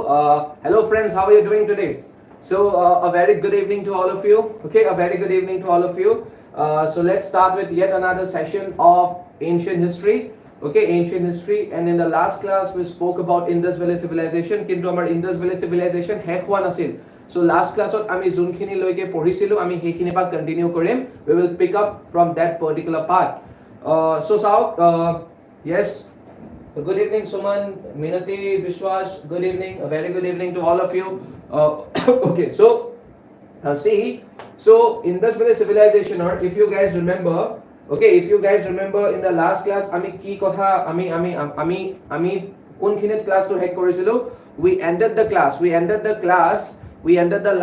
hello friends, how are you doing today? So, a very good evening to all of you. Okay, a very good evening to all of you. So let's start with yet another session of ancient history. Okay, ancient history. And in the last class, we spoke about Indus Valley Civilization. Kintu amar Indus Valley Civilization hekwa nasil. So last class ami junkhini loike পঢ়িছিলো আমি হেখিনি পা continue কৰিম. We will pick up from that particular part. So yes. Good evening, Suman, Minati, Vishwas. Good evening, a very good evening to all of you. Okay, so see, so Indus Valley Civilization, or if you guys remember, okay, if you guys remember in the last class, ami ki kotha, ami kunkinit class to hack korisilu. We ended the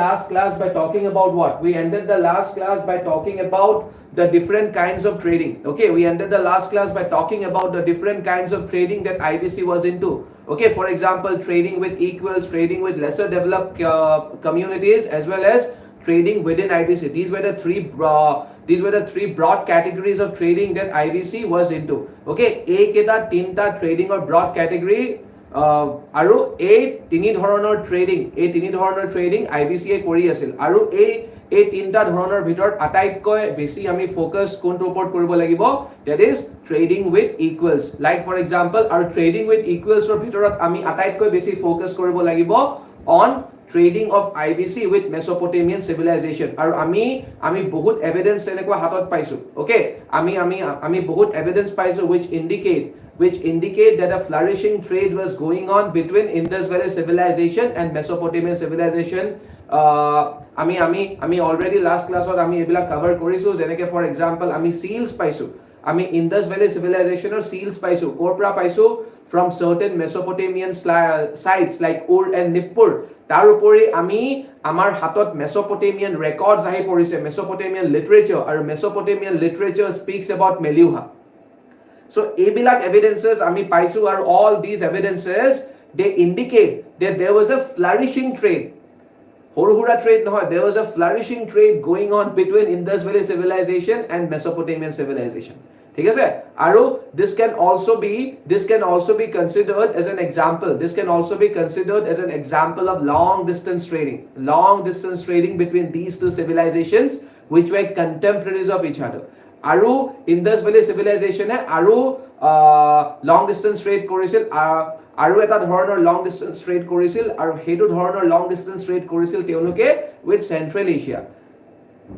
last class by talking about what? We ended the last class by talking about the different kinds of trading. Okay, we ended the last class by talking about the different kinds of trading that IVC was into. Okay, for example, trading with equals, trading with lesser developed communities, as well as trading within IVC. These were the three broad categories of trading that IVC was into. Okay, eketa tinta trading or broad category. আৰু এই তিনি ধৰণৰ trading IVC এ কৰি আছিল আৰু এই তিনটা ধৰণৰ ভিতৰত আটাইতকৈ বেছি আমি ফোকাস কোনটোৰ ওপৰত কৰিব লাগিব that is trading with equals like for example আৰু trading with equals ৰ ভিতৰত আমি আটাইতকৈ বেছি ফোকাস কৰিব লাগিব on trading of IVC with Mesopotamian civilization আৰু আমি বহুত এভিডেন্স তেনেকুৱা হাতত পাইছো okay আমি বহুত এভিডেন্স পাইছো which indicate that a flourishing trade was going on between Indus Valley civilization and Mesopotamian civilization. আমি already last class ot ami ebila cover korisu jeneke for example ami seals paisu ami Indus Valley civilization or seals paisu korpra paisu from certain Mesopotamian sites like Ur and Nippur tar upori ami amar hatot Mesopotamian records ahi porise Mesopotamian literature or Mesopotamian literature speaks about Meluha. So ebilak evidences ami paisu are all these evidences they indicate that there was a flourishing trade. Horhura trade nohoy, there was a flourishing trade going on between Indus Valley civilization and Mesopotamian civilization. ঠিক আছে আৰু this can also be considered as an example of long distance trading between these two civilizations which were contemporaries of each other. আৰু Indus Valley civilization আৰু long distance trade কৰিছিল আৰু এটা ধৰণৰ long distance trade কৰিছিল আৰু হেতু ধৰণৰ long distance trade কৰিছিল তেওঁলোকে with Central Asia.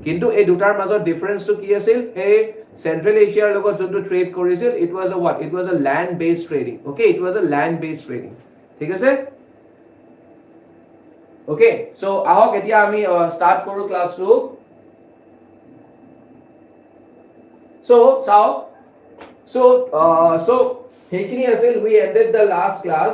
কিন্তু এই দুটাৰ মাজত ডিফাৰেন্সটো কি আছিল এই Central Asia লগত যোনটো ট্ৰেড কৰিছিল it was a land based trading. Okay, it was a land based trading. ঠিক আছে okay, so আহক এতিয়া আমি start কৰো ক্লাসটো. So Hekini asil we ended the last class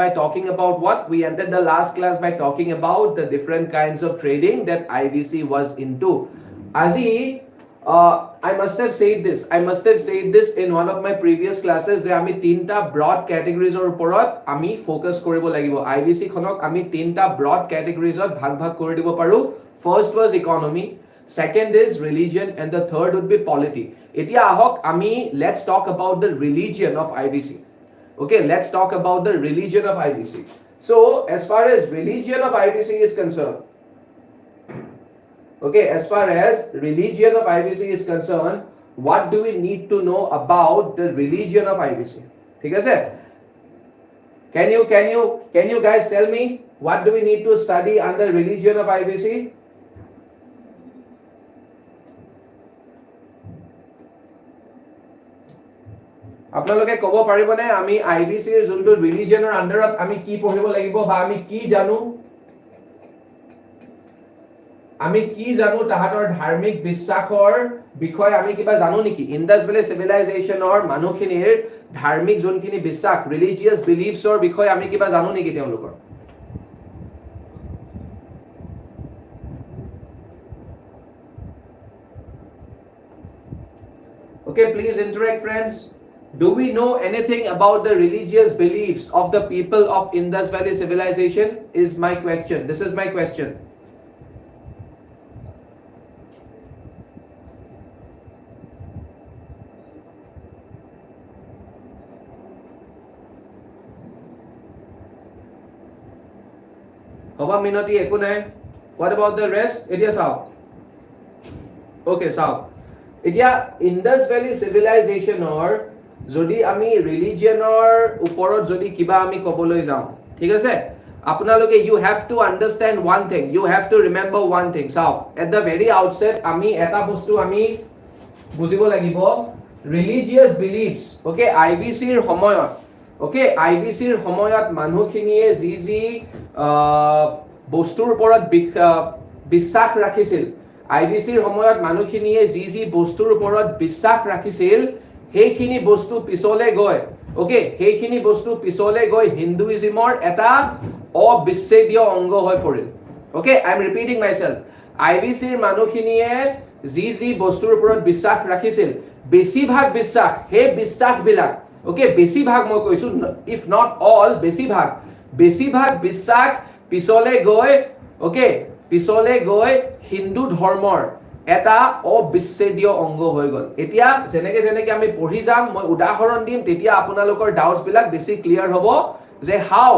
by talking about what? We ended the last class by talking about the different kinds of trading that IVC was into. Azi I must have said this in one of my previous classes je ami tinta broad categories or uporat ami focus koribo lagibo. IVC khonok ami tinta broad categories or bhag kori dibo paru. First was economy, second is religion, and the third would be polity. Etia ahok let's talk about the religion of IVC. Okay, let's talk about the religion of IVC. So as far as religion of IVC is concerned, what do we need to know about the religion of IVC? ঠিক আছে? Can you guys tell me what do we need to study under religion of IVC? আপোনালোকে ক'ব পাৰিবনে আমি IVC ৰ যোনটো ৰিলিজিয়নৰ আন্ডাৰত আমি কি পঢ়িব লাগিব বা আমি কি জানো তাহাতৰ ধাৰ্মিক বিশ্বাসৰ বিষয় আমি কিবা জানো নেকি ইন্দাস ভেলি সিভিলাইজেশনৰ মানুহখিনিৰ ধাৰ্মিক যোনখিনি বিশ্বাস ৰিলিজিয়াছ বিলিফছৰ বিষয় আমি কিবা জানো নেকি তেওঁলোকৰ Okay, please interact friends. Do we know anything about the religious beliefs of the people of Indus Valley civilization? Is my question. This is my question. নবা মিনতি একো নাই what about the rest এতিয়া চাও okay চাও এতিয়া Indus valley সিভিলাইজেশনৰ যদি আমি ৰিলিজিয়নৰ ওপৰত যদি কিবা আমি কবলৈ যাও ঠিক আছে আপোনালোকে you have to understand one thing you have to remember one thing চাও at the very outset আমি এটা বস্তু আমি বুজিব লাগিব religious beliefs okay IVC ৰ সময়ত okay IVC ৰ সময়ত মানুহখিনিয়ে যি বস্তুৰ ওপৰত বিশ্বাস ৰাখিছিল IVC ৰ সময়ত মানুহখিনিয়ে যি বস্তুৰ ওপৰত বিশ্বাস ৰাখিছিল সেইখিনি বস্তু পিছলে গৈ okay সেইখিনি বস্তু পিছলে গৈ হিন্দুইজমৰ এটা অবিচ্ছেদ্য অংগ হৈ পৰিল okay I am repeating myself IVC ৰ মানুহখিনিয়ে যি বস্তুৰ ওপৰত বিশ্বাস ৰাখিছিল বেছিভাগ বিশ্বাস হে বিশ্বাসবিলাক okay বেছিভাগ মই কৈছো if not all বেছিভাগ বিশ্বাস পিছলে গৈ okay পিছলে গৈ হিন্দু ধৰ্মৰ এটা অবিচ্ছেদ্য অংগ হৈ গল এতিয়া যেনেকে আমি পঢ়ি যাম মই উদাহৰণ দিম তেতিয়া আপোনালোকৰ ডাউটছ বিলাক বেছি ক্লিয়াৰ হ'ব যে হাউ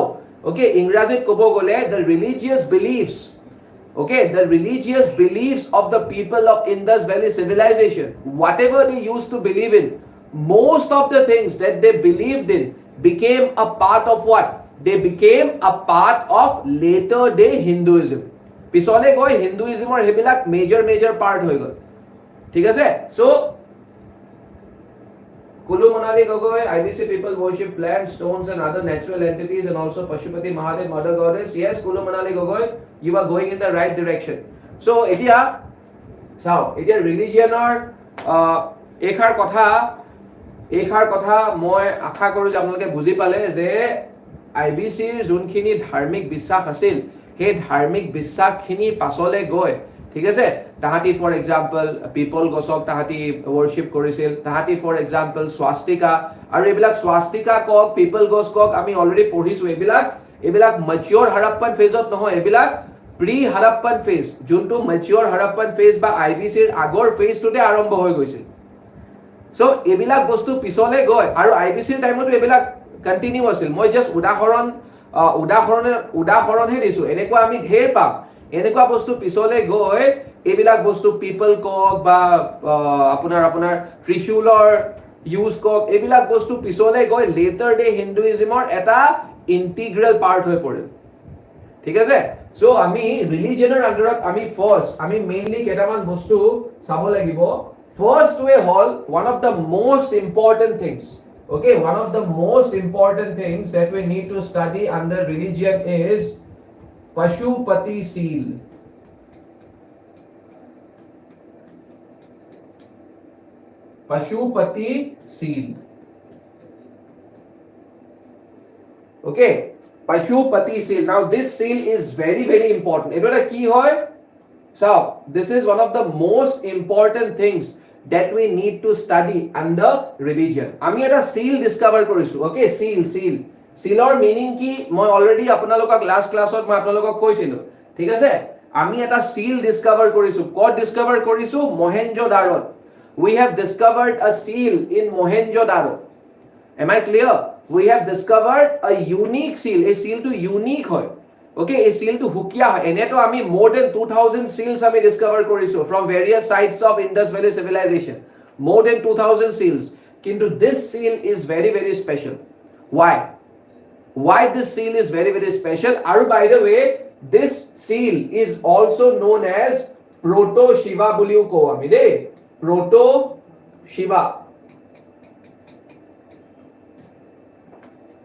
okay ইংৰাজীত ক'ব গলে the religious beliefs of the people of Indus Valley civilization whatever they used to believe in most of the things that they believed in became a part of what they became a part of later day Hinduism পিছলে গৈ হিন্দুইজমৰ হেবিলাক major part হৈ গল ঠিক আছে so Kulu Manali Gogoi, IVC people worship plants, stones and other natural entities and also Pashupati Mahadev, Mother Goddess. Yes, Kulu Manali Gogoi, you are going in the right direction. So, etia religionor ekhar kotha moi akha koru je apnaloke buji pale je IVC ৰ যোনখিনি ধাৰ্মিক বিশ্বাস আছিল সেই ধাৰ্মিক বিশ্বাস খিনি পাছলে গৈ ঠিক আছে তাহাতি ফৰ এক্সাম্পল পিপল গছক তাহাতি worship কৰিছিল তাহাতি ফৰ এক্সাম্পল স্বাস্তিকা আৰু এইবিলাক স্বাস্তিকা কক পিপল গছ কক আমি অলৰেডি পঢ়িছো এইবিলাক ম্যাচিউৰ হাৰাপ্পান ফেজত নহয় এইবিলাক প্ৰি হাৰাপ্পান ফেজ যোনটো ম্যাচিউৰ হাৰাপ্পান ফেজ বা IVC ৰ আগৰ ফেজটোতে আৰম্ভ হৈ গৈছিল সো এইবিলাক বস্তু পিছলে গৈ আৰু IVC ৰ টাইমতো এইবিলাক কন্টিনিউ আছিল মই জাস্ট উদাহৰণহে দিছো এনেকুৱা আমি ঢেৰ পাম এনেকুৱা বস্তু পিছলে গৈ এইবিলাক বস্তু পিপল কক বা আপোনাৰ ত্ৰিশূলৰ ইউজ কক এইবিলাক বস্তু পিছলে গৈ লেটাৰ ডে হিন্দুইজমৰ এটা ইন্টিগ্ৰেল পাৰ্ট হৈ পৰিল ঠিক আছে সো আমি ৰিলিজিয়নৰ আন্ডাৰত আমি মেইনলি কেইটামান বস্তু চাব লাগিব first way hall one of the most important things okay one of the most important things that we need to study under religion is Pashupati seal okay Pashupati seal now this seal is very important ebora ki hoy so this is one of the most important things that we need to study under religion ami eta seal discover korisu okay sealor meaning ki moi already apnalokak last class ot moi apnalokak koisilu thik ase ami eta seal discover korisu kot discover korisu Mohenjo-daro we have discovered a seal in Mohenjo-daro am I clear we have discovered a unique seal a seal to unique hoy okay a seal to hukia eneto ami more than 2000 seals ami discover korisu from various sites of Indus Valley civilization more than 2000 seals kintu this seal is very special why this seal is very special aru by the way this seal is also known as proto shiva buliu ko ami de proto shiva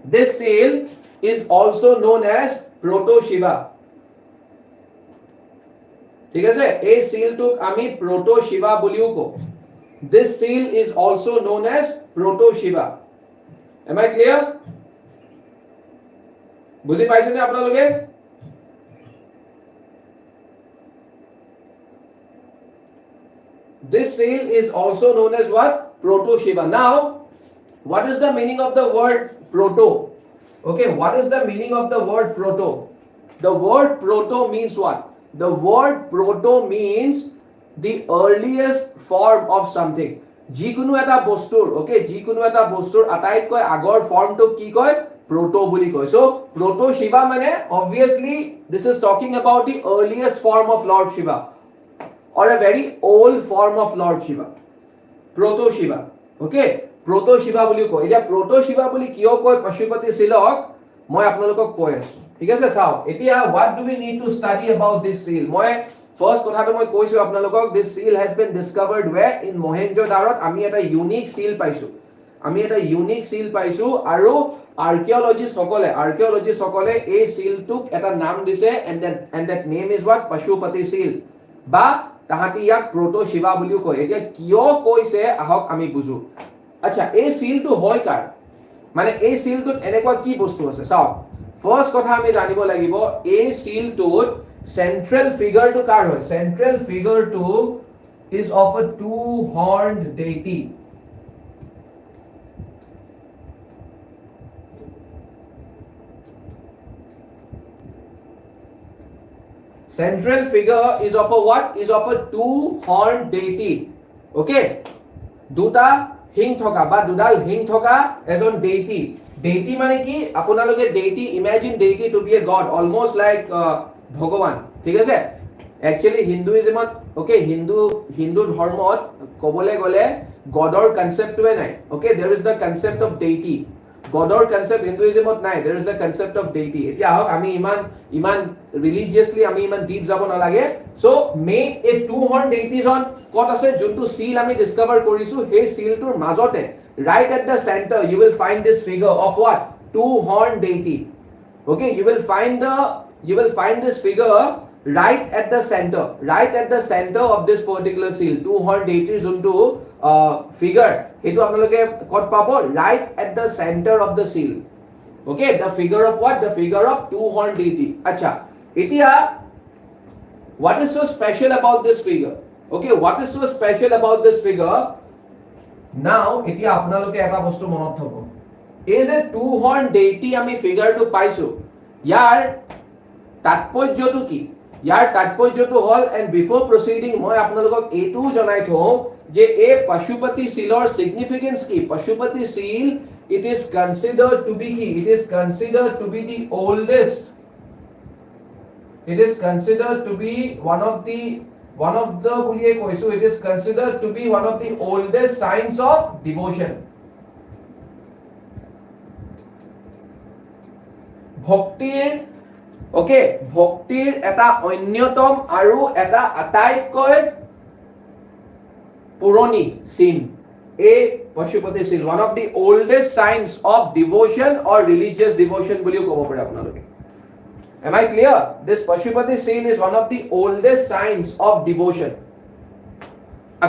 this seal is also known as proto shiva ঠিক আছে এই সিলটোক আমি proto shiva বুলিও কও this seal is also known as proto shiva am I clear বুজি পাইছে নে আপোনালোকে this seal is also known as what proto shiva now what is the meaning of the word proto okay what is the meaning of the word proto the word proto means what the word proto means the earliest form of something যিকোনো এটা বস্তুৰ okay যিকোনো এটা বস্তুৰ আটাইতকৈ আগৰ ফৰ্মটো কি কয় proto বুলি কয় so proto Shiva মানে obviously this is talking about the earliest form of Lord Shiva or a very old form of Lord Shiva proto Shiva okay proto Shiva বুলি কয় এতিয়া proto Shiva বুলি কিয় কয় Pashupati Silok মই আপোনালোকক কৈ আছো ঠিক আছে চাও এতিয়া what do we need to study about this seal মই first কথাটো মই কৈছো আপোনালোকক this seal has been discovered where in Mohenjo-darot আমি এটা unique seal পাইছো আমি এটা ইউনিক সিল পাইছো আৰু আৰ্কিওলজিষ্ট সকলে এই সিলটোক এটা নাম দিছে and that name is what Pashupati seal বা তাহাঁতি ইয়াক proto Shiva বুলিও কয় এতিয়া কিয় কৈছে আহক আমি বুজো আচ্ছা এই সিলটো হয় কাৰ মানে এই সিলটোত এনেকুৱা কি বস্তু আছে চাওক ফাৰ্স্ট কথা আমি জানিব লাগিব এই সিলটোত সেন্ট্ৰেল ফিগাৰটো কাৰ হয় central ফিগাৰটো is of a two-horned deity central figure is of a what is of a two-horned deity okay দুটা হিং থকা বা দুডাল হিং থকা এজন deity মানে কি আপোনালোকে deity imagine deity to be a god almost like ভগৱান ঠিক আছে actually hinduismত okay hindu ধৰ্মত কবলে গলে godৰ কনসেপ্টৱে নাই okay there is the concept of deity godৰ কনসেপ্ট hinduismত নাই there is the concept of deity এতিয়া আহক আমি ইমান religiously আমি ইমান deep যাব নালাগে so main a two horn deities on কত আছে যোনটো seal আমি discover কৰিছো সেই sealটোৰ মাজতে right at the center you will find this figure of what two horn deity okay you will find this figure right at the center of this particular seal two horn deity যোনটো figure এটো আপোনালোকে কত পাবো right at the center of the seal okay the figure of what the figure of two horn deity acha etia what is so special about this figure okay what is so special about this figure now etia আপোনালোকে এটা বস্তু মনত থব is a two horn deity আমি figure to পাইছো ইয়াৰ তাৎপৰ্যটো কি ইয়াৰ তাৎপৰ্যটো হল and before proceeding মই আপোনালোকক এটো জনাই থওঁ যে এই Pashupati sealৰ significance কি Pashupati seal it is considered to be ki it is considered to be the oldest it is considered to be one of the বুলিয়ে কৈছো it is considered to be one of the oldest signs of devotion ভক্তিৰ এটা অন্যতম আৰু এটা আটাইতকৈ পুৰণি চিন a Pashupati seal one of the oldest signs of devotion or religious devotion বুলিও ক'ব পাৰে আপোনালোকে am I clear this Pashupati seal is one of the oldest signs of devotion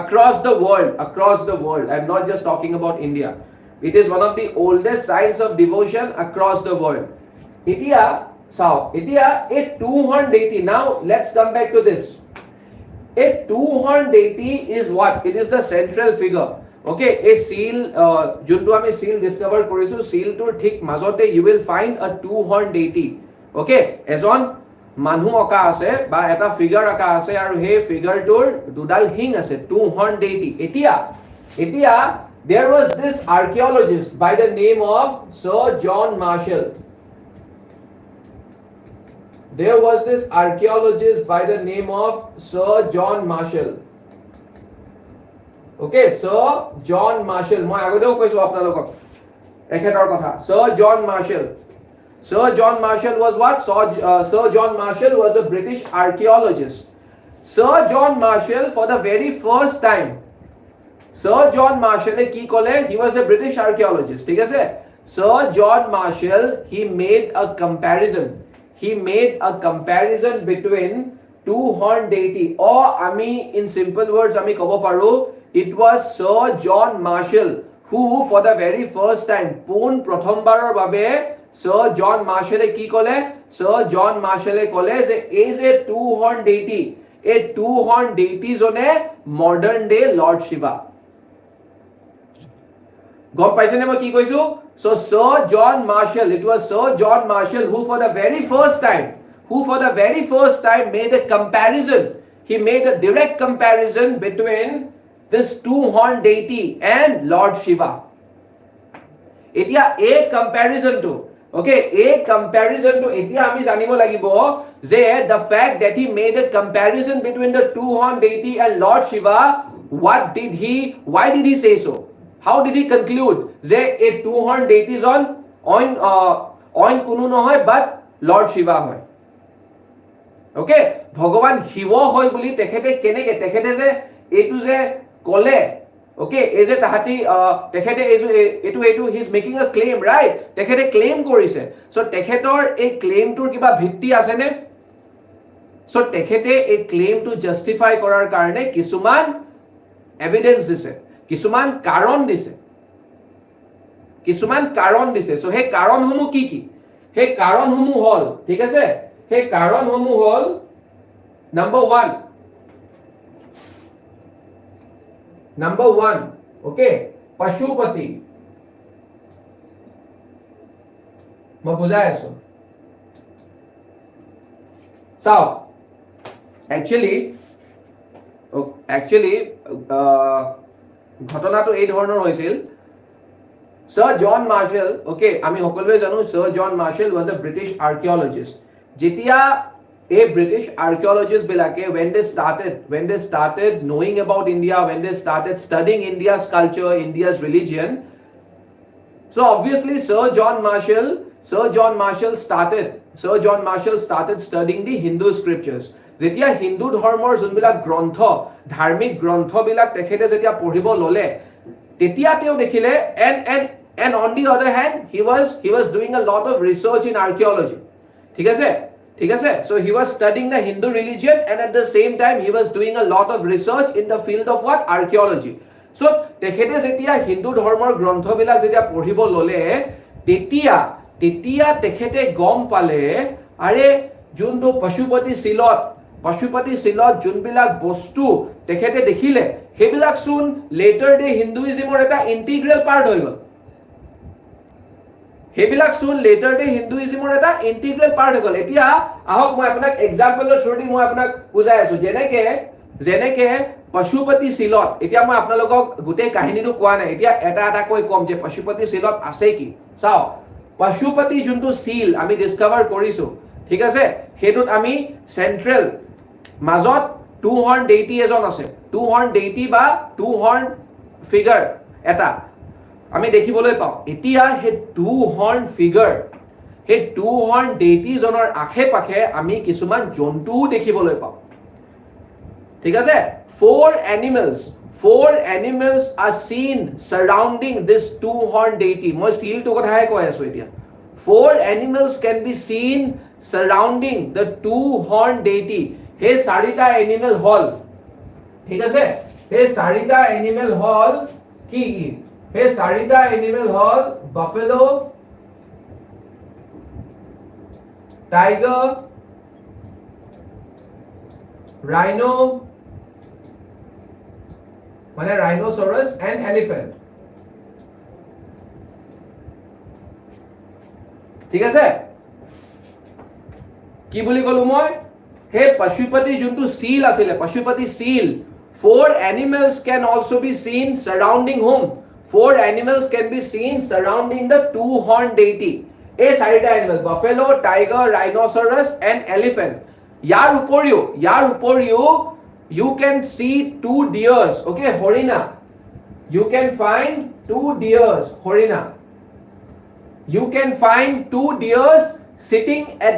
across the world I am not just talking about India it is one of the oldest signs of devotion across the world এতিয়া a two horn deity now let's come back to this a two horn deity is what it is the central figure okay a seal juntu ami seal discover korisu seal tur thik majote you will find a two horn deity okay ejon manhu aka ase ba eta figure aka ase aru he figure tur dudal hing ase two horn deity etia there was this archaeologist by the name of Sir John Marshall there was this archaeologist by the name of Sir John Marshall okay Sir John Marshall মই আগতেও কৈছো আপোনালোকক একেটাৰ কথা Sir John Marshall was what Sir John Marshall was a British archaeologist Sir John Marshall for the very first time Sir John Marshall কি কলে he was a British archaeologist ঠিক আছে Sir John Marshall he made a comparison between two horn deity or ami in simple words ami kobo paru it was Sir John Marshall who for the very first time pon prothom baror babe Sir John Marshall ki kole Sir John Marshall kole je is a two horn deity zone modern day Lord Shiva gom paise ne moi ki koisu so Sir John Marshall it was Sir John Marshall who for the very first time made a comparison he made a direct comparison between this two horn deity and Lord Shiva etia a comparison to Okay, a comparison to etia ami janibo lagibo je the fact that he made a comparison between the two-horned deity and Lord Shiva. Why did he say so? How did he conclude যে a two-horned deity is on কোনো নহয় but Lord Shiva হয়? Okay, ভগৱান শিৱ হয় বুলি তেখেতে কেনেকে তেখেতে যে এটো যে কলে, okay, is it tahati tekhete etu he is making a claim, right? Tekhete claim korise, so tekhetor ei claim tur kiba bhitti ase ne? So tekhete ei claim to justify korar karone kisuman evidence dise, kisuman karon dise, so he karon homu ki he karon homu hol, thik ase, he karon homu hol number 1, okay, Pashupati. মই বুজাই আছো। So actually ঘটনাটো এই ধৰণৰ হৈছিল। Sir John Marshall, okay, আমি সকলোৱে জানো Sir John Marshall was a British archaeologist. যেতিয়া a British archaeologists bilake when they started knowing about India, when they started studying India's culture, India's religion, so obviously Sir John Marshall started studying the Hindu scriptures. Jetia Hindu dharmor junbilak grontho dharmik grontho bilak tekhete jetia poribo lole tetia teo dekhile and on the other hand he was doing a lot of research in archaeology. Thik ase? So he was studying the Hindu religion and at the same time he was doing a lot of research in the field of what? Archaeology. So tekhete jetia Hindu dharmor grontho bilak jetia poribo lole tetia tekhete gom pale are junto Pashupati silot junbilak bostu tekhete dekhile hebilak sun later day Hinduism or eta integral part hoi gol. হেবিলাক শুন letter day হিন্দুইজমৰ এটা integral part হৈ গল। এতিয়া আহক মই আপোনাক এক্সাম্পলৰ through the মই আপোনাক বুজাই আছো, যেনেকে পশুপতি শিলত। এতিয়া মই আপোনালোকক গোটেই কাহিনীটো কোৱা নাই, এতিয়া এটা কৈ কম যে পশুপতি শিলত আছে কি। চাও পশুপতি যোনটো শিল আমি ডিস্কভাৰ কৰিছো, ঠিক আছে, হেতুত আমি সেন্ট্ৰেল মাজত টু হৰ্ন ডেইটি এজন আছে, টু হৰ্ন ডেইটি বা টু হৰ্ন ফিগাৰ এটা আমি দেখিবলৈ পাওঁ। এতিয়া হে টু হৰ্ন ফিগাৰ, হে টু হৰ্ন ডেইটি জনৰ আখে পাখে আমি কিছুমান জন্তুও দেখিবলৈ পাওঁ, ঠিক আছে। four animals are seen surrounding this two horn deity. মই সিলটো কথাহে কৈ আছো এতিয়া। 4 animals can be seen surrounding the two horn deity. হে চাৰিটা এনিমেল হল, ঠিক আছে, হে চাৰিটা এনিমেল হল কি? হে চাৰিটা এনিমেল হল বাফেলো, টাইগার, রাইনো মানে rhinoceros and elephant, ঠিক আছে। কি বুলি কলো মই? হে পশুপতি যোনটো seal আছিলে, Pashupati seal, 4 animals can also be seen surrounding whom? 4 animals can be seen surrounding the two horn deity. এই চাৰিটা animal buffalo, tiger, rhinoceros and elephant. ইয়াৰ উপৰিও you can see 2 deers, okay, horina. You can find 2 deers, horina. You can find 2 deers sitting at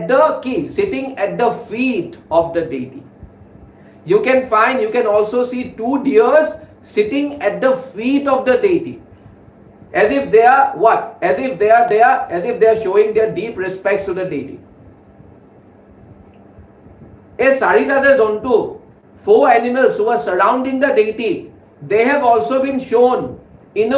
the feet of the deity. You can also see 2 deers sitting at the feet of the deity, as if they are what? As if they are showing their deep respects to the deity. A sarita je jontu, 4 animals who are surrounding the deity, they have also been shown in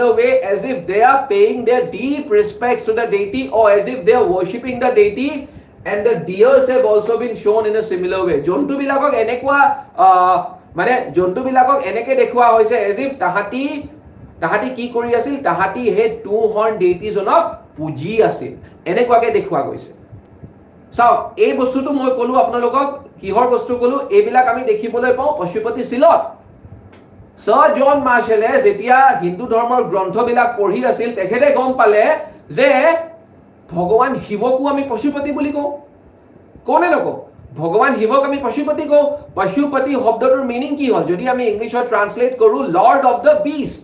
a way as if they are paying their deep respects to the deity, or as if they are worshipping the deity, and the deers have also been shown in a similar way. Jontu bilakok enekwa মানে জন্তু বিলাকক এনেকে দেখুৱা হৈছে as if তাহাতি কি কৰি আছিল, তাহাতি হে টু হৰ্ন ডেইটি জনক পূজি আছিল, এনেকুৱাকে দেখুৱা গৈছে। চাও এই বস্তুটো মই কলো আপোনালোকক, কিহৰ বস্তু কলো, এইবিলাক আমি দেখিবলৈ পাওঁ পশুপতি শিলত, Sir John Marshall যেতিয়া হিন্দু ধৰ্মৰ গ্ৰন্থবিলাক পঢ়ি আছিল তেখেতে গম পালে যে ভগৱান শিৱকো আমি পশুপতি বুলি কওঁ কোনে নকওঁ ভগৱান শিৱক আমি পশুপতি কওঁ পশুপতি শব্দটোৰ মিনিং কি হ'ল যদি আমি ইংলিছত ট্ৰান্সলেট কৰো lord of the beast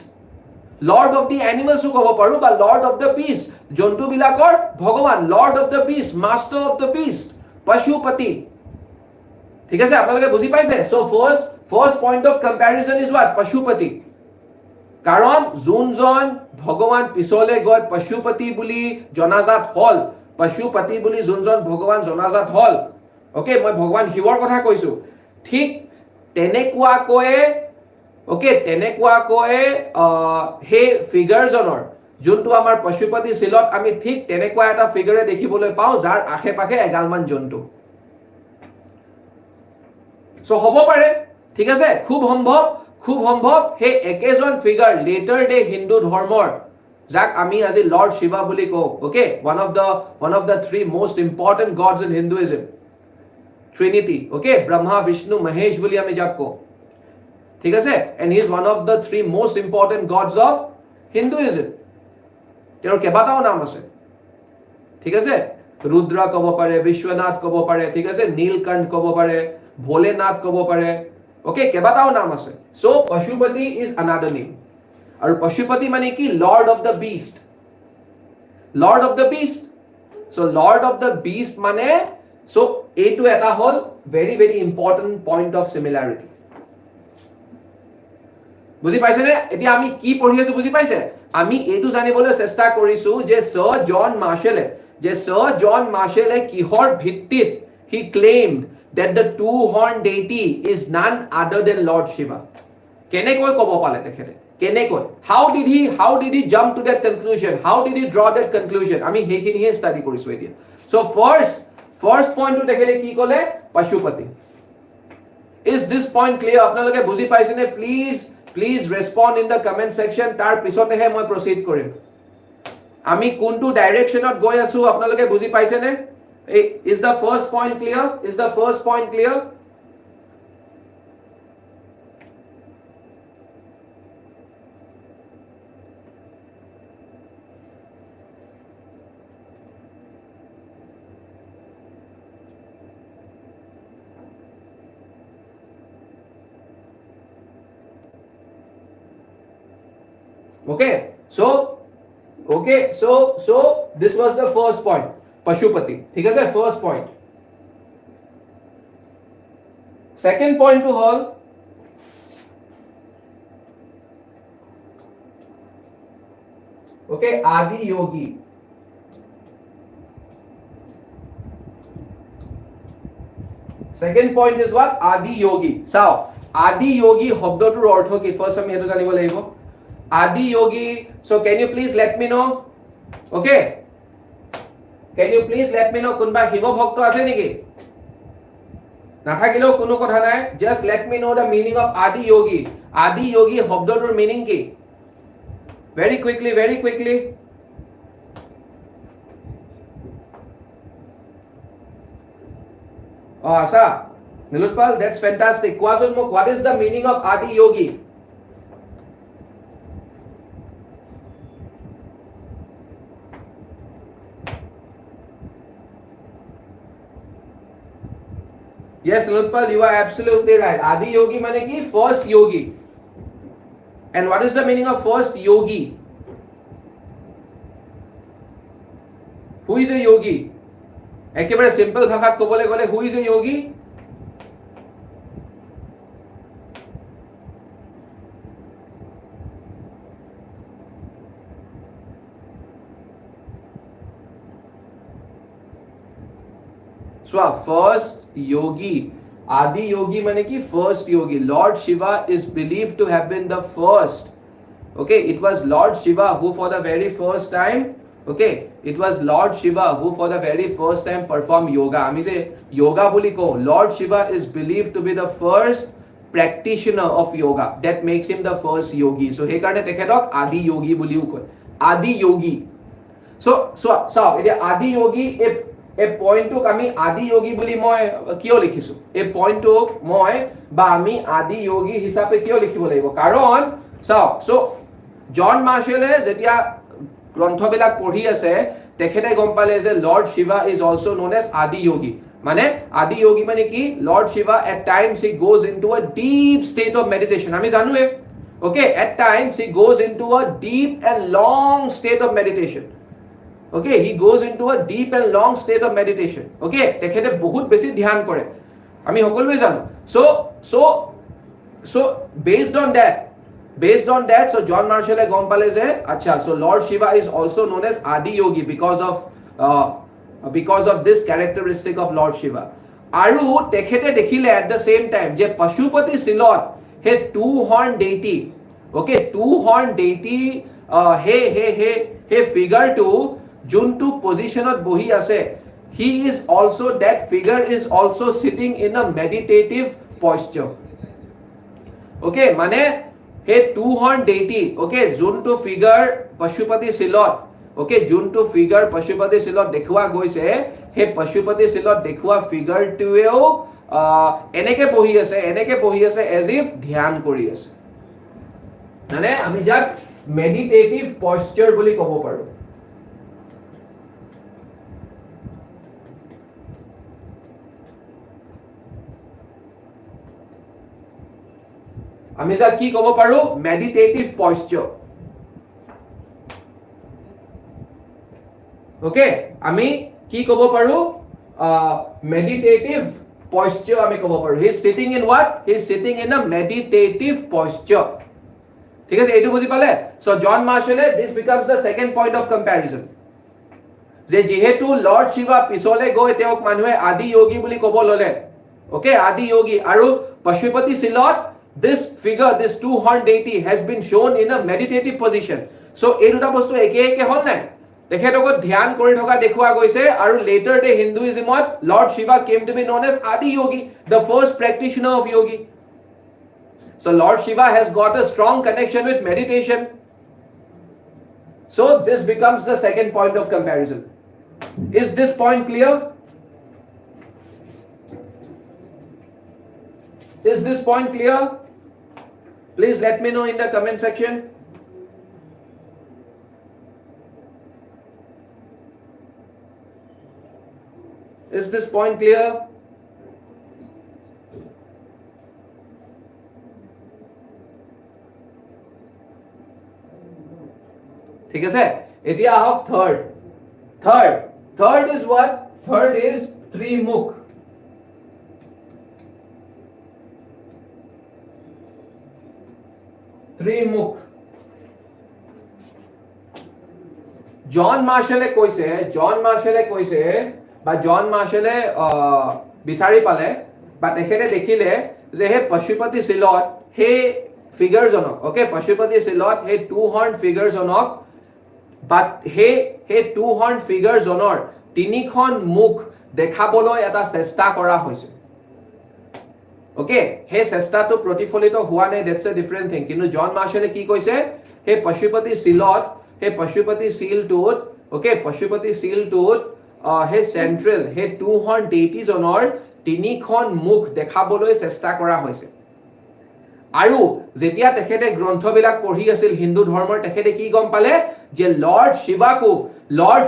lord of the এনিমেলছো ক'ব পাৰো বা লৰ্ড অফ দ্য বিষ্ট জন্তুবিলাকৰ ভগৱান lord of the beast master of the beast Pashupati ঠিক আছে আপোনালোকে বুজি পাইছে so First point of comparison is what? Pashupati. Karon Zunzon Bhagavan Pisole God Pashupati Buli Jonazat Hall. Pashupati Buli Zunzon Bhagavan Jonazat Hall. Okay, moi Bhagavan Hiwar kotha koisu. Thik tenekua koe okay, tenekua koe he figures honor. Juntu amar Pashupati silot ami thik tenekua eta figure dekhibole pao jar akhe pakhe egalman jontu. So hobo pare ঠিক আছে খুব সম্ভৱ হে একেজন figure letter day Hindu ধৰ্মৰ যাক আমি আজি লৰ্ড শিৱা বুলি কওঁ okay one of the three most important gods in Hinduism Trinity okay Brahma Vishnu Mahesh বুলি আমি যাক কওঁ ঠিক আছে and he is one of the three most important gods of Hinduism তেওঁৰ কেইবাটাও নাম আছে ঠিক আছে ৰুদ্ৰ ক'ব পাৰে বিশ্বনাথ ক'ব পাৰে ঠিক আছে নীলকণ্ঠ ক'ব পাৰে ভোলেনাথ ক'ব পাৰে okay kebatao naam ase so Pashupati is another name aru Pashupati mane ki lord of the beast so lord of the beast mane so etu eta hol very very important point of similarity বুজি পাইছে নে এতিয়া আমি কি পঢ়ি আছো বুজি পাইছে আমি এটো জানিবলৈ চেষ্টা কৰিছো যে Sir John Marshall কিহৰ ভিত্তিত he claimed that the two-horned deity is none other than Lord Shiva. Kenekoi kobo pale tekhete. Kenekoi. How did he jump to that conclusion? How did he draw that conclusion? Ami hekhini he study korisu etia. So first point to tekhete ki kole Pashupati. Is this point clear? Apnaloke buji paise ne please respond in the comment section. Tar pisote he moi proceed korim. Ami kuntu direction ot goi asu apnaloke buji paise ne? Is the first point clear? Okay, so this was the first point. Pashupati. ठीक है sir first point. Second point to all okay Adi Yogi. Second point is what? Adi Yogi. So Adi Yogi শব্দটোৰ অৰ্থ কি first আমি হেতু জানিব লাগিব Adi Yogi. So can you please let me know? Okay. Can you please let me know kunba Shiva bhakto ase niki nathakilo kono kotha nai just let me know the meaning of Adi Yogi shobdotor meaning ki very quickly oh asa Nilutpal that's fantastic Kwazul mok what is the meaning of Adi Yogi Yes, Nilutpal, you are absolutely right. Adi Yogi mane ki first yogi. And what is the meaning of first yogi? Who is a yogi? Ekebare simple bhashat kobole gole who is a yogi? So first yogi Adi Yogi mane ki first yogi Lord Shiva is believed to have been the first okay it was Lord Shiva who for the very first time performed yoga ami je yoga boli ko Lord Shiva is believed to be the first practitioner of yoga that makes him the first yogi so he karone tekhetok Adi Yogi boliu koy Adi Yogi so etia Adi Yogi এই পইণ্টটোক আমি আদি যোগী বুলি মই কিয় লিখিছো এই পইণ্টটোক মই বা আমি আদি যোগী হিচাপে কিয় লিখিব লাগিব কাৰণ চাওক সো জন মাৰ্শ্বেলে যেতিয়া গ্ৰন্থবিলাক পঢ়ি আছে তেখেতে গম পালে যে lord Shiva is also known as Adi Yogi মানে আদি যোগী মানে কি lord Shiva at times he goes into a deep state of meditation আমি জানোৱে okay at times he goes into a deep and long state of meditation okay he goes into a deep and long state of meditation okay tekhete bahut beshi dhyan kore ami hokolwe jano so based on that so John Marshall e gom pale je acha so Lord Shiva is also known as Adi Yogi because of this characteristic of Lord Shiva aru tekhete dekhile at the same time je Pashupati Silot he two horn deity okay two horn deity he figure to juntu position ot bohi ase he is also that figure is also sitting in a meditative posture okay mane he two horn deity okay juntu figure Pashupati Silot okay juntu figure Pashupati Silot dekhwa goise he Pashupati Silot dekhwa figure tueo এনেকে বহি আছে as if ধ্যান কৰি আছে মানে আমি যাক meditative পশ্চাৰ বুলি ক'ব পাৰো আমি যাক কি ক'ব পাৰো মেডিটেটিভ পশ্চাৰ ওকে আমি কি ক'ব পাৰো মেডিটেটিভ posture আমি ক'ব পাৰো he is sitting in what he is sitting in a meditative posture ঠিক আছে এইটো বুজি পালে so John Marshall this becomes the second point of comparison যে যেহেতু লৰ্ড শিৱা পিছলে গৈ তেওঁক মানুহে আদি যোগী বুলি ক'ব ললে okay আদি যোগী আৰু Pashupati Silot this figure this two horn deity has been shown in a meditative position so এই দুটা বস্তু একে হল নাই তেখেতক ধ্যান কৰি থকা দেখুৱা গৈছে আৰু later day Hinduism Lord Shiva came to be known as Adi Yogi the first practitioner of yogi so Lord Shiva has got a strong connection with meditation so this becomes the second point of comparison is this point clear is this point clear please let me know in the comment section is this point clear ঠিক আছে এতিয়া আহক third is what third is ত্ৰিমুখ জন মাৰ্শ্বেলে কৈছে বা জন মাৰ্শ্বেলে বিচাৰি পালে বা তেখেতে দেখিলে যে হে Pashupati Silot হে ফিগাৰ জনক ওকে Pashupati Silot হে টু হৰ্ন ফিগাৰ জনক বাট হে টু হৰ্ন ফিগাৰ জনৰ তিনিখন মুখ দেখাবলৈ এটা চেষ্টা কৰা হৈছে ওকে হে চেষ্টাটো প্ৰতিফলিত হোৱা নাই দ্যাটস এ ডিফাৰেন্ট থিং কিন্তু জন মাৰ্শ্বেলে কি কৈছে হে Pashupati Silot হে Pashupati Silটোত ওকে Pashupati Silটোত হে সেন্ট্ৰেল হে টু হৰ্ন deity জনৰ তিনিখন মুখ দেখাবলৈ চেষ্টা কৰা হৈছে আৰু যেতিয়া তেখেতে গ্ৰন্থবিলাক পঢ়ি আছিল হিন্দু ধৰ্মৰ তেখেতে কি গম পালে যে লৰ্ড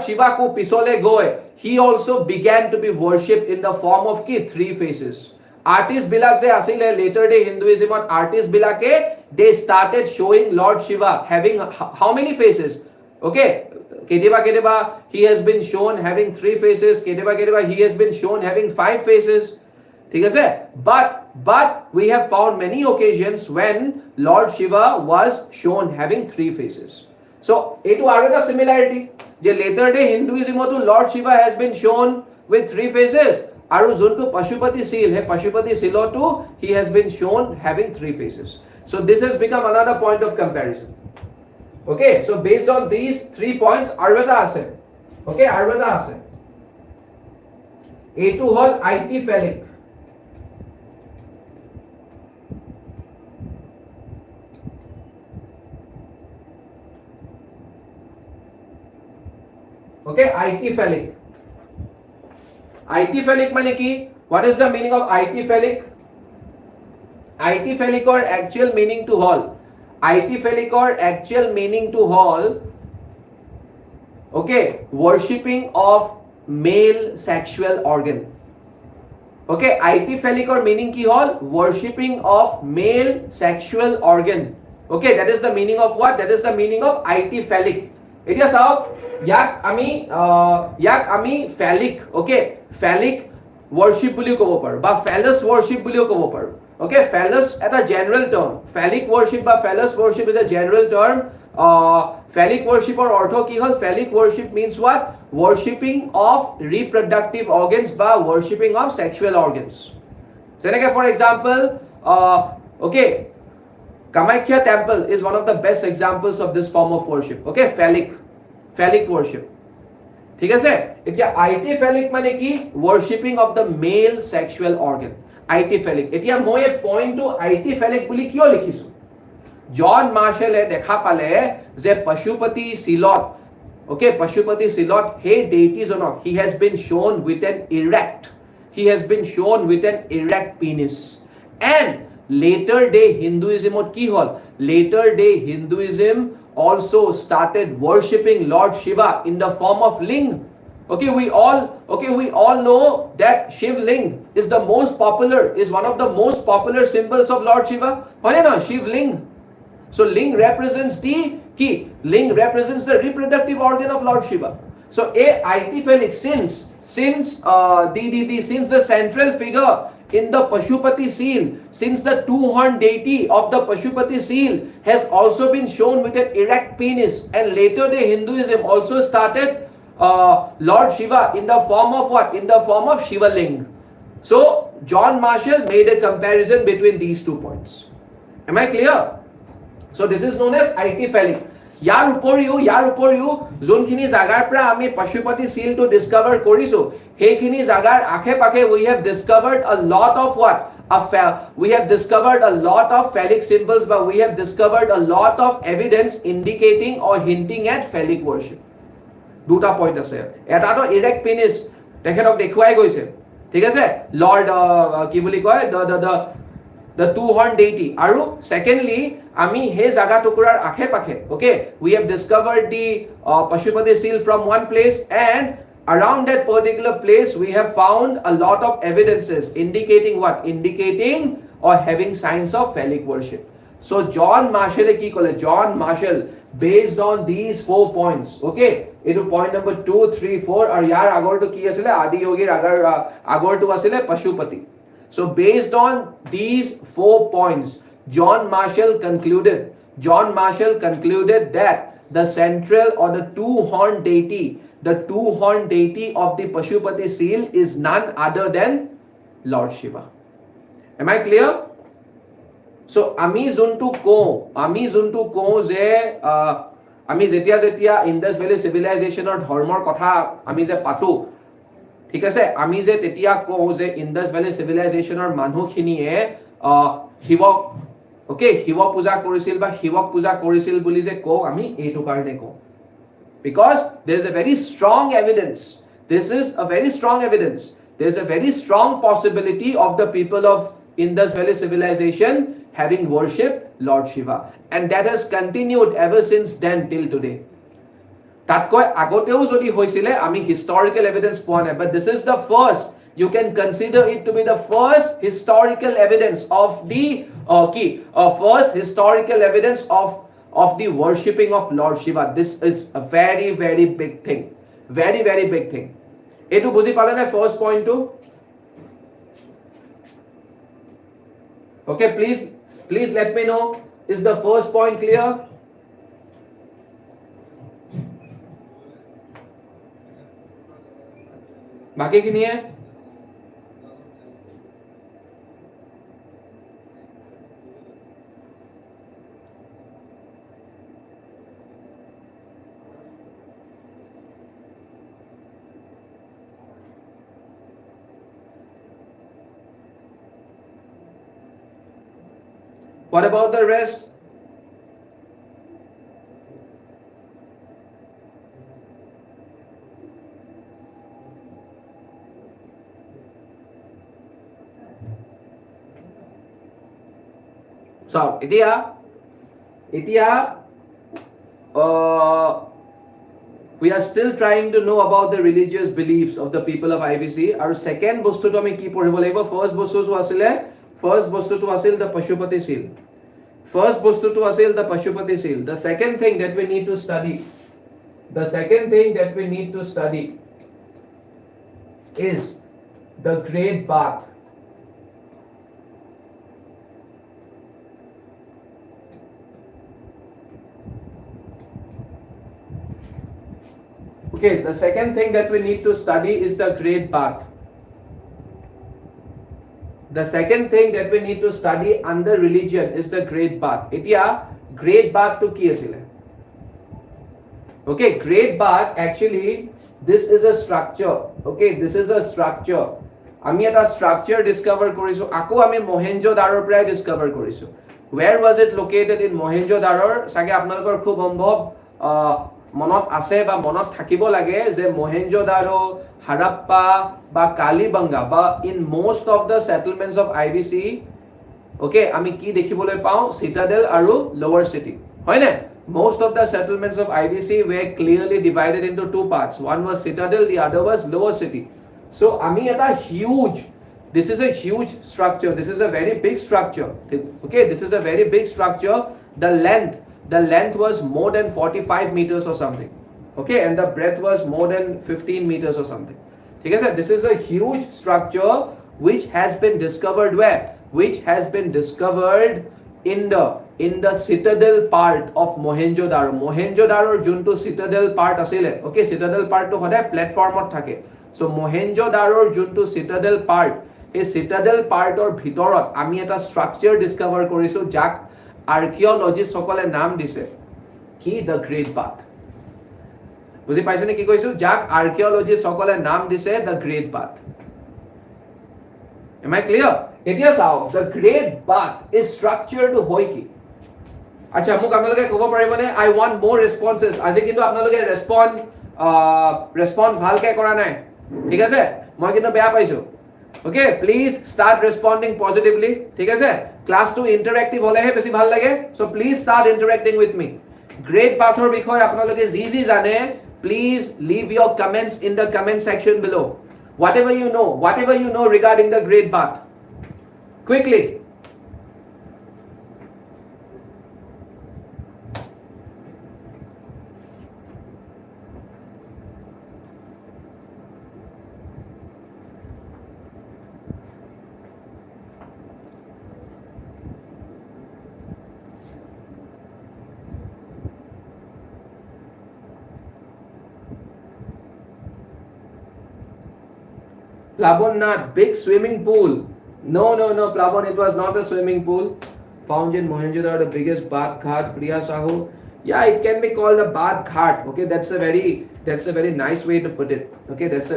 শিৱাকো পিছলে গৈ he also began to be worshipped in the form of কি three faces artist বিলাক যে আছিলে later day Hinduism artist বিলাকে they started showing Lord Shiva having how many faces okay kedeba he has been shown having three faces kedeba he has been shown having five faces ঠিক আছে but we have found many occasions when Lord Shiva was shown having three faces so etu aru eta similarity je later day Hinduism to Lord Shiva has been shown with three faces aru juntu Pashupati Sil he Pashupati Silotu he has been shown having three faces so this has become another point of comparison okay so based on these 3 points aru eta ase okay aru eta ase etu hol IT phallic okay IT phallic আইটিফেলিক মানে কি? What is the meaning of আইটিফেলিক? আইটিফেলিকৰ actual meaning to hall, আইটিফেলিকৰ actual meaning to hall, okay, worshipping of male sexual organ. Okay, আইটিফেলিকৰ meaning কি হল? Worshipping of male sexual organ. Okay, that is the meaning of what? That is the meaning of আইটিফেলিক. এতিয়া চাওক, ইয়াক আমি phallic, okay, phallic worship বুলিও ক'ব পাৰো বা phallus worship বুলিও ক'ব পাৰো. Okay, phallus এটা general term. Phallic worship বা phallus worship is a general term. Phallic worship or অৰ্থ কি হল? Phallic worship means what? Worshipping of reproductive organs বা worshipping of sexual organs. যেনেকে for example, okay, Kamakhya temple is one of the best examples of this form of worship. Okay, phallic worship. ঠিক আছে? এতিয়া আইটিফেলিক মানে কি? Worshipping of the male sexual organ. আইটিফেলিক. এতিয়া মই এই পইণ্টটো আইটিফেলিক বুলি কিয় লিখিছো? জন মাৰ্শ্বেলে দেখা পালে যে পশুপতি শিলত, okay, পশুপতি শিলত সেই ডেইটিজনক he has been shown with an erect penis. And later day Hinduismত কি হল? Later day Hinduism also started worshipping Lord Shiva in the form of ling. Okay, we all know that Shiv ling is one of the most popular symbols of Lord Shiva. Hoy na, Shiv ling. So ling represents the key. Ling represents the reproductive organ of Lord Shiva. So a aitiphalic, since the central figure in the Pashupati seal, since the two-horned deity of the Pashupati seal has also been shown with an erect penis, and later the Hinduism also started Lord Shiva in the form of what? In the form of Shiva ling. So John Marshall made a comparison between these 2 points. Am I clear? So this is known as aitiphalic. ইয়াৰ উপৰিও যোনখিনি জাগাৰ পৰা আমি Pashupati সিলটো Discover কৰিছো, সেইখিনি জাগাৰ আখে পাখে we have discovered a lot of what? We have discovered a lot of phallic symbols, but we have discovered a lot of evidence indicating or hinting at phallic worship. দুটা point আছে। এটাটো erect penis তেখেতক দেখুৱাই গৈছে, ঠিক আছে, lord কি বুলি কয়, the two-horned deity. Aru secondly, ami he jaga tukurar akhe pakhe, okay, we have discovered the Pashupati seal from one place, and around that particular place we have found a lot of evidences indicating what? Indicating or having signs of phallic worship. So John Marshall ki kole? John Marshall, based on these 4 points, okay, etu point number 2, 3, 4 ar yar agor to ki asile? Adi yogir agor to asile Pashupati. So based on these 4 points, John Marshall concluded that the central or the two-horned deity of the Pashupati seal is none other than Lord Shiva. Am I clear? So ami juntu ko je ami jetia Indus Valley Civilisation or dhormor kotha ami je patu, ঠিক আছে, আমি যে তেতিয়া কওঁ যে Indas valley চিভিলাইজেশ্যনৰ মানুহখিনিয়ে শিৱক, okay, Shiva পূজা কৰিছিল বা শিৱক পূজা কৰিছিল বুলি যে কওঁ, আমি এইটো কাৰণে কওঁ because there is a very strong evidence, there is a very strong possibility of the people of Indus Valley civilization having worshipped Lord Shiva, and that has continued ever since then till today. তাতকৈ আগতেও যদি হৈছিলে আমি historical evidence পোৱা নাই, but this is the first, you can consider it to be the first historical evidence of the first historical evidence of the worshipping of Lord Shiva. This is a very very big thing, very very big thing. এটো বুজি পালে না first point to? Okay, please let me know, is the first point clear? बाकी की नहीं है? What about the rest? So এতিয়া we are still trying to know about the religious beliefs of the people of IVC. Our second bostu to ami ki poribo lagibo. First bostu to asil the Pashupati seal. First bostu to asil the Pashupati seal. The second thing that we need to study is the great bath. Okay, the second thing that we need to study is the great bath. The second thing that we need to study under religion is the great bath. Etia great bath to ki asile? Okay, great bath actually this is a structure. Okay, this is a structure. Ami eta structure discover korisu. Ako ami Mohenjo-Daro prai discover korisu. Where was it located in Mohenjo-Daro? Sage apnalokor khub সম্ভৱ মনত আছে বা মনত থাকিব লাগে যে Mohenjo-Daro, Harappa বা Kalibanga বা in most of the settlements of IVC okay আমি কি দেখিবলৈ পাও citadel আৰু lower city হয় না most of the settlements of IVC were clearly divided into two parts one was citadel the other was lower city so ami eta huge this is a huge structure this is a very big structure okay this is a very big structure the length was more than 45 meters or something okay and the breadth was more than 15 meters or something okay sir this is a huge structure which has been discovered where which has been discovered in the citadel part of Mohenjo-Daro junto citadel part asile okay citadel part to hoda platform ot thake so Mohenjo-Daro junto citadel part ei citadel part or bhitorot ami eta structure discover korisu jak archaeologist সকলে নাম দিছে কি the great bath বুজি পাইছেনে কি কৈছো jak archaeologist সকলে নাম দিছে the great bath am I clear এতিয়া চাও the great bath is structured হয় কি আচ্ছা মোক আপোনালোকে ক'ব পাৰিবনে I want more responses আজি কিন্তু আপোনালোকে ৰেসপন্স ভালকে কৰা নাই ঠিক আছে মই কিন্তু বেয়া পাইছো okay please start responding positively ঠিক আছে class to interactive holehe beshi bhal lage so please start interacting with me great bath or bikhoy apnaloke ji jane please leave your comments in the comment section below whatever you know regarding the great bath quickly Plavon not big swimming pool. No, Plavon, it was not a swimming pool. Found in Mohenjo-Daro, the biggest bath ghat, Priya Sahu. Yeah, it can be called a bath ghat. Okay, that's a very nice way to put it. Okay, that's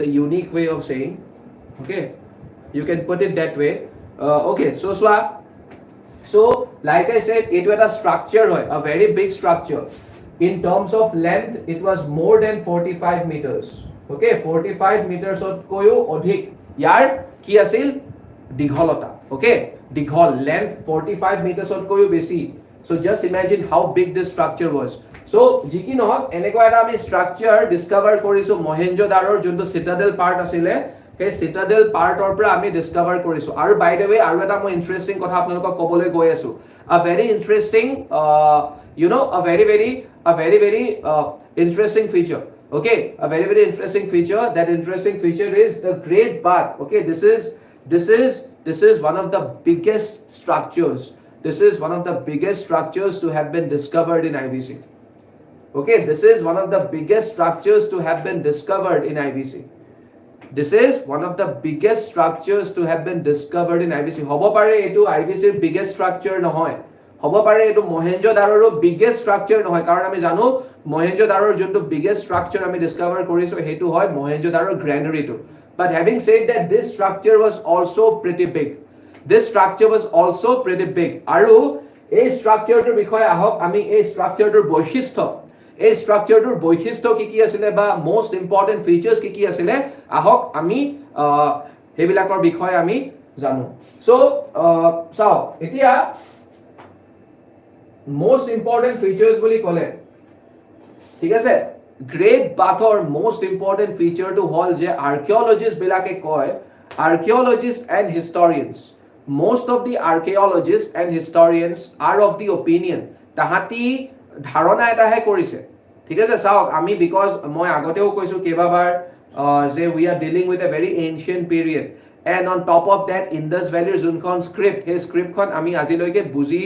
a unique way of saying. Okay, you can put it that way. Okay, so like I said, it was a structure, a very big structure. In terms of length, it was more than 45 meters. Okay 45 meters ot koyo odhik yar ki asil digholata okay dighol length 45 meters ot koyo beshi so just imagine how big this structure was so jiki nohok eneko eta ami structure discover korisu Mohenjo-Daro junto citadel part asile he citadel part or pra ami discover korisu aru by the way aru eta mo interesting kotha apnalok kobole goi asu a very interesting a very very interesting feature okay a very interesting feature that interesting feature is the great bath okay this is one of the biggest structures to have been discovered in IVC okay this is one of the biggest structures to have been discovered in IVC hobo pare etu IVC biggest structure nohoy hobo pare etu Mohenjo-Daro biggest structure nohoy karon ami janu Mohenjo-Daro junto biggest structure ami discover koriso hetu hoy Mohenjo-Daro granary to but having said that this structure was also pretty big aru ei structure tor bikhoy ahok ami ei structure tor boishistho ki asile ba most important features ki asile ahok ami hebilakor bikhoy ami জানো so চাও এতিয়া most important features বুলি ক'লে ঠিক আছে great বাথৰ most important feature to হল যে archaeologists বিলাকে কয় archaeologists and historians most of the archaeologists and historians are of the opinion তাহাঁতি ধাৰণা এটাহে কৰিছে ঠিক আছে চাওক আমি বিকজ মই আগতেও কৈছো কেইবাবাৰ যে we are dealing with a very ancient period and on top of that Indus Valley যোনখন স্ক্ৰিপ্ট সেই স্ক্ৰিপ্টখন আমি আজিলৈকে বুজি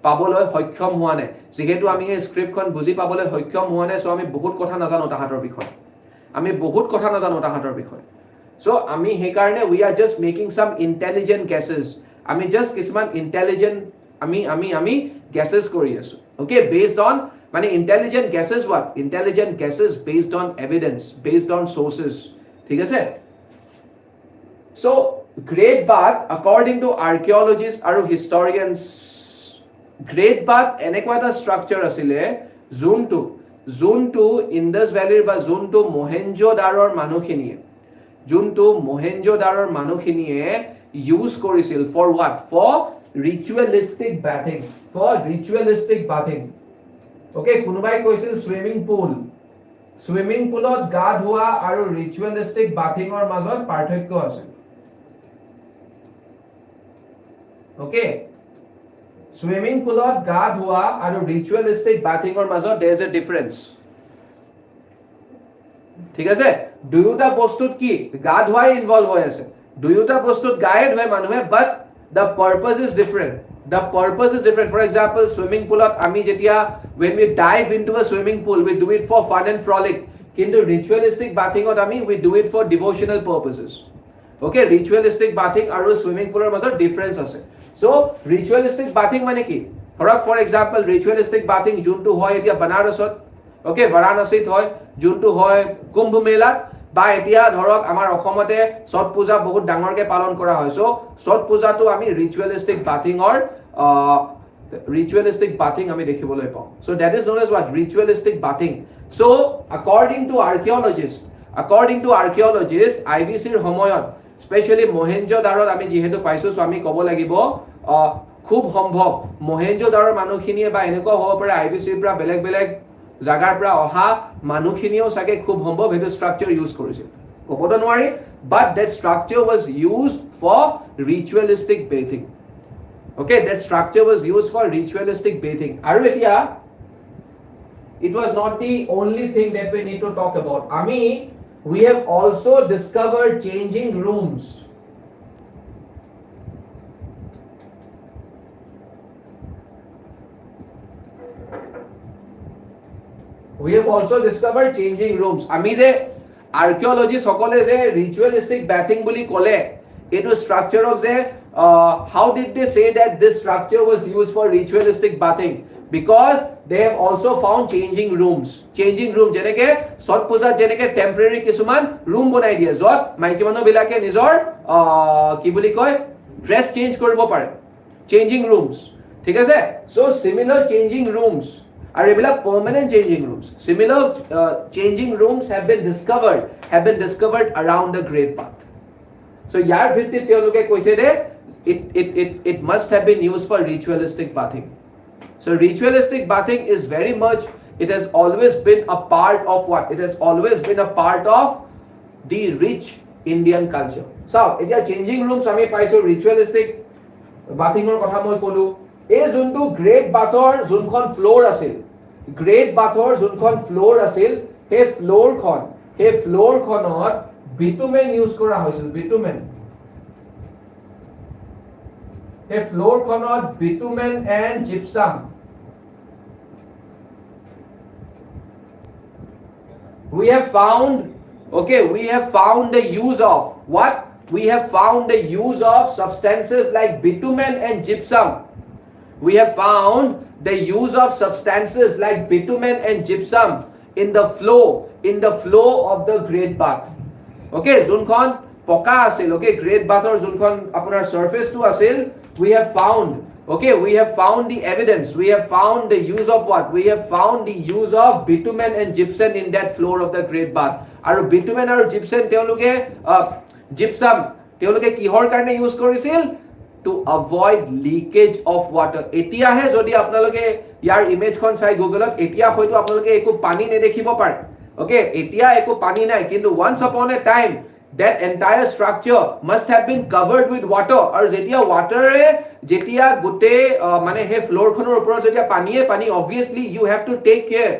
পাবলৈ সক্ষম হোৱা নাই যেহেতু আমি এই স্ক্ৰিপ্টখন বুজি পাবলৈ সক্ষম হোৱা নাই সো আমি বহুত কথা নাজানো তাহাঁতৰ বিষয়ে সো আমি সেই কাৰণে we are just making some intelligent guesses আমি just কিছুমান intelligent আমি guesses কৰি আছো okay based on মানে intelligent guesses what intelligent guesses based on evidence based on sources ঠিক আছে so great bath according to archaeologists আৰু historians great bath এনেকুৱা এটা structure আছিলে যোনটো Indus Valley বা যোনটো মহেঞ্জোদাৰোৰ মানুহখিনিয়ে use কৰিছিল for what for ritualistic bathing okay কোনোবাই কৈছিল swimming poolত গা ধোৱা আৰু ritualistic bathingৰ মাজত পাৰ্থক্য আছে okay swimming poolot ga dhua aru ritualistic bathing or mazot there is a difference ঠিক আছে দুয়োটা বস্তুত কি গা ধোৱাই ইনভলভ হৈ আছে দুয়োটা বস্তুত গায়ে ধোৱে মানুহে but the purpose is different for example swimming poolot ami jetia when we dive into a swimming pool we do it for fun and frolic kintu ritualistic bathing ot ami we do it for devotional purposes okay ritualistic bathing aru swimming pool er mazor difference ase so ritualistic bathing mane ki thorak for example ritualistic bathing juntu hoy etia banarasot okay varanasit hoy juntu hoy kumbh mela ba etia dhorok amar okhomote sot puja bahut dangor ke palon kora hoy so sot puja to ami ritualistic bathing ami dekhiboloi pao so that is known as what ritualistic bathing so according to archaeologists IVC er homoyot especially Mohenjo-darot আমি যেহেতু পাইছো so আমি কব লাগিব খুব সম্ভৱ Mohenjo-darot মানুহখিনিয়ে বা এনেকুৱা হ'ব পাৰে IVC ৰ পৰা বেলেগ জাগাৰ পৰা অহা মানুহখিনিও সাকে খুব সম্ভৱ হেতু স্ট্ৰাকচাৰ ইউজ কৰিছিল কবটো নোৱাৰি but that structure was used for ritualistic bathing okay that structure was used for ritualistic bathing আৰু এতিয়া it was not the only thing that we need to talk about we have also discovered changing rooms আমি যে archaeologists সকলে যে ritualistic bathing বুলি ক'লে এটো structure of যে how did they say that this structure was used for ritualistic bathing because they have also found changing rooms jeneke sot puja jeneke temporary kisuman room bonai die jot maiki manu bilake nijor ki boli koy dress change koribo pare changing rooms thik ase so similar changing rooms are ebila permanent changing rooms similar changing rooms have been discovered around the great bath so yar bhitti teoluke koise de it must have been used for ritualistic bathing so ritualistic bathing is very much it has always been a part of what it has always been a part of the rich Indian culture so etia changing rooms ami paiso ritualistic bathing or kotha moi kolu e juntu great bathor junkhon floor asil he floor khonot bitumen use kora hoisil a floor khonot bitumen and gypsum we have found the use of what we have found the use of substances like bitumen and gypsum we have found the use of substances like bitumen and gypsum in the flow of the great bath okay junkhon poka asil okay great bath or junkhon apunar surface to asil we have found the evidence we have found the use of what we have found the use of bitumen and gypsum in that floor of the great bath aru bitumen aru gypsum teoluke gypsum তেওঁলোকে কিহৰ কাৰণে use কৰিছিল to avoid leakage of water এতিয়াহে যদি আপোনালোকে ইয়াৰ ইমেজখন চাই গুগলত এতিয়া হয়তো আপোনালোকে একো পানী নেদেখিব পাৰে ওকে এতিয়া একো পানী নাই কিন্তু once upon a time that entire structure must have been covered with water আৰু যেতিয়া water যেতিয়া গুটে মানে হে ফ্লোৰ খনৰ ওপৰত যেতিয়া পানী obviously you have to take care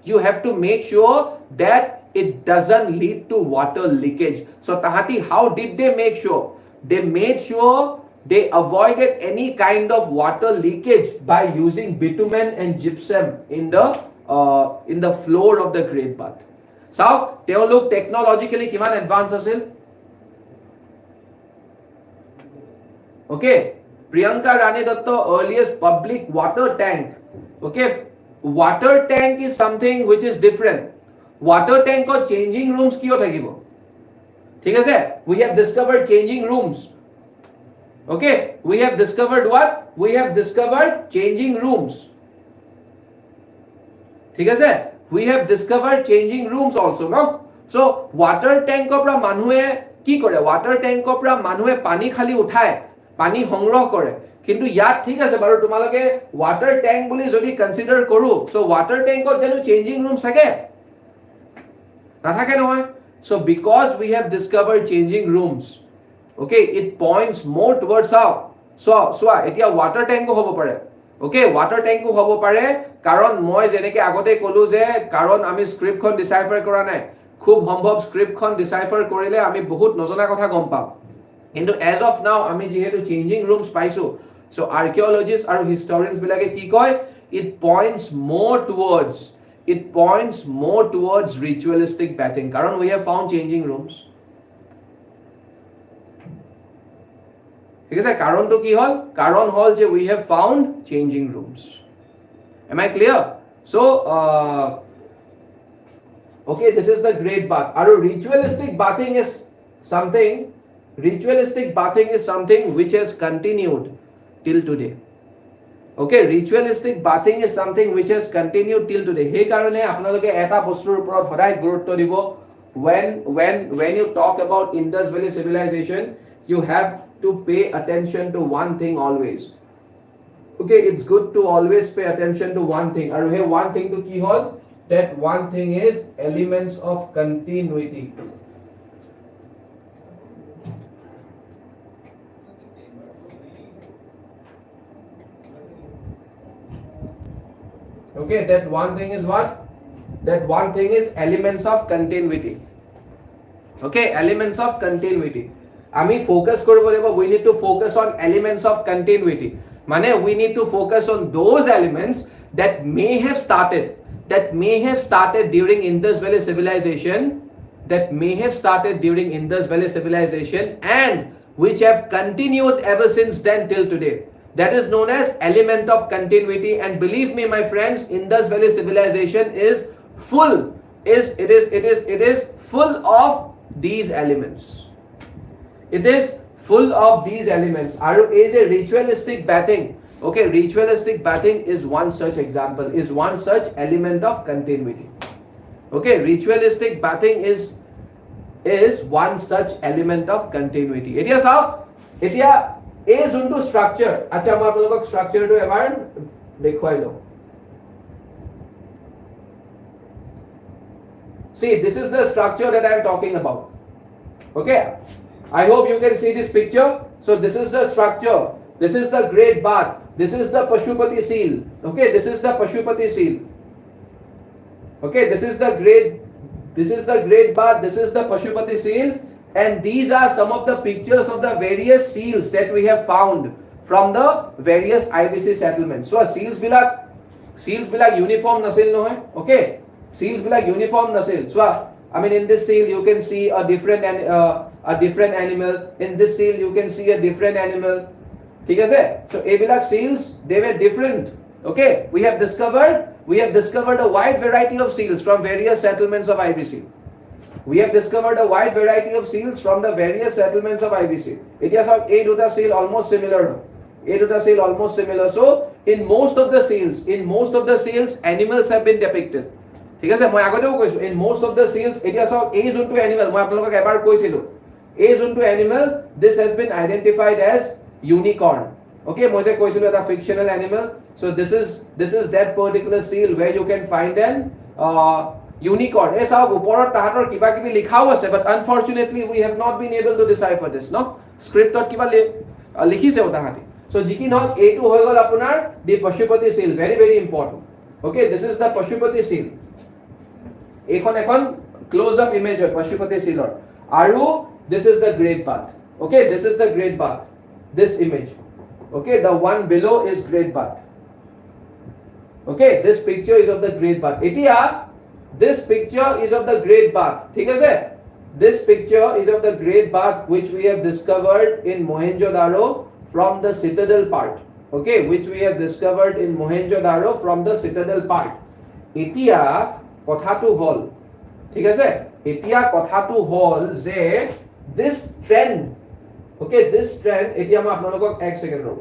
you have to make sure that it doesn't lead to water leakage so tahati how did they make sure they made sure they avoided any kind of water leakage by using bitumen and gypsum in the floor of the great bath so teolok technologically kiman advance asil okay Priyanka Rani Datta earliest public water tank okay water tank is something which is different water tank or changing rooms kiyo thakibo thik ase we have discovered changing rooms okay we have discovered what we have discovered changing rooms thik ase we have discovered changing rooms also no so water tank opra manhue ki kore water tank opra manhue pani khali uthae pani সংগ্ৰহ কৰে কিন্তু ইয়াত ঠিক আছে বাৰু তোমালোকে water tank বুলি যদি কনসিডাৰ কৰো so water tank ত জানো changing rooms থাকে নাথাকে নহয় so because we have discovered changing rooms okay it points more towards how so etia water tank hobo pare okay water tank hobo pare karon moi jeneke agote kolu je karon ami script khon decipher kora nai khub সম্ভৱ script khon decipher korile ami bahut নজনা কথা গম পাম কিন্তু as of now ami jehetu changing rooms paisu so archaeologists and historians bilage ki koy it points more towards ritualistic bathing karon we have found changing rooms ঠিক আছে কারণটো কি হল কারণ হল যে we have found changing rooms am I clear so okay this is the great bath aru ritualistic bathing is something which has continued till today okay ritualistic bathing is something which has continued till today he karone apnaloke eta bostur uporot hoday gurutto dibo when you talk about Indus Valley civilization you have to pay attention to one thing always okay it's good to always pay attention to one thing aru he one thing to ki hol that one thing is elements of continuity okay that one thing is what that one thing is elements of continuity okay elements of continuity আমি focus কৰিব লাগিব we need to focus on elements of continuity মানে we need to focus on those elements that may have started during Indus Valley civilization and which have continued ever since then till today that is known as element of continuity and believe me my friends Indus Valley civilization is full of these elements it is full of these elements aru is a ritualistic bathing okay ritualistic bathing is one such example is one such element of continuity okay ritualistic bathing is one such element of continuity etia sao etia is unto structure acha moi apnalok structure to ebar dekhwai lo see this is the structure that I am talking about okay I hope you can see this picture so this is the structure this is the great bath this is the Pashupati seal okay this is the Pashupati seal okay this is the great bath this is the Pashupati seal and these are some of the pictures of the various seals that we have found from the various IVC settlements so seals bilak uniform nasil nohoy okay seals bilak uniform nasil so I mean in this seal you can see a different animal in this seal you can see a different animal ठीक है so ebilak seals they were different okay we have discovered a wide variety of seals from various settlements of IVC we have discovered a wide variety of seals from the various settlements of IVC it is of a duta seal almost similar so in most of the seals animals have been depicted ঠিক আছে মই আগতেও কৈছো in most of the seals it is of a unto animal মই আপোনালোকক এবাৰ কৈছিলো A যোনটো animal, this has been identified as unicorn. Okay, মই যে কৈছিলো এটা fictional animal. So this is that particular seal where you can find an unicorn. এই চাওক ওপৰত তাহাতৰ কিবা কিবি লিখাও আছে, but unfortunately we have not been able to decipher this, no? Scriptত কিবা লিখিছে তাহাঁতি. So যিকি নহওক এইটো হৈ গল আপোনাৰ the Pashupati seal, very very important. Okay, this is the Pashupati seal. এখন close up image হয় Pashupati sealৰ. আৰু this is the great bath. Okay, this is the great bath. This image. Okay, the one below is great bath. Okay, this picture is of the great bath. Etia, this picture is of the great bath. ঠিক আছে? This picture is of the great bath which we have discovered in Mohenjo-daro from the citadel part. Okay, which we have discovered in Mohenjo-daro from the citadel part. Etia কথাটো হল, ঠিক আছে? এতিয়া কথাটো হল যে this trend, okay, this trend, এতিয়া মই আপোনালোকক এক সেকেন্ড ৰব.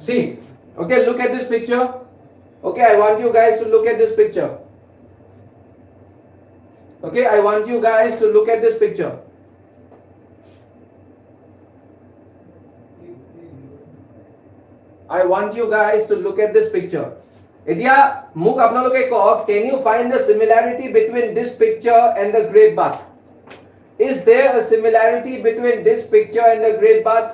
See, okay, look at this picture. Okay, I want you guys to look at this picture. Okay, I want you guys to look at this picture. I want you guys to look at this picture. Etia, muk apnaloke kok, can you find the similarity between this picture and the great bath? Is there a similarity between this picture and the great bath?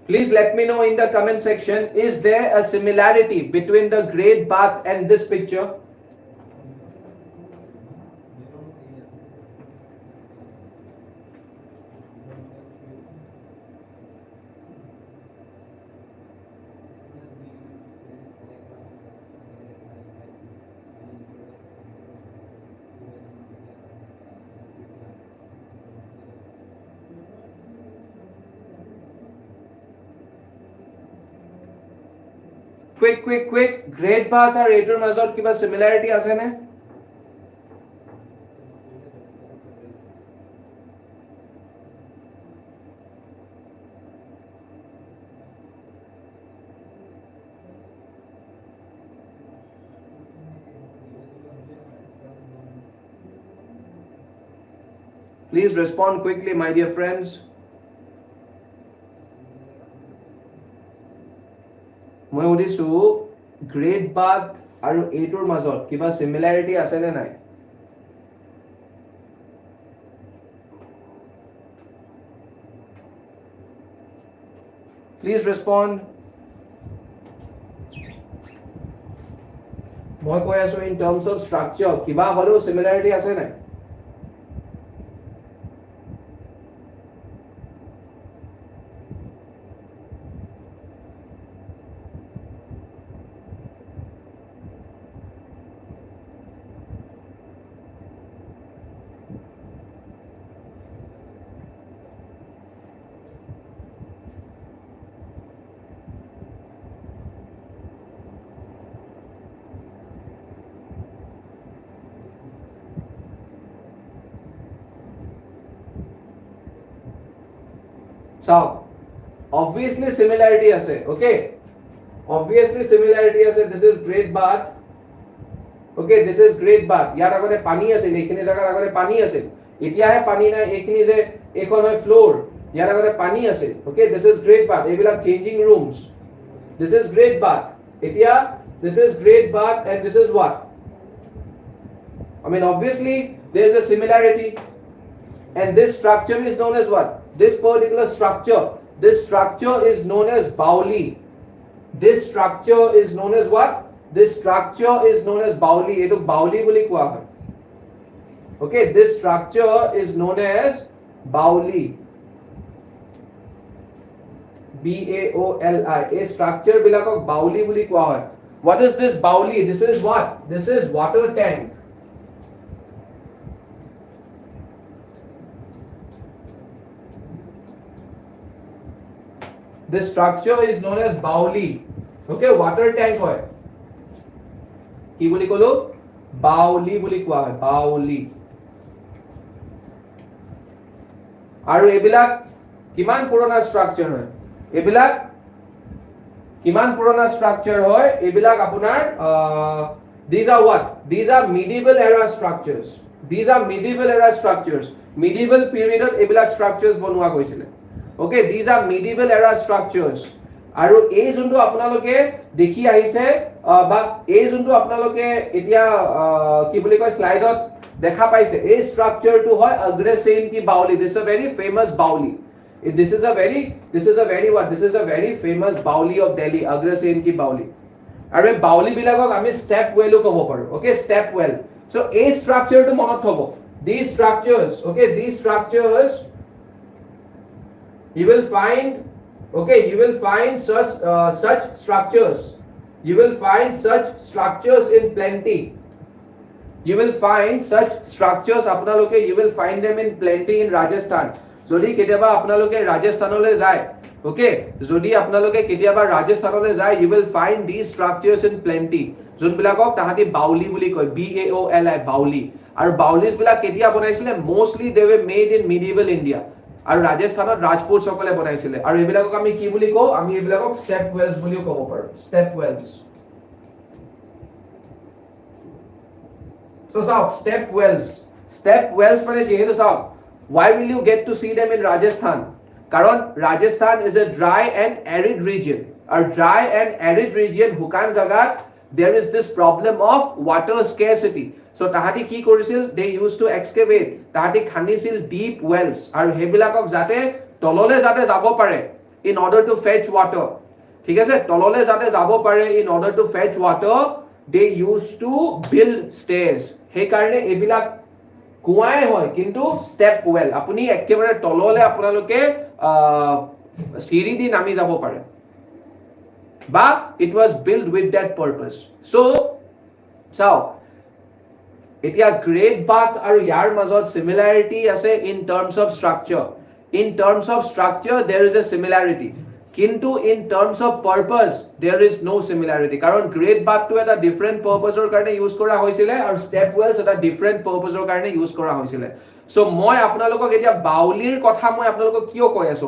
Please let me know in the comment section, is there a similarity between the great bath and this picture? Quick. Great bath আর এইটোৰ মাজত কিবা similarity আছে নে? Please respond quickly, my dear friends. মই সুধিছো great bath আৰু এইটোৰ মাজত কিবা সিমিলাৰিটি আছে নে নাই? Please respond. মই কৈ আছো in terms of structure কিবা হলো সিমিলাৰিটি আছে নাই? So, obviously similarity ase, okay? Obviously similarity ase. This is great bath. Okay, this is great bath. Yar agore pani ase, ekhini jagar agore pani ase. Etia hai pani na ekhini je ekhon hoy floor. Yar agore pani ase. Okay, this is great bath. Ebilak changing rooms. This is great bath. Etia This is great bath and this is what? I mean, obviously there is a similarity, and this structure is known as what? This particular structure. This structure is known as Bauli. This structure is known as what? This structure is known as Bauli. ये तो Bauli बोली क्या है? Okay, this structure is known as Bauli. B-A-O-L-I. A structure बिलाको Bauli बोली क्या है? What is this Bauli? This is what? This is water tank. This structure is known as Bauli. Okay, water tank হয়. কি বুলি কলো? Bauli বুলি কোৱা হয়. Bauli. আৰু এবিলাক কিমান পুৰণা স্ট্ৰাকচাৰ হয়? এবিলাক কিমান পুৰণা স্ট্ৰাকচাৰ হয়? এবিলাক আপোনাৰ these are what? These are medieval era structures. These are medieval era structures. Medieval period এবিলাক structures বনোৱা গৈছিল. Okay, these are medieval era structures. আৰু এই যোনটো আপোনালোকে দেখি আহিছে বা এই যোনটো আপোনালোকে এতিয়া কি বুলি কয় স্লাইডত দেখা পাইছে, এই স্ট্ৰাকচাৰটো হয় Agresen ki Bauli. This is a very famous Bauli. This is a very famous Bauli of Delhi, Agresen ki Bauli. আৰু এই Bauli বিলাকক আমি step well ক'ব পাৰো. Okay, step well. So এই স্ট্ৰাকচাৰটো মনত থব. These structures, okay, these structures you will find, okay, you will find such structures. You will find such structures in plenty. You will find such structures আপোনালোকে you will find them in plenty in Rajasthan. যদি কেতিয়াবা আপোনালোকে ৰাজস্থানলৈ যায়, okay, যদি আপোনালোকে কেতিয়াবা ৰাজস্থানলৈ যায়, you will find these structures in plenty. যোনবিলাকক তাহাঁতি Bauli বুলি কয়, B-A-O-L-I, Bauli. আৰু Baulis বিলাক কেতিয়া বনাইছিলে? Mostly they were made in medieval India. আৰু ৰাজস্থানত ৰাজপুত সকলে বনাইছিলে। আৰু এবিলাকক আমি কি বুলি কওঁ? আমি এবিলাকক step wells বুলিও ক'ব পাৰো। Step wells. So চাওক, step wells. Step wells মানে যেহেতু চাওক, why will you get to see them in Rajasthan? কাৰণ Rajasthan is a dry and arid region. আৰু dry and arid region শুকান জাগাত there is this problem of water scarcity. So তাহাঁতি কি কৰিছিল? They used to excavate. তাহাঁতি খান্দিছিল deep wells. আৰু হেবিলাকক যাতে তললে যাতে যাব পাৰে in order to fetch water. ঠিক আছে? তললে যাতে যাব পাৰে in order to fetch water, they used to build stairs. সেই কাৰণে এবিলাক কুৱাই হয় কিন্তু step well. আপুনি একেবাৰে তললে আপোনালোকে সিঁড়ি দি নামি যাব পাৰে। বা it was built with that purpose. So এতিয়া great bath আৰু ইয়াৰ মাজত similarity আছে in terms of structure. In terms of structure there is a similarity. কিন্তু in terms of purpose there is no similarity. কাৰণ great bath টো এটা different purpose ৰ কাৰণে ইউজ কৰা হৈছিলে আৰু step wells এটা different purpose ৰ কাৰণে ইউজ কৰা হৈছিলে। So মই আপোনালোকক এতিয়া বাউলিৰ কথা মই আপোনালোকক কিয় কৈ আছো?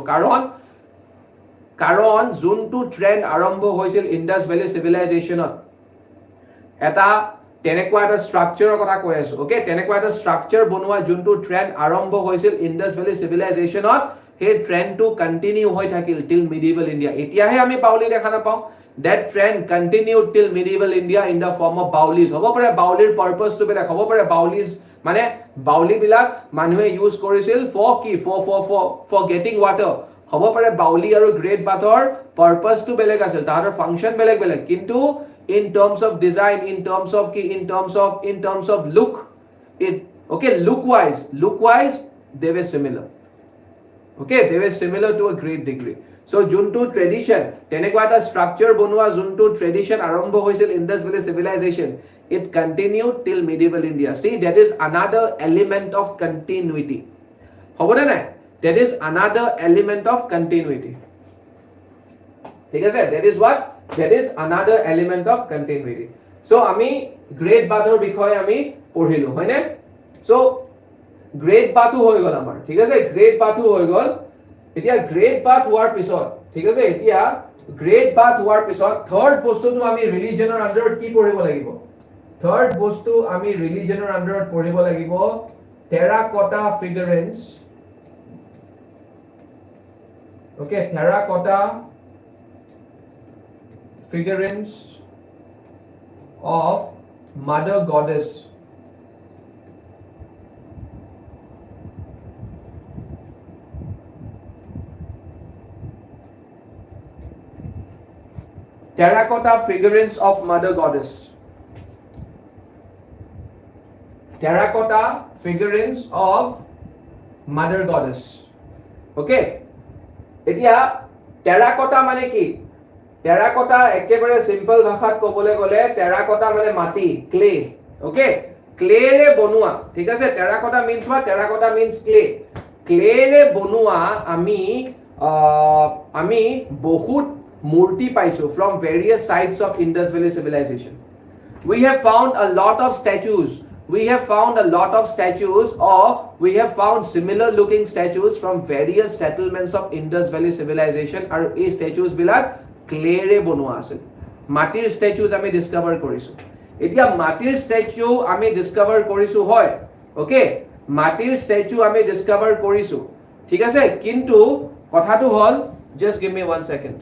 কাৰণ যোনটো ট্ৰেন্ড আৰম্ভ হৈছিল ইণ্ডাছ ভেলী চিভিলাইজেশ্যনত, এটা তেনেকুৱা এটা স্ট্ৰাকচাৰৰ কথা কৈ আছো। ওকে, তেনেকুৱা এটা স্ট্ৰাকচাৰ বনোৱা যোনটো ট্ৰেন্ড আৰম্ভ হৈছিল ইণ্ডাছ ভেলী চিভিলাইজেশ্যনত, সেই ট্ৰেন্ডটো কন্টিনিউ হৈ থাকিল টিল মিডিভেল ইণ্ডিয়া। এতিয়াহে আমি বাউলি দেখা নাপাওঁ। That trend continued till medieval India in the form of Baulis. হ'ব পাৰে বাউলিৰ পাৰপাসটো বেলেগ হ'ব পাৰে। বাউলিজ মানে বাউলি বিলাক মানুহে ইউজ কৰিছিল for কি? For getting water. হ'ব পাৰে বাউলি আৰু গ্ৰেট বাথৰ পাৰপাসটো বেলেগ আছিল, তাহাঁতৰ ফাংচন বেলেগ বেলেগ, কিন্তু in terms of design, in terms of কি? In terms of look, look wise they were similar. Okay, they were similar to a great degree. So যোনটো ট্ৰেডিশন, তেনেকুৱা এটা স্ট্ৰাকচাৰ বনোৱা যোনটো ট্ৰেডিশন আৰম্ভ হৈছিল Indus valley civilisation, it continued till medieval India. See, that is another element of continuity. হ'বনে নাই? That is another element of continuity. ঠিক আছে? That is what? That is another element of continuity. So আমি great bathৰ বিষয়ে আমি পঢ়িলো, হয়নে? So great bath হৈ গ'ল আমাৰ, ঠিক আছে? great bath হৈ গ'ল। এতিয়া great bath হোৱাৰ পিছত, ঠিক আছে, এতিয়া great bath হোৱাৰ পিছত থাৰ্ড বস্তুটো আমি ৰিলিজনৰ আন্ডাৰত কি পঢ়িব লাগিব? থাৰ্ড বস্তু আমি ৰিলিজনৰ আন্ডাৰত পঢ়িব লাগিব terracotta figurines. Okay, terracotta figurines of mother goddess. Terracotta figurines of mother goddess. Terracotta figurines of mother goddess. Okay. Etia terracotta mane ki? Terracotta ekebare simple bhashat kobole gole terracotta mane mati, clay. Okay. Clay re bonua. Thik ase? Terracotta means what? Terracotta means clay. Clay re bonua ami bahut murti paisu from various sites of Indus Valley civilization. We have found a lot of statues. We have found a lot of statues, or we have found similar looking statues from various settlements of Indus Valley civilization. Aru ei statues bilak clay re bonua asil. Matir statues ami discover korisu. Etia matir statue ami discover korisu hoy. Okay, matir statue ami discover korisu. Thik ase? Kintu kothatu hol, just give me 1 second.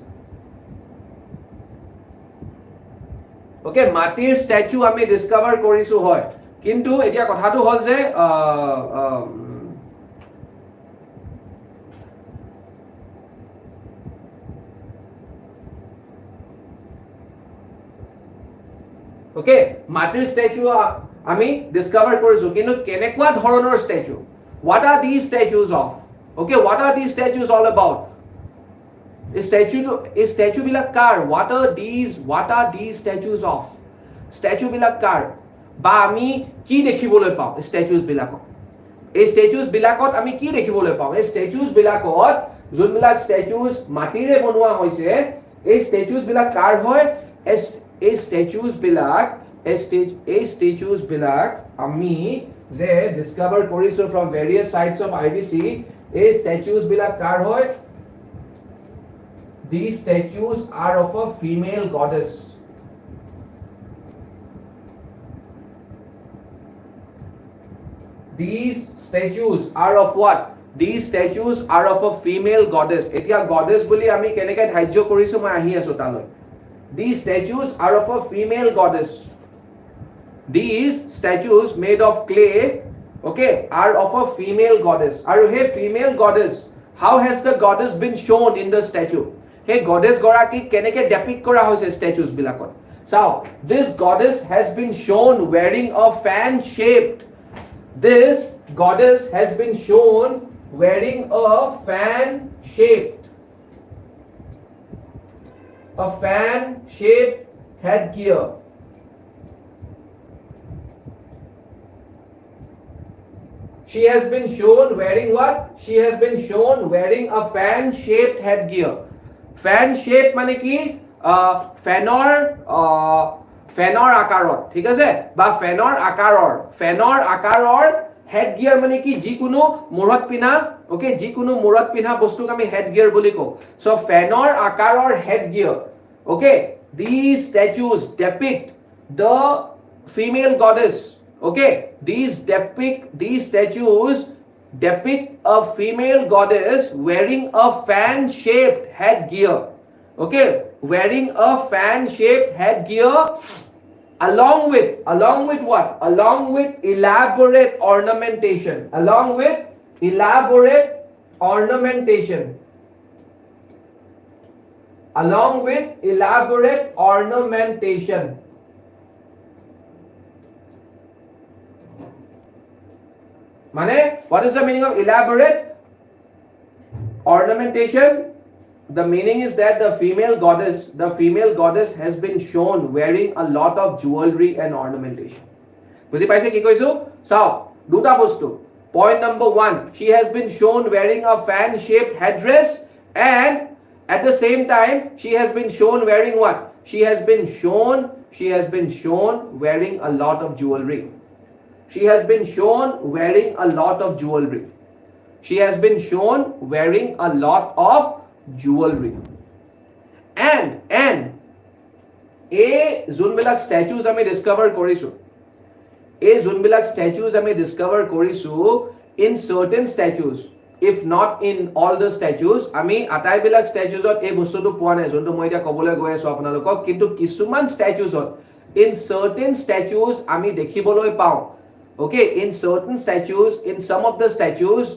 Okay, matir statue ami discover korisu hoy. Kintu etia kothatu hol je okay, matir statue ami discover korisu. Kintu kenekwa dhoronor statue? What are these statues of? Okay, what are these statues all about? Statue bilak kar? What are these statues of? Statue bilak kar? Ba ami ki dekhibole pao statues bilakot? Ei statues bilakot ami ki dekhibole pao? Ei statues bilakot jun bilak statues matire bonua hoise, ei statues bilak kar hoy? Ei statues bilak ami je discover korisu from various sites of IVC, ei statues bilak kar hoy? These statues are of a female goddess. These statues are of what? These statues are of a female goddess. Etia goddess boli ami keneke dhajjo korisu moi ahi asu taloi. These statues are of a female goddess. These statues made of clay, okay, are of a female goddess. Aru he female goddess, how has the goddess been shown in the statue? Hey, goddess goraki keneke depict kora hoise statues bilakot. So this goddess has been shown wearing a fan shaped. This goddess has been shown wearing a fan shaped headgear. She has been shown wearing what? She has been shown wearing a fan shaped headgear. Fan shape মানে কি ফেনৰ আকাৰত, ঠিক আছে, বা ফেনৰ আকাৰৰ head gear মানে কি যিকোনো মূৰত পিনা, ওকে, যিকোনো মূৰত পিনা বস্তুক আমি হেড গিয়াৰ বুলি কওঁ. সো ফেনৰ আকাৰৰ head gear, okay, these statues depict the female goddess, okay, these statues depict a female goddess wearing a fan-shaped headgear. Okay, wearing a fan-shaped headgear along with what? Along with elaborate ornamentation. Mane, what is the meaning of elaborate ornamentation? The meaning is that the female goddess has been shown wearing a lot of jewelry and ornamentation. Buji paise ki koisu? So, duta bostu. Point number 1, she has been shown wearing a fan-shaped headdress, and at the same time she has been shown wearing what? She has been shown wearing a lot of jewelry. She has been shown wearing a lot of jewelry. And যোনবিলাক statues আমি discover কৰিছো, in certain statues, if not in all the statues, আমি আটাইবিলাক statuesত এই বস্তুটো পোৱা নাই, যোনটো মই এতিয়া ক'বলৈ গৈ আছো আপোনালোকক, কিন্তু কিছুমান statuesত in certain statues আমি দেখিবলৈ পাওঁ okay in certain statues in some of the statues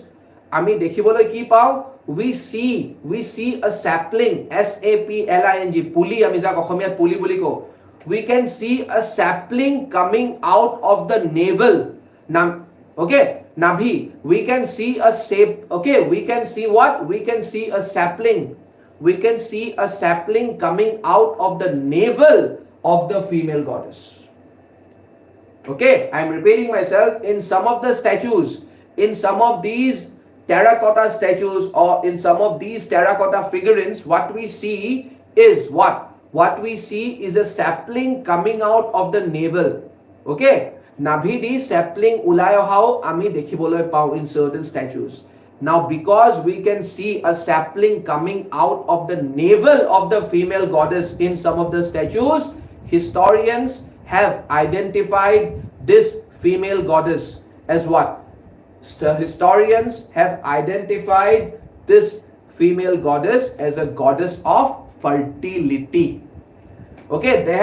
আমি দেখিবলৈ কি পাওঁ we see a sapling sapling পুলি আমি যাক অসমীয়াত পুলি বুলি কওঁ we can see a sapling coming out of the navel okay nabhi we can see a shape okay we can see what we can see a sapling coming out of the navel of the female goddess. Okay, I am repeating myself. In some of the statues, in some of these terracotta statues or in some of these terracotta figurines, what we see is what? What we see is a sapling coming out of the navel. Okay, nabhi di sapling ulai ohao ami dekhiboloi pao in certain statues. Now, because we can see a sapling coming out of the navel of the female goddess in some of the statues, historians have identified this female goddess as what? Historians have identified this female goddess as a goddess of fertility. Okay, they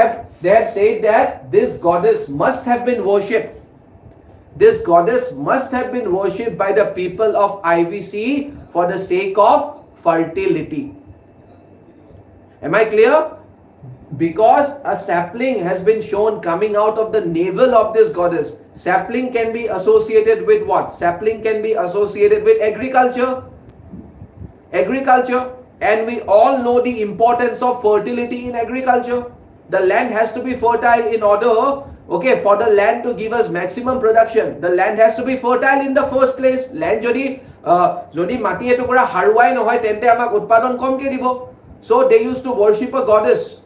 have said that this goddess must have been worshipped. This goddess must have been worshipped by the people of IVC for the sake of fertility. Am I clear? Because a sapling has been shown coming out of the navel of this goddess. Sapling can be associated with what? Sapling can be associated with agriculture. And we all know the importance of fertility in agriculture. The land has to be fertile in order, okay, for the land to give us maximum production. The land has to be fertile in the first place. Land jodi mati etokora haruai nohoy tente amak utpadon komke dibo. So they used to worship a goddess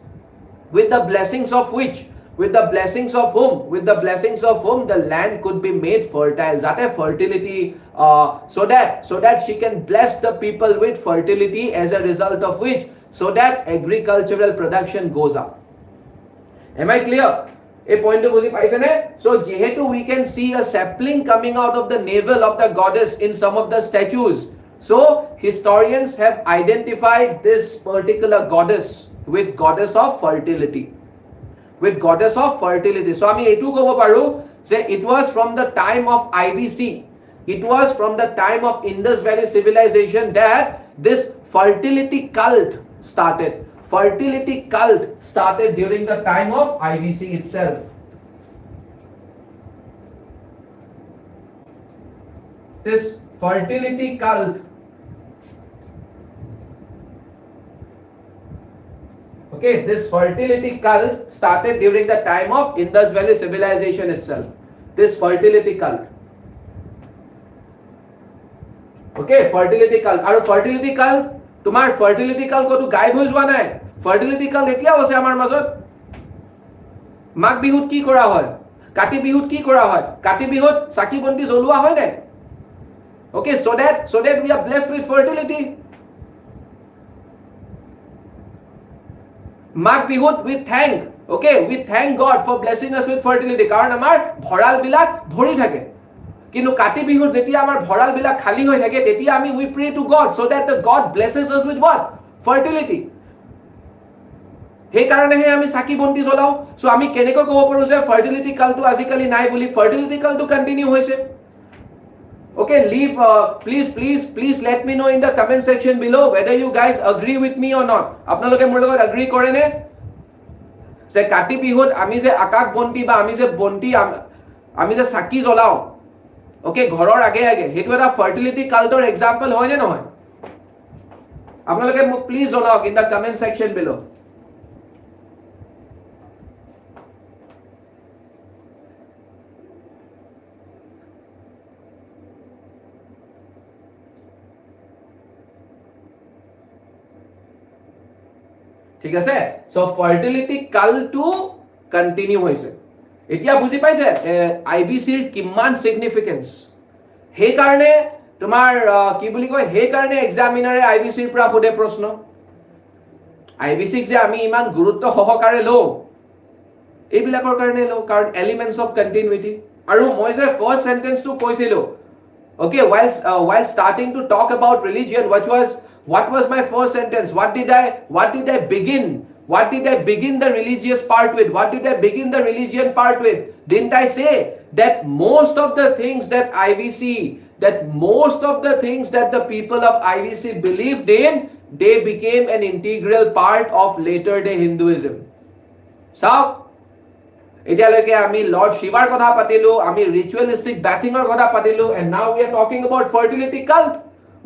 with the blessings of which? With the blessings of whom? With the blessings of whom the land could be made fertile. Zate fertility, so that she can bless the people with fertility, as a result of which, so that agricultural production goes up. Am I clear? A point to buji paise ne? So jehetu we can see a sapling coming out of the navel of the goddess in some of the statues. So historians have identified this particular goddess with goddess of fertility. With goddess of fertility. So ami etu kobo paru je it was from the time of IVC. It was from the time of Indus Valley Civilization that this fertility cult started. Fertility cult started during the time of IVC itself. This fertility cult, okay, this fertility cult started during the time of Indus Valley Civilization itself. This fertility cult. Okay, fertility cult. Aru fertility cult, tumar fertility cult kotu gaib hoi joa nai. Fertility cult etia ase amar majot. Mag bihut ki kora hoy? Kati bihut ki kora hoy? Kati bihut saki bonti jolua hoy nai. Okay, so that we are blessed with fertility. Mag bihut we thank, okay, we thank God for blessing us with fertility. Karon amar bhoral bilak bhori thake. Kintu kati bihut jetia amar bhoral bilak khali hoi thake, tetia ami we pray to God so that the God blesses us with what? Fertility. He karone he ami saki bonti jolao. So ami keneko kobo paru je fertility cult to azikali nai boli, fertility cult to continue hoise. Okay, leave please let me know in the comment section below whether you guys agree with me or not. Apnaloke mor logot agree kore ne? Je kati bihut ami je akak bonti ba ami je saki jolao. Okay, ঘৰৰ আগে আগে হেতু এটা fertility cultৰ example হয় নে নহয়? আপোনালোকে মোক প্লিজ জনাওক in the comment section below. ঠিক আছে? So fertility cult to continue হৈছে. এতিয়া বুজি পাইছে IVC ৰ কিমান সিগনিফিকেন্স। হে কাৰণে তোমাৰ কি বুলি কয়, হে কাৰণে এক্সামিনাৰে IVC ৰ পৰা খুদে প্ৰশ্ন। IVC যে আমি ইমান গুৰুত্ব সহকাৰে লওঁ এইবিলাকৰ কাৰণে লওঁ কাৰণ এলিমেন্টস অফ কন্টিনিউটি। আৰু মই যে ফাৰ্স্ট সেন্টেন্সটো কৈছিলো, okay, while starting to talk about religion, what was my first sentence? What did I begin What did I begin the religious part with? What did I begin the religion part with? Didn't I say that most of the things that IVC, that most of the things that the people of IVC believed in, they became an integral part of later day Hinduism. So, এতিয়ালৈকে আমি Lord শিৱাৰ কথা পাতিলো, আমি ৰিচুৱেলিষ্টিক bathingৰ কথা পাতিলো, and now we are talking about fertility cult,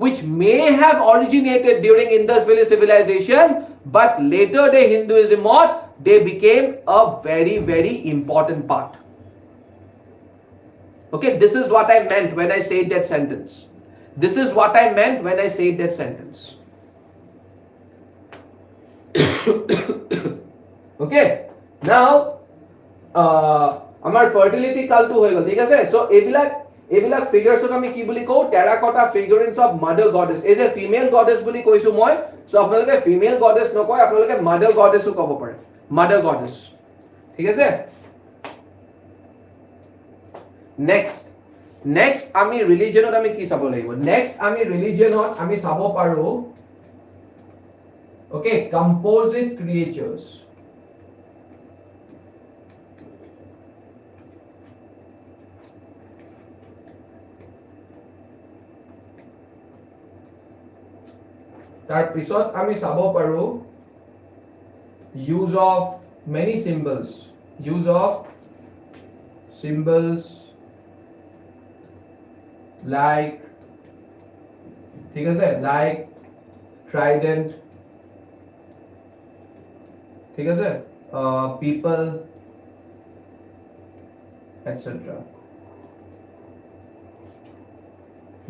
which may have originated during Indus Valley Civilization, but later day Hinduism, they became a very, very important part. Okay, this is what I meant when I said that sentence. This is what I meant when I said that sentence. Okay, now আমাৰ fertility কালটো হৈ গল, ঠিক আছে? So এইবিলাক ফিগাৰছক আমি কি বুলি কওঁ? Terracotta figurines of mother goddess. এই যে ফিমেল গডেছ বুলি কৈছো মই, সো আপোনালোকে ফিমেল গডেছ নকয়, আপোনালোকে মাদাৰ গডেছও ক'ব পাৰে, মাদাৰ গডেছ, ঠিক আছে? নেক্সট আমি ৰিলিজনত আমি কি চাব লাগিব? নেক্সট আমি ৰিলিজনত আমি চাব পাৰো, ওকে, কম্পোজিট ক্ৰিয়েচাৰ্ছ। তাৰ পিছত আমি চাব পাৰো use of many symbols, use of symbols like, ঠিক আছে, like trident, ঠিক আছে, people, etc.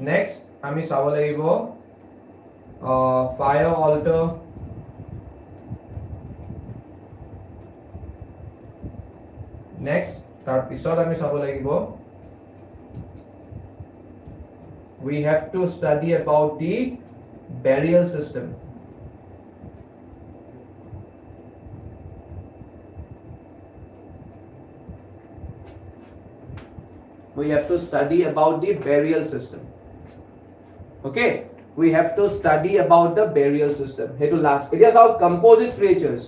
Next আমি চাব লাগিব fire altar, next তাৰ পিছত আমি চাব লাগিব we have to study about the burial system. We have to study about the burial system. Okay, we have to study about the burial system. Hetu last. It is our composite creatures.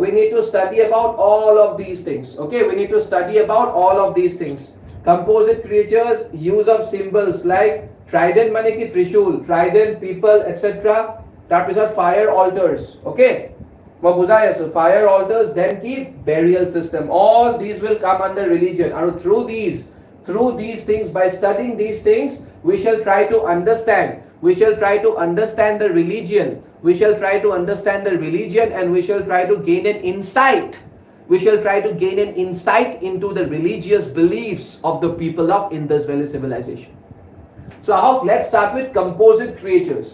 We need to study about all of these things. Okay, we need to study about all of these things. Composite creatures, use of symbols like trident mane ki trishul, trident, people, etc. Tar pisot fire altars. Okay, মই বুজাই আছো, fire altars, then ki burial system. All these will come under religion. And through these things, by studying these things, we shall try to understand. We shall try to understand the religion. We shall try to understand the religion, and we shall try to gain an insight. We shall try to gain an insight into the religious beliefs of the people of Indus Valley Civilization. So, let's start with composite creatures.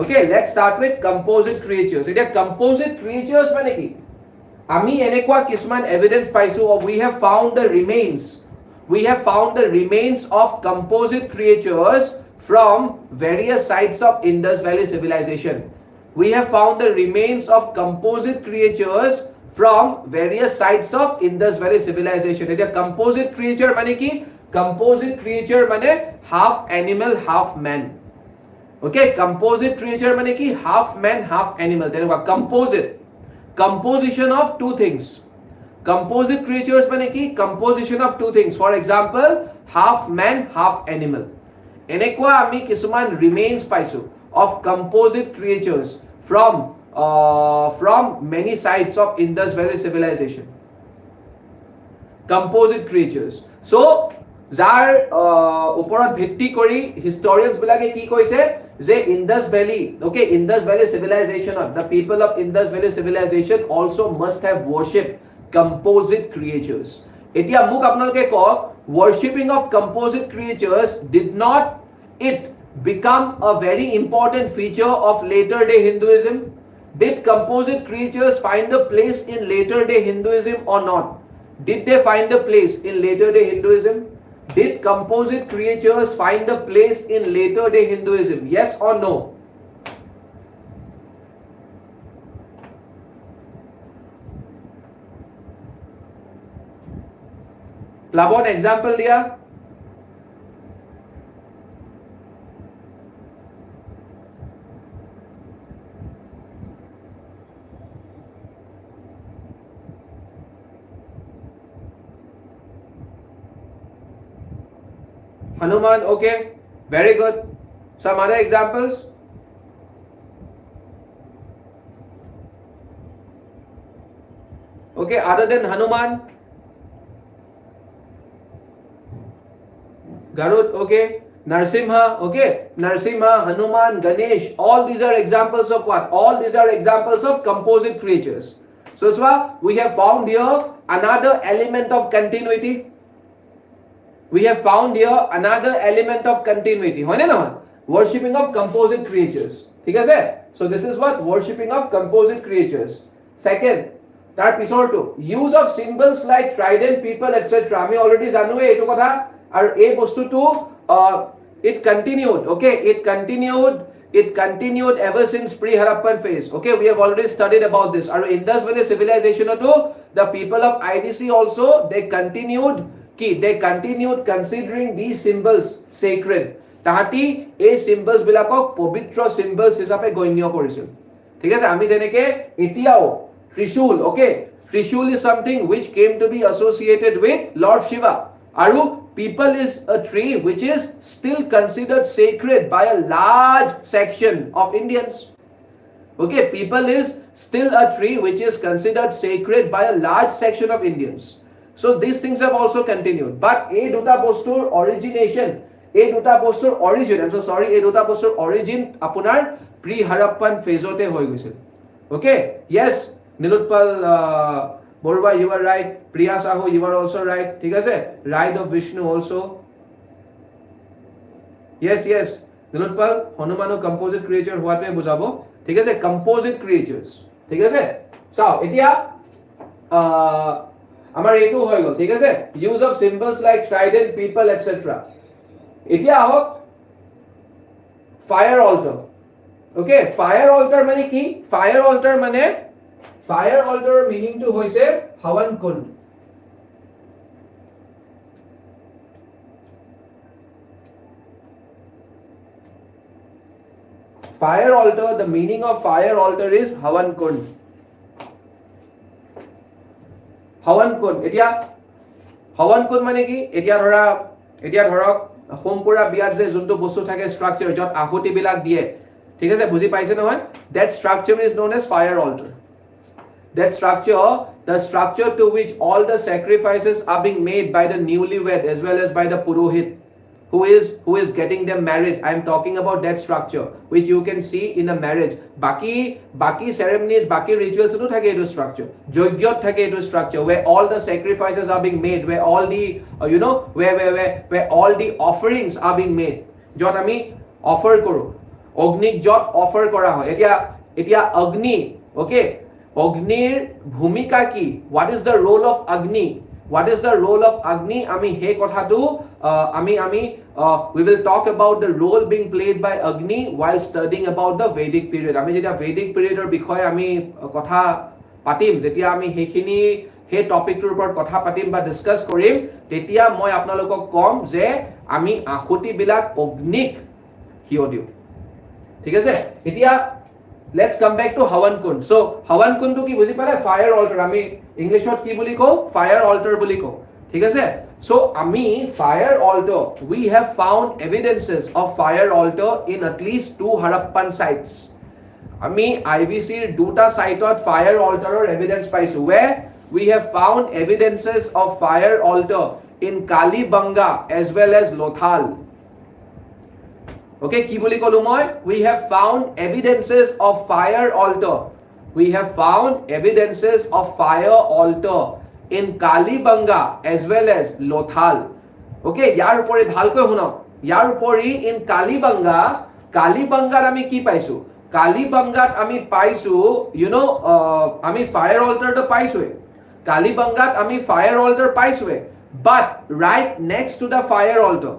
Okay, let's start with composite creatures. It is composite creatures mane ki? Ami enekwa kisman evidence paisu, or we have found the remains. We have found the remains of composite creatures from various sites of Indus Valley Civilization. We have found the remains of composite creatures from various sites of Indus Valley Civilization. It is composite creature mane ki? Composite creature mane half animal, half man. Okay, composite creature mane ki? Half man, half animal. Tenuka composite, composition of two things. Composite creatures mane ki? Composition of two things. For example, half man, half animal. Enekwa ami kisuman remains paisu of composite creatures from many sites of Indus Valley Civilization. Composite creatures. So, যাৰ ওপৰত ভিত্তি কৰি historians বিলাকে কি কৈছে যে Indus Valley, okay, Indus Valley Civilization, the people of Indus Valley Civilization also must have worshipped composite creatures. Etia muk apnaloke Coke, worshipping of composite creatures, did not it become a very important feature of later day Hinduism? Did composite creatures find a place in later day Hinduism or not? Did they find a place in later day Hinduism? Did composite creatures find a place in later day Hinduism? Yes or no? Plavon, example diya. Hanuman, okay, very good. Some other examples? Okay, other than Hanuman? Garud, okay. Narsimha, okay. Narsimha, Hanuman, Ganesh, all these are examples of what? All these are examples of composite creatures. So, Swa, we have found here another element of continuity. We have found here another element of continuity. Worshipping of composite creatures. So, this is what? Worshipping of composite creatures. Second, that pisor to use of symbols like trident, people, etc. আমি already জানো এইটো কথা আৰু এই বস্তুটো it continued, okay, it continued ever since pre-Harappan phase. Okay, we have already studied about this. Our Indus Valley civilization too, the people of IVC also, they continued considering these symbols sacred. Tahati এই symbols বিলাকক পবিত্ৰ symbols হিচাপে গণ্য কৰিছিল। ঠিক আছে, আমি যেনেকে এতিয়াও Trishul, okay, Trishul is something which came to be associated with Lord Shiva. Aru, people is a tree which is still considered sacred by a large section of Indians. Okay, people is still a tree which is considered sacred by a large section of Indians. So these things have also continued. But a duta postur origination, I'm so sorry, a duta postur origin apunar pre-Harappan phase ote hoi goisil. Okay, yes, Nilutpal Borba, you are right. Priya Sahu, you are also right. ঠিক আছে? Ride of Vishnu also. Yes, yes. Nilutpal, Hanumanu composite creature হোৱাটোৱে বুজাব। ঠিক আছে? Composite creatures. ঠিক আছে? চাও, এতিয়া আমাৰ এইটো হৈ গ'ল। ঠিক আছে? Use of symbols like trident, people, etc. এতিয়া আহক fire altar. Okay, fire altar মানে কি? Fire altar মানে Fire altar meaning to hoise Havan Kund. Fire altar, the meaning of fire altar is Havan Kund. Havan Kund. Etia Havan Kund mane ki? Etia dhorok Hompura biar je junto bostu thake structure jot ahuti bilak diye. ঠিক আছে, বুজি পাইছে নহয়? That structure is known as fire altar. That structure, the structure to which all the sacrifices are being made by the newlywed as well as by the purohit who is getting them married. I am talking about that structure which you can see in a marriage. Baki ceremonies, baki rituals to thake etu structure. Jogyot thake etu structure where all the sacrifices are being made, where all the where all the offerings are being made. Jot ami offer koru. Ognik jot offer kora hoy. Etia agni, okay? Agnir bhumika ki? What is the role of Agni? What is the role of Agni? Ami he kotha tu we will talk about the role being played by Agni while studying about the Vedic period. Ami jetia Vedic period or bikhoy ami kotha patim, jetia ami hekhini he topic tur upor kotha patim ba discuss korim, tetia moi apnalokok kom je ami ahuti bilak Agnik hiyo diu. ঠিক আছে, এতিয়া let's come back to Havan Kund. So Havan Kund to ki buji pale fire altar, ami Englishot ki boli ko fire altar boli ko. ঠিক আছে, so ami fire altar, we have found evidences of fire altar in at least 2 Harappan sites. Ami IVC duta site ot fire altar or evidence paisu, where we have found evidences of fire altar in Kalibanga as well as Lothal. Okay, ki boli kolu moi? We have found evidences of fire altar. We have found evidences of fire altar in Kalibanga as well as Lothal. Okay, yar upore bhalkoi hunok. Yar upori in Kalibangar ami ki paisu? Kalibangat ami paisu, ami fire altar to paisu. Kalibangat ami fire altar paisu. But right next to the fire altar,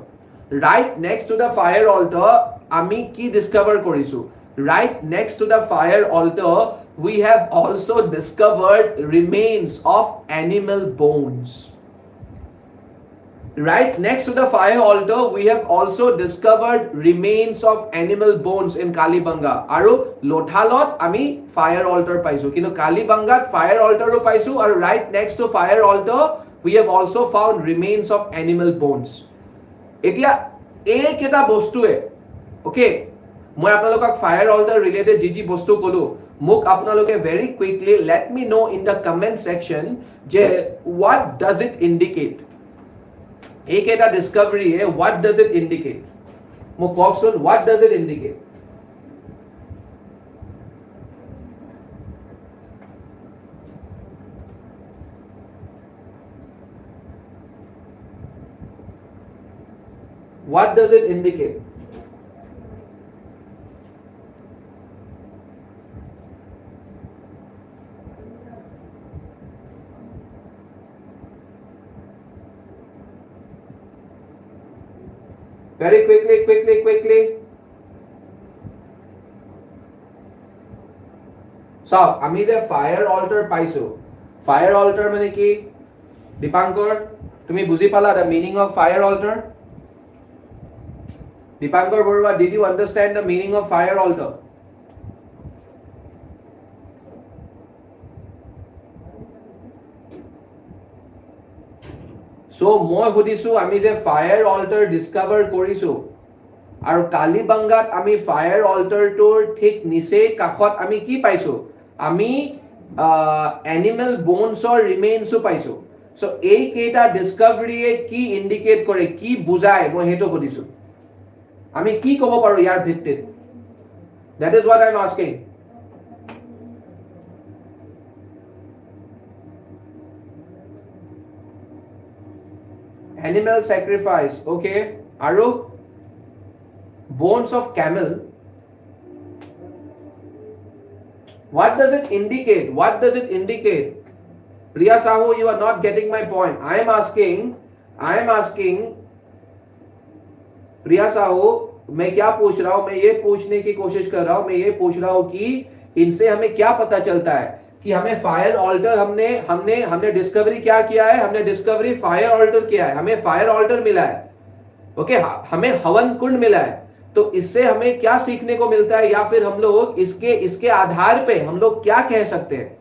ami ki discover korisu? Right next to the fire altar, we have also discovered remains of animal bones. Right next to the fire altar, we have also discovered remains of animal bones in Kalibanga. Aru Lothalot ami fire altar paisu. Kino Kalibangat fire altar ro paisu, aru right next to fire altar, we have also found remains of animal bones. এতিয়া এইকেইটা বস্তুৱে okay মই আপোনালোকক fire alter related যি বস্তু কলো মোক আপোনালোকে very quickly let me no in the comment section যে what does it indicate এইকেইটা ডিস্কভাৰীয়ে what does it indicate মোক কওকচোন what does it indicate what does it indicate very quickly so আমি যে ফায়াৰ অল্টাৰ পাইছো ফায়াৰ অল্টাৰ মানে কি দীপাঙ্কৰ তুমি বুজি পালা the meaning of fire altar Dipankar Barua, did you understand the meaning of fire altar? So, moi hudisu ami je fire altar discover korisu. Aru Kalibangat ami fire altar tor thik nise kakhot ami ki paisu? Ami animal bones or remains paisu. So, ei keita discovery e ki indicate kore, ki bujai moi heto hudisu. আমি কি কব পাৰো ইয়াৰ ভিত্তিত that is what I am asking animal sacrifice okay আৰু bones of camel what does it indicate Priya Sahu you are not getting my point I am asking प्रिया साहू मैं क्या पूछ रहा हूं मैं ये पूछने की कोशिश कर रहा हूं मैं ये पूछ रहा हूं कि इनसे हमें क्या पता चलता है कि हमें फायर ऑल्टर हमने डिस्कवरी क्या किया है हमने डिस्कवरी फायर ऑल्टर किया है हमें फायर ऑल्टर मिला है ओके हमें हवन कुंड मिला है तो इससे हमें क्या सीखने को मिलता है या फिर हम लोग इसके आधार पे हम लोग क्या कह सकते हैं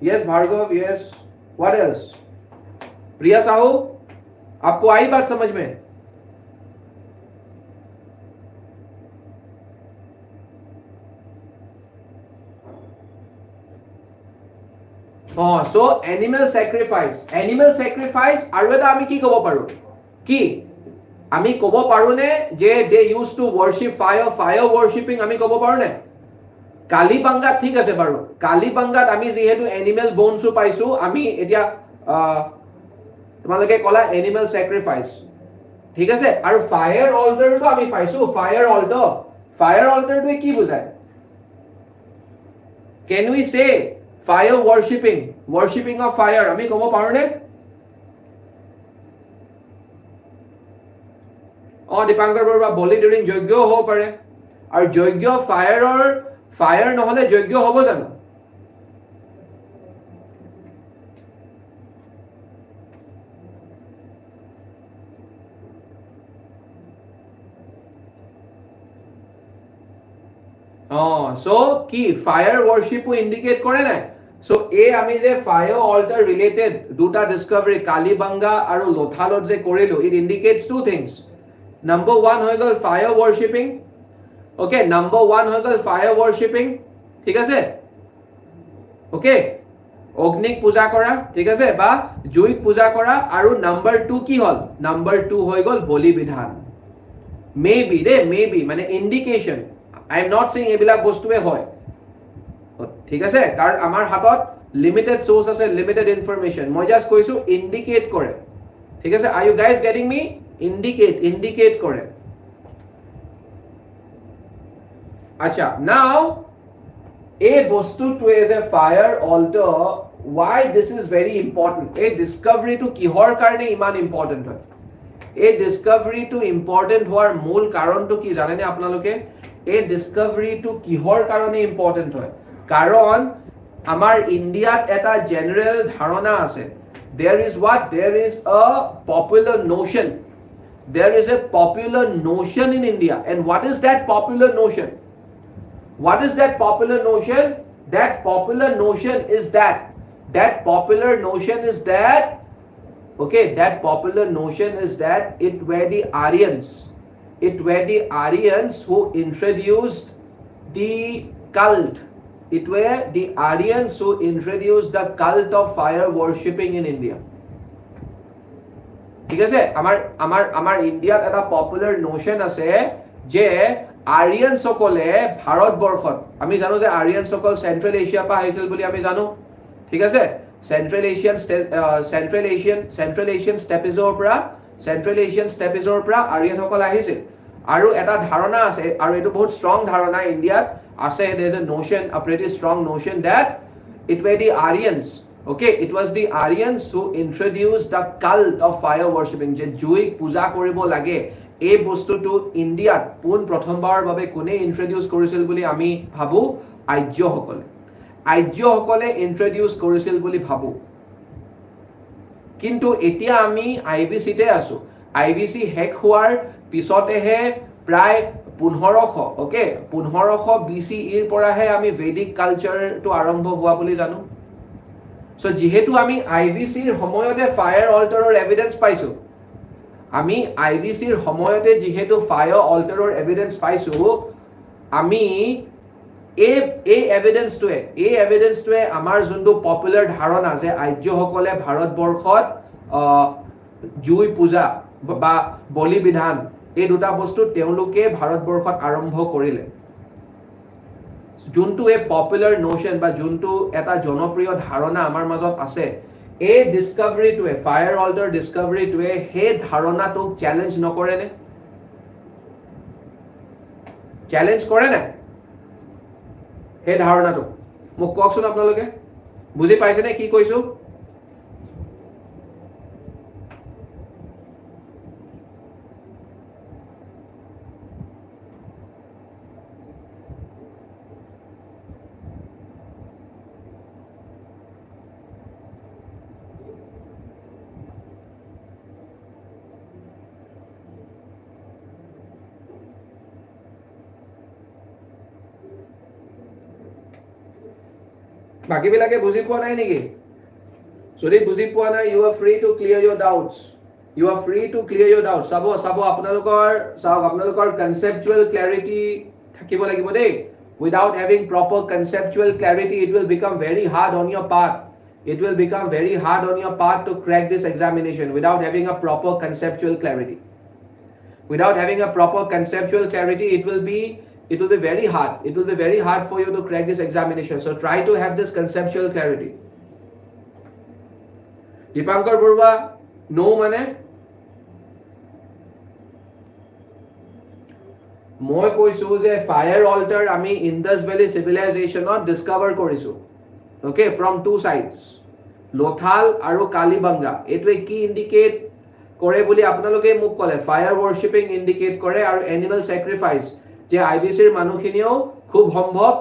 yes Bhargava yes what else Priya Sahu आपको आई बात समझ में so animal sacrifice আৰু এটা আমি কি কব পাৰো কি আমি কব পাৰো নে যে they used to worship fire worshipping আমি কব পাৰো নে কালিবাঙ্গাত ঠিক আছে বাৰু কালিবাঙ্গাত আমি যেহেতু animal bones পাইছো আমি এতিয়া তোমালোকে কলা এনিমেল স্যাক্রিফাইস ঠিক আছে আৰু ফায়াৰ অল্টাৰটো আমি পাইছো ফায়াৰ অল্টাৰটো কি বুজায় can we say fire worshipping of fire আমি কব পাৰো নে দীপাঙ্কৰ বৰুৱা বলি ডিউৰিং যজ্ঞ হ'ব পাৰে আৰু যজ্ঞ ফায়াৰ নহলে যজ্ঞ হ'ব জানো so কি ফায়াৰ worship indicate কৰে নাই so আমি যে ফায়াৰ altar related দুটা discovery কালিবাঙ্গা আৰু লোথালত যে কৰিলো it indicates two things number 1 হৈ গল fire worshipping okay number 1 হৈ গল fire worshipping ঠিক আছে okay অগ্নিক পূজা কৰা ঠিক আছে বা জুইক পূজা কৰা আৰু number 2 কি হল number 2 হৈ গল বলি বিধান maybe মানে indication I am not saying এবিলাক বস্তুৱে হয় ঠিক আছে কাৰণ আমাৰ হাতত লিমিটেড সোৰ্স আছে লিমিটেড ইনফৰমেশন মই জাস্ট কৈছো ইন্ডিকেট কৰে ঠিক আছে are you guys getting me indicate কৰে আচ্ছা now এই বস্তুটো is a fire altar why this is very important এই ডিসকভাৰী টু কিহৰ কাৰণে ইমান ইম্পৰ্টেন্ট হয় এই ডিসকভাৰী টু ইম্পৰ্টেন্ট হোৱাৰ মূল কাৰণটো কি জানেনে আপোনালোকে এই ডিসকভাৰী টু কিহৰ কাৰণে ইম্পৰ্টেন্ট হয় কাৰণ আমাৰ ইন্ডিয়াত এটা জেনাৰেল ধাৰণা আছে there is a popular notion in India and what is that popular notion that popular notion is that Okay, that popular notion is that it were the Aryans who introduced the cult. It were the Aryans who introduced the cult of fire worshipping in India. ঠিক আছে, আমাৰ ইণ্ডিয়াত এটা popular Notion আছে যে আৰিয়ান সকলে ভাৰতবৰ্ষত, আমি জানো যে আৰিয়ান সকল চেন্ট্ৰেল এছিয়াৰ পৰা আহিছিল বুলি আমি জানো, ঠিক আছে, চেন্ট্ৰেল এছিয়ান ষ্টেপিজৰ পৰা আৰিয়ান সকল আহিছিল। আৰু এটা ধাৰণা আছে, আৰু এইটো বহুত ষ্ট্ৰং ধাৰণা ইণ্ডিয়াত আছে, there is a notion, a pretty strong notion that it were the Aryans. Okay, it was the Aryans who introduced the cult of fire worshipping. যে জুইক পূজা কৰিব লাগে, এই বস্তুটো ইণ্ডিয়াত পোন প্ৰথমবাৰৰ বাবে কোনে ইন্ট্ৰডিউস কৰিছিল বুলি আমি ভাবো? আৰ্যসকলে ইন্ট্ৰডিউস কৰিছিল বুলি ভাবো। কিন্তু এতিয়া আমি আইভিসিতে আছো, আইভিসি হেক হোৱাৰ পিছতেহে প্ৰায় 1500, ওকে, 1500 BCEৰ পৰাহে আমি ভেদিক কালচাৰটো আৰম্ভ হোৱা বুলি জানো। সো যেহেতু আমি আইভিসিৰ সময়তে ফায়াৰ অল্টাৰৰ এভিডেন্স পাইছো, আমি আইভিসিৰ সময়তে যেহেতু ফায়াৰ অল্টাৰৰ এভিডেন্স পাইছো, আমি এই এভিডেন্সটোৱে আমাৰ যোনটো পপুলাৰ ধাৰণা যে আৰ্যসকলে ভাৰতবৰ্ষত জুই পূজা বা বলি বিধান, এই দুটা বস্তু তেওঁলোকে ভাৰতবৰ্ষত আৰম্ভ কৰিলে। যোনটো এই পপুলাৰ নোশন বা যোনটো এটা জনপ্ৰিয় ধাৰণা আমাৰ মাজত আছে, এই ডিস্কভাৰীটোৱে, ফায়াৰ অল্টাৰ ডিস্কভাৰীটোৱে সেই ধাৰণাটোক চ্যালেঞ্জ নকৰে নে? চ্যালেঞ্জ কৰে নাই সেই ধাৰণাটো? মোক কওকচোন আপোনালোকে, বুজি পাইছে নে কি কৈছো? বাকি বিলাকে বুজি পোৱা নাই নেকি? যদি বুজি পোৱা নাই, you are free to clear your doubts. চাব আপোনালোকৰ conceptual clarity থাকিব লাগিব দেই। Without having proper conceptual clarity, it will become very hard on your part. To crack this examination without having a proper conceptual clarity. It will be very hard. It will be very hard for you to crack this examination. So try to have this conceptual clarity. Dipankar Burwa, no mane? মই কৈছো যে fire altar আমি Indus valley চিভিলাইজেশ্যনত discover কৰিছো, okay, from two sides, Lothal আৰু কালিবাংগা। এইটোৱে কি indicate কৰে বুলি আপোনালোকে মোক ক'লে? ফায়াৰ ৱৰ্শ্বিপিং ইণ্ডিকেট কৰে আৰু এনিমেল চেক্ৰিফাইচ, যে আইভিসিৰ মানুহখিনিও খুব সম্ভৱ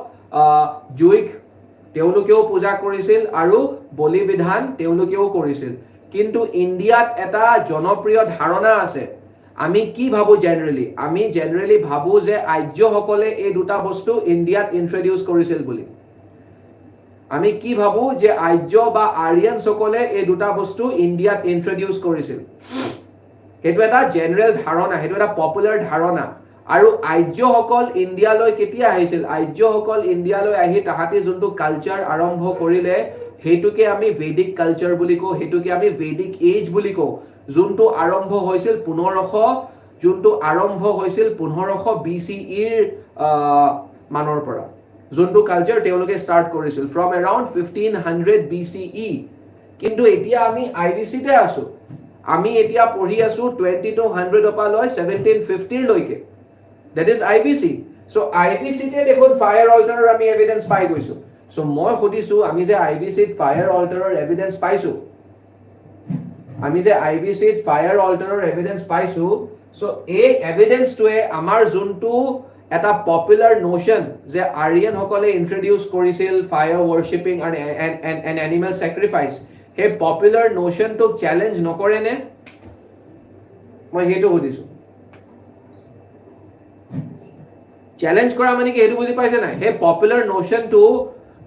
জুইক তেওঁলোকেও পূজা কৰিছিল আৰু বলি বিধান তেওঁলোকেও কৰিছিল। কিন্তু ইণ্ডিয়াত এটা জনপ্ৰিয় ধাৰণা আছে, আমি কি ভাবো জেনাৰেলি? আমি জেনাৰেলি ভাবো যে আৰ্যসকলে এই দুটা বস্তু ইণ্ডিয়াত ইন্ট্ৰডিউস কৰিছিল বুলি। আমি কি ভাবো যে আৰ্য বা আৰিয়ান সকলে এই দুটা বস্তু ইণ্ডিয়াত ইন্ট্ৰডিউস কৰিছিল। সেইটো এটা জেনাৰেল ধাৰণা, সেইটো এটা পপুলাৰ ধাৰণা। আৰু আৰ্যসকল ইণ্ডিয়ালৈ কেতিয়া আহিছিল? আৰ্যসকল ইণ্ডিয়ালৈ আহি তাহাঁতি যোনটো কালচাৰ আৰম্ভ কৰিলে, সেইটোকে আমি ভেদিক কালচাৰ বুলি কওঁ, সেইটোকে আমি ভেদিক এজ বুলি কওঁ, যোনটো আৰম্ভ হৈছিল 1500 BCEৰ মানৰ পৰা, যোনটো কালচাৰ তেওঁলোকে ষ্টাৰ্ট কৰিছিল ফ্ৰম এৰাউণ্ড 1500 BCE। কিন্তু এতিয়া আমি আইভিসিতে আছো, আমি এতিয়া পঢ়ি আছো 2200 পৰা লৈ 1750 লৈকে, that is IVC. So IVC তে দেখোন ফায়াৰ অল্টাৰৰ আমি এভিডেন্স পাই গৈছো। সো মই সুধিছো, আমি যে আইভিসিত ফায়াৰ অল্টাৰৰ এভিডেন্স পাইছো, সো এই এভিডেন্সটোৱে আমাৰ যোনটো এটা পপুলাৰ নোশন যে আৰিয়ান সকলে ইন্ট্ৰডিউস কৰিছিল ফায়াৰ ৱৰ্শ্বিপিং এণ্ড এনিমেল চেক্ৰিফাইচ, সেই পপুলাৰ নোশনটোক চ্যালেঞ্জ নকৰে নে? মই সেইটো সুধিছো। চ্যালেঞ্জ কৰা মানে কি, সেইটো বুজি পাইছে নাই? সেই পপুলাৰ নোশনটো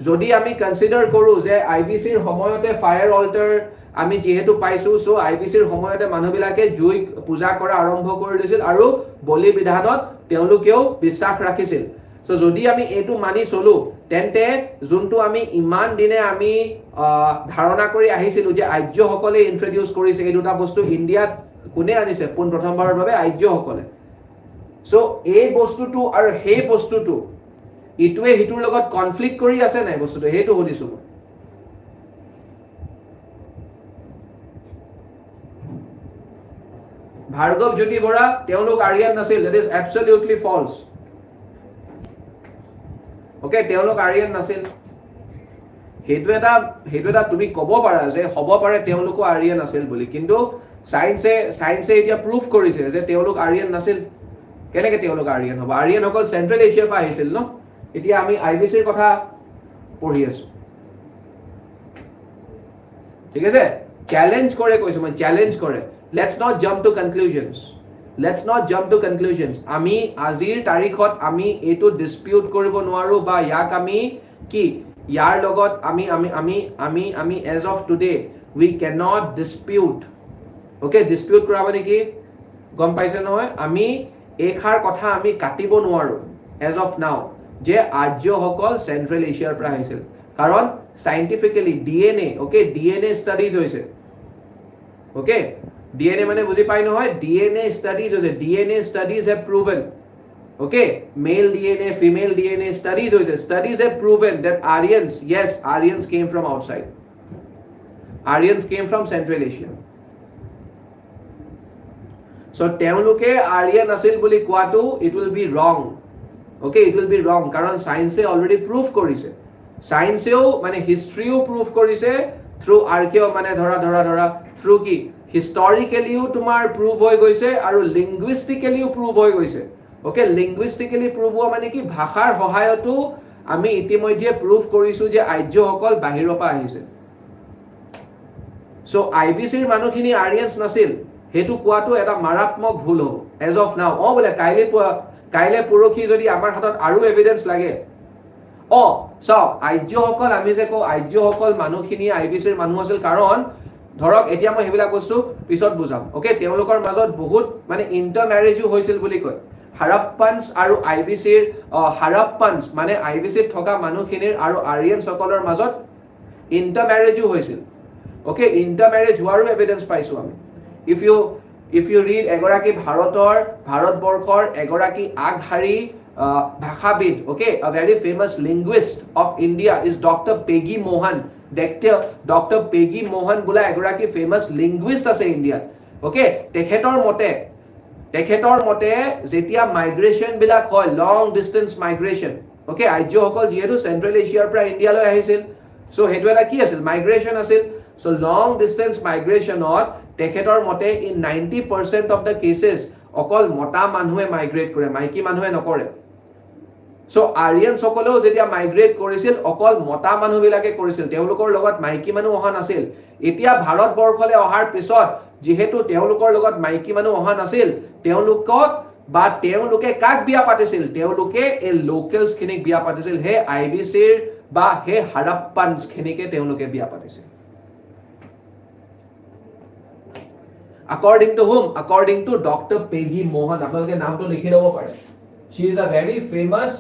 যদি আমি কনসিডাৰ কৰো যে আইভিসিৰ সময়তে ফায়াৰ অল্টাৰ আমি যেহেতু পাইছো সো আইবিসিৰ সময়তে মানুহবিলাকে জুই পূজা কৰা আৰম্ভ কৰি দিছিল আৰু বলি বিধানত তেওঁলোকেও বিশ্বাস ৰাখিছিল সো যদি আমি এটো মানি চলো তেন্তে যোনটো আমি ইমান দিনে আমি ধাৰণা কৰি আহিছিলো যে আৰ্যসকলে ইন্ট্ৰোডিউস কৰিছে এই দুটা বস্তু ইণ্ডিয়াত কোনে আনিছে পোন প্ৰথমবাৰৰ বাবে আৰ্যসকলে সো এই বস্তুটো আৰু সেই বস্তুটো ইটোৱে হিটোৰ লগত কনফ্লিক্ট কৰি আছে নাই বস্তুটো হেতু হদিছো ভাৰ্গৱ জ্যোতি বৰা তেওঁলোক আৰিয়ান নাছিল that is absolutely false okay তেওঁলোক আৰিয়ান নাছিল হেতু এটা তুমি কব পাৰা যে হ'ব পাৰে তেওঁলোকো আৰিয়ান আছিল বুলি কিন্তু সায়েন্সে এতিয়া প্ৰুফ কৰিছে যে তেওঁলোক আৰিয়ান নাছিল কেনেকে তেওঁলোক আৰিয়ান হ'ব আৰিয়ান সকল সেন্ট্ৰেল এছিয়াৰ পৰা আহিছিল ন এতিয়া আমি আইবিসিৰ কথা পঢ়ি আছো ঠিক আছে চ্যালেঞ্জ কৰে কৈছো মই চ্যালেঞ্জ কৰে let's not jump to conclusions আমি আজিৰ তাৰিখত আমি এটো ডিসপিউট কৰিব নোৱাৰো বা ইয়াক আমি কি ইয়াৰ লগত আমি as of today we cannot dispute okay dispute কৰা মানে কি গম পাইছে নহয় আমি এখাৰ কথা আমি কাটিব নোৱাৰো as of now যে আৰ্যসকল সেন্ট্ৰেল এছিয়াৰ পৰা আহিছিল কাৰণ scientifically DNA okay DNA studies হৈছে okay DNA মানে বুজি পাই নহয় DNA studies হৈছে DNA studies have proven okay male DNA female DNA studies have proven that Aryans yes Aryans came from outside Aryans came from Central Asia so তেওঁলোকে Aryan আছিল বুলি কোৱাটো it will be wrong okay it will be wrong কাৰণ সায়েন্সে already proof কৰিছে সায়েন্সেও মানে হিষ্ট্ৰিও proof কৰিছে through আৰ্কিও মানে ধৰা থ্ৰু কি historically তোমাৰ proof হৈ গৈছে আৰু linguistically proof হৈ গৈছে ওকে linguistically proof হোৱা মানে কি ভাষাৰ সহায়তো আমি ইতিমধ্যে proof কৰিছো যে আৰ্যসকল বাহিৰৰ পৰা আহিছে সো আইবিসিৰ মানুহখিনি আৰিয়ানছ নাছিল হেতু কোৱাটো এটা মাৰাত্মক ভুল হ'ব as of now বলে কাইলে পৰখি যদি আমাৰ হাতত আৰু এভিডেন্স লাগে আৰ্যসকল আমি যে কও আৰ্যসকল মানুহখিনি আইবিসিৰ মানুহ আছিল কাৰণ ধৰক এতিয়া মই হেবিলা কৈছো পিছত বুজাম ওকে তেওঁলোকৰ মাজত বহুত মানে ইন্টাৰম্যাৰেজও হৈছিল বুলি কয় হাৰাপ্পানছ আৰু আইবিসিৰ হাৰাপ্পানছ মানে আইবিসিত থকা মানুহখিনিৰ আৰু আৰিয়ান সকলৰ মাজত ইন্টাৰম্যাৰেজও হৈছিল ওকে ইন্টাৰম্যাৰেজ হোৱাৰো এভিডেন্স পাইছো আমি if you read এগৰাকী ভাৰতবৰ্ষৰ এগৰাকী আগহাৰী ভাষাবিদ okay a very famous linguist of India is Dr. Peggy Mohan Dr. Peggy Mohan বোলা এগৰাকী ফেমাস লিঙ্গুইস্ট আছে ইন্ডিয়াত ওকে তেখেতৰ মতে যেতিয়া মাইগ্ৰেশন বিলাক হয় লং ডিসটেন্স মাইগ্ৰেশন ওকে আৰ্যসকল যেহেতু সেন্ট্ৰেল এছিয়াৰ পৰা ইণ্ডিয়ালৈ আহিছিল সো হেতু এটা কি আছিল মাইগ্ৰেশন আছিল সো লং ডিসটেন্স মাইগ্ৰেশনত তেখেতৰ মতে ইন 90% অফ দা কেसेस অকল মতা মানুহে মাইগ্ৰেট কৰে মাইকী মানুহে নকৰে সো আৰিয়ান সকলেও যেতিয়া মাইগ্ৰেট কৰিছিল অকল মতা মানুহ বিলাকে কৰিছিল তেওঁলোকৰ লগত মাইকী মানুহ অহা নাছিল এতিয়া ভাৰতবৰ্ষলৈ অহাৰ পিছত যেহেতু তেওঁলোকৰ লগত মাইকী মানুহ অহা নাছিল তেওঁলোকে কাক বিয়া পাতিছিল তেওঁলোকে এই লোকেলস খিনিক বিয়া পাতিছিল হে আইবিসিৰ বা হে হাৰাপ্পানছ খিনিকে তেওঁলোকে বিয়া পাতিছিল according to whom according to Dr. Peggy Mohan আপোনালোকে নামটো লিখি লব পাৰে she is a very famous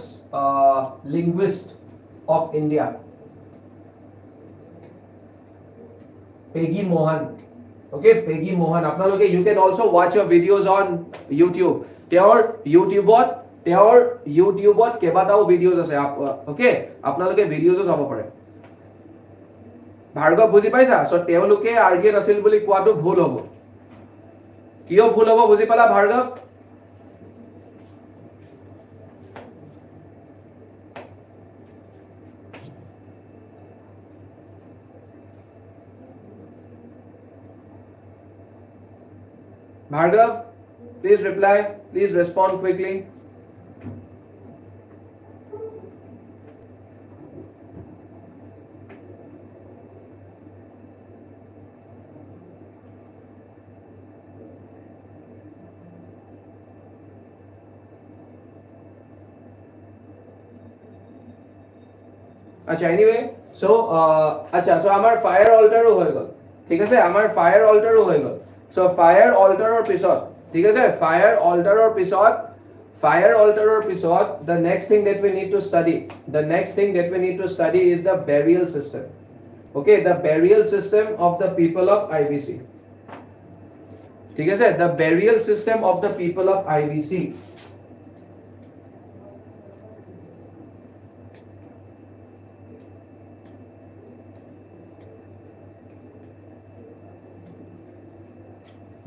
linguist of India Peggy Mohan okay Peggy Mohan আপোনালোকে you can also watch her videos on YouTube তেওঁৰ YouTubeত কেইবাটাও ভিডিওস আছে okay আপোনালোকে ভিডিওস চাব পাৰে ভাৰ্গৱ বুজি পাইছা সো তেওঁলোকে আৰ্গিয়ান আছিল বুলি কোৱাটো ভুল হ'ব কিয় ভুল হ'ব বুজি পালা Bhargav Bhargav, please reply. Please respond quickly. Acha, anyway, so our fire altar ho gol. ঠিক আছে আমাৰ ফায়াৰ অল্টাৰো হৈ গ'ল সো ফায়াৰ অল্টাৰৰ পিছত ঠিক আছে ফায়াৰ অল্টাৰৰ পিছত the next thing that we need to study is the burial system. Okay, the burial system of the people of IVC. ঠিক আছে the burial system of the people of IVC.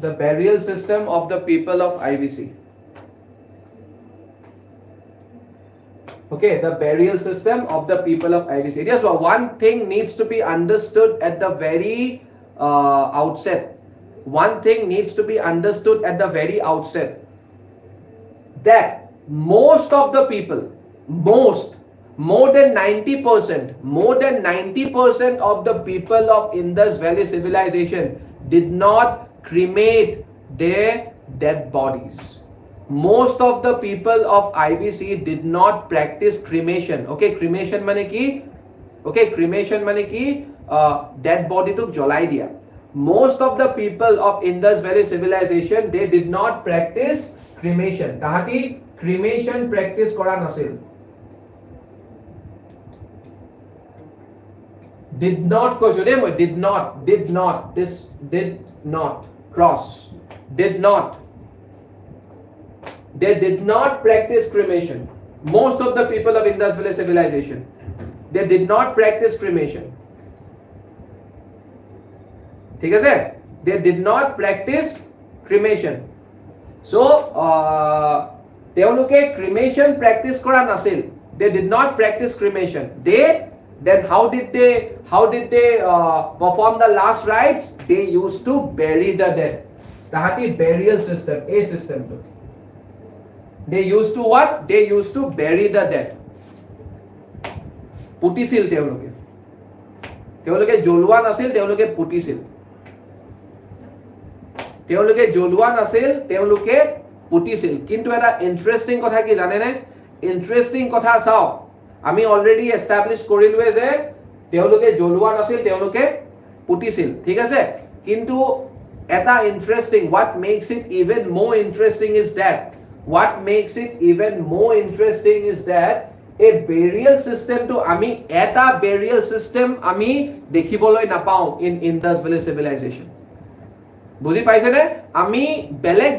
The burial system of the people of IVC. Okay, the burial system of the people of IVC. Yes, well, one thing needs to be understood at the very outset. One thing needs to be understood at the very outset. That most of the people, more than 90% of the people of Indus Valley Civilization did not cremate their dead bodies. Most of the people of IVC did not practice cremation. Okay, cremation mane ki? Okay, cremation mane ki? Dead body tuk jolai diya. Most of the people of Indus Valley Civilization, they did not practice cremation. Tahati cremation practice kora nasil. Did not cross. Did not. They did not practice cremation. Most of the people of Indus Valley Civilization, they did not practice cremation. ঠিক আছে? They did not practice cremation. So, তেওঁলোকে cremation practice কৰা নাছিল. They did not practice cremation. Then how did they perform the last rites? They used to bury the dead. Tahati burial system, a system. They used to what? They used to bury the dead. Putisil তেওঁলোকে জ্বলোৱা নাছিল, তেওঁলোকে পুতিছিল। কিন্তু এটা interesting কথা কি জানেনে? Interesting কথা চাও আমি অলৰেডি এস্টাবলিশ কৰিলোৱে যে তেওঁলোকে জ্বলোৱা নাছিল, তেওঁলোকে পুতিছিল। ঠিক আছে? কিন্তু এটা interesting what makes it even more interesting is that a burial system to ami eta burial system ami dekhiboloi napao in Indus Valley Civilization. বুজি পাইছে নে? আমি বেলেগ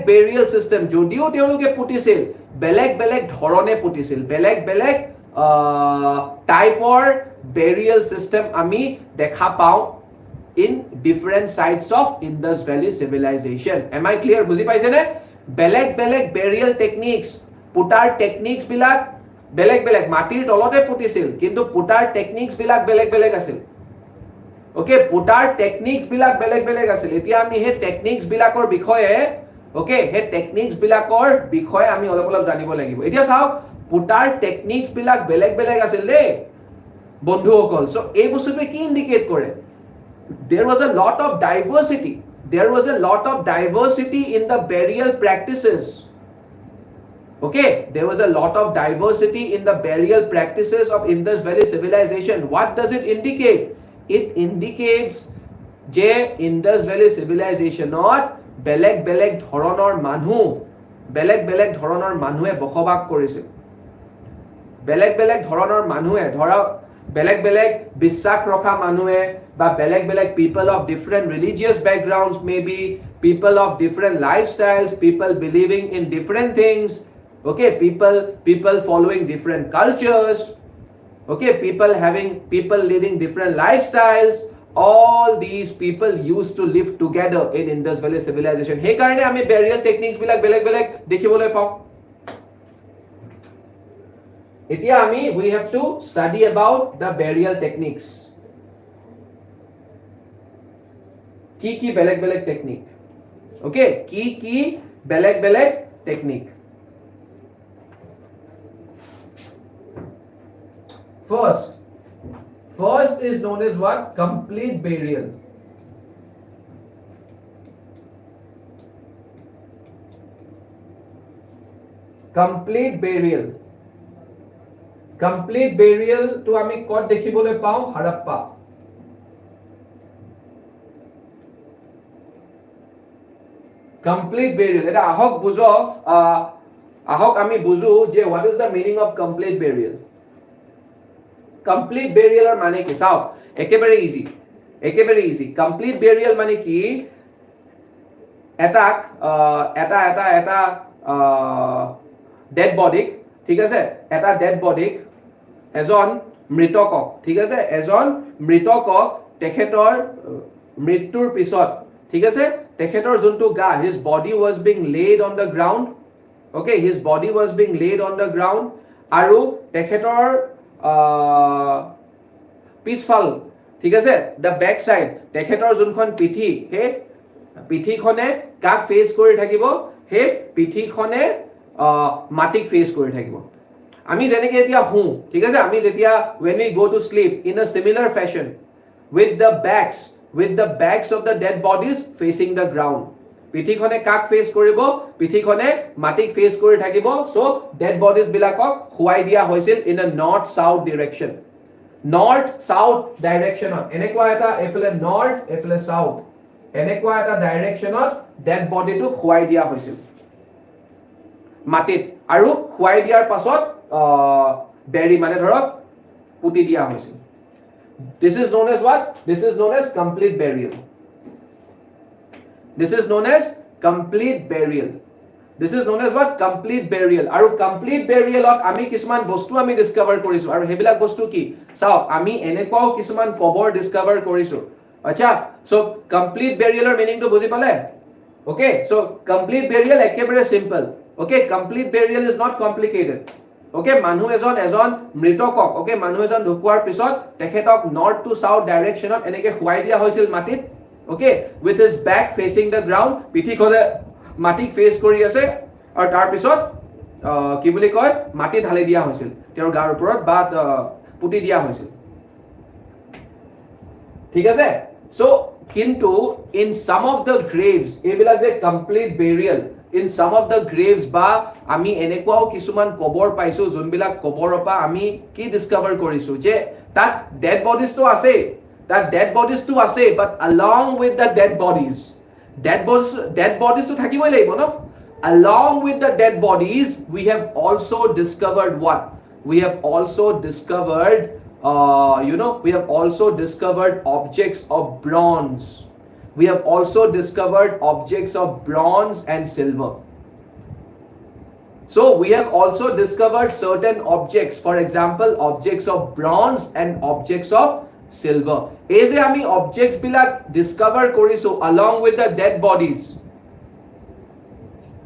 burial system যদিও তেওঁলোকে পুতিছিল, বেলেগ ধৰণে পুতিছিল, বেলেগ টাইপৰ burial system আমি দেখা পাও in different sites of Indus Valley Civilization. Am I clear? বুজি পাইছে নে? বেলেগ burial techniques, পুতাৰ techniques বিলাক বেলেগ মাটিৰ তলতে পুতিছিল, কিন্তু পুতাৰ techniques বিলাক বেলেগ আছিল। ওকে, পুতাৰ techniques বিলাক বেলেগ আছিল। এতিয়া আমি হে techniques বিলাকৰ বিষয়ে ওকে, হে techniques বিলাকৰ বিষয়ে আমি অলপ জানিব লাগিব। এতিয়া চাওক, পুতাৰ techniques বিলাক বেলেগ আছিল দেই বন্ধুসকল। সো এই বস্তুটোৱে কি ইন্ডিকেট কৰে? There was a lot of diversity in the burial practices. Okay, there was a lot of diversity in the burial practices of Indus Valley Civilization. What does it indicate? It indicates যে Indus Valley Civilization ত বেলেগ ধৰণৰ মানুহে বসবাস কৰিছিল। বেলেগ ধৰণৰ মানুহে ধৰা বেলেগ বিশ্বাস ৰখা মানুহে বা বেলেগ people of different religious backgrounds, maybe people of different lifestyles, people believing in different things, okay, people following different cultures, okay, people leading different lifestyles. All these people used to live together in Indus Valley Civilization. Hey karone ami burial techniques bilak beleg dekhiboloi pao. Etia we have to study about the burial techniques. Ki beleg technique. Okay, ki beleg technique. First is known as what? Complete burial. Complete burial to ami kot dekhiboloi pao? Harappa. Complete burial. Eta ahok bujo, ahok ami buju je what is the meaning of complete burial? Complete burial or mane ki sao? Ekebare easy. Ekebare easy. Complete burial mane ki এটা dead body, ঠিক আছে, এটা dead body এজন মৃতকক, ঠিক আছে, এজন মৃতকক তেখেতৰ মৃত্যুৰ পিছত, ঠিক আছে, তেখেতৰ যোনটো গা, his body was being laid on the ground, okay, his body was being laid on the ground, আৰু তেখেতৰ পিছফাল, ঠিক আছে, the back side, তেখেতৰ যোনখন পিঠি, হে পিঠিখনে কাক ফেস কৰি থাকিব, হে পিঠিখনে মাটিক ফেস কৰি থাকিব। আমি যেনেকৈ এতিয়া হু, ঠিক আছে, আমি যেতিয়া when we go to sleep in a similar fashion with the backs of the dead bodies facing the ground, পিঠিখনে কাক ফেস কৰিব, পিঠিখনে মাটিক ফেস কৰি থাকিব। সো dead bodies বিলাকক খুৱাই দিয়া হৈছিল in a north south direction, north south directionত, এনেকুৱা এটা এফালে north এফালে south, এনেকুৱা এটা ডাইৰেকশ্যনত ডেড বডিটো খুৱাই দিয়া হৈছিল মাটিত, আৰু খুৱাই দিয়াৰ পাছত বেৰি মানে ধৰক পুতি দিয়া হৈছিল। This is known as what? This is known as complete burial. This is known as complete burial. This is known as what? Complete burial. আৰু complete burialত আমি কিছুমান বস্তু আমি ডিস্কভাৰ কৰিছো, আৰু হেবিলাক বস্তু কি চাওক, আমি এনেকুৱাও কিছুমান কবৰ ডিস্কভাৰ কৰিছো। আচ্ছা, সো কমপ্লিট বেৰিয়েলৰ মিনিংটো বুজি পালে? ওকে, সো কমপ্লিট বেৰিয়েল একেবাৰে simple. Okay, complete burial is not complicated. Okay, মানুহ এজন মৃতকক, ওকে, মানুহ এজন ঢুকুৱাৰ পিছত তেখেতক নৰ্থ টু সাউথ ডাইৰেকশ্যনত এনেকৈ শুৱাই দিয়া হৈছিল মাটিত, okay, with his back facing the ground, পিঠিখনে মাটিক ফেচ কৰি আছে, আৰু তাৰ পিছত কি বুলি কয়, মাটি ঢালি দিয়া হৈছিল তেওঁৰ গাৰ ওপৰত, বা পুতি দিয়া হৈছিল, ঠিক আছে। সো কিন্তু in some of the graves, এইবিলাক যে complete burial, in some of the graves বা আমি এনেকুৱাও কিছুমান কবৰ পাইছো যোনবিলাক কবৰৰ পৰা আমি কি ডিস্কভাৰ কৰিছো যে তাত ডেড বডিজটো আছে, তাত ডেড বডিজটো আছে, বাট along with the dead bodies to থাকিবই লাগিব ন, along with the dead bodies we have also discovered what? We have also discovered we have also discovered objects of bronze. We have also discovered objects of bronze and silver. So we have also discovered certain objects, for example, objects of bronze and objects of silver. এই যে আমি objects বিলাক discover কৰিছো along with the dead bodies,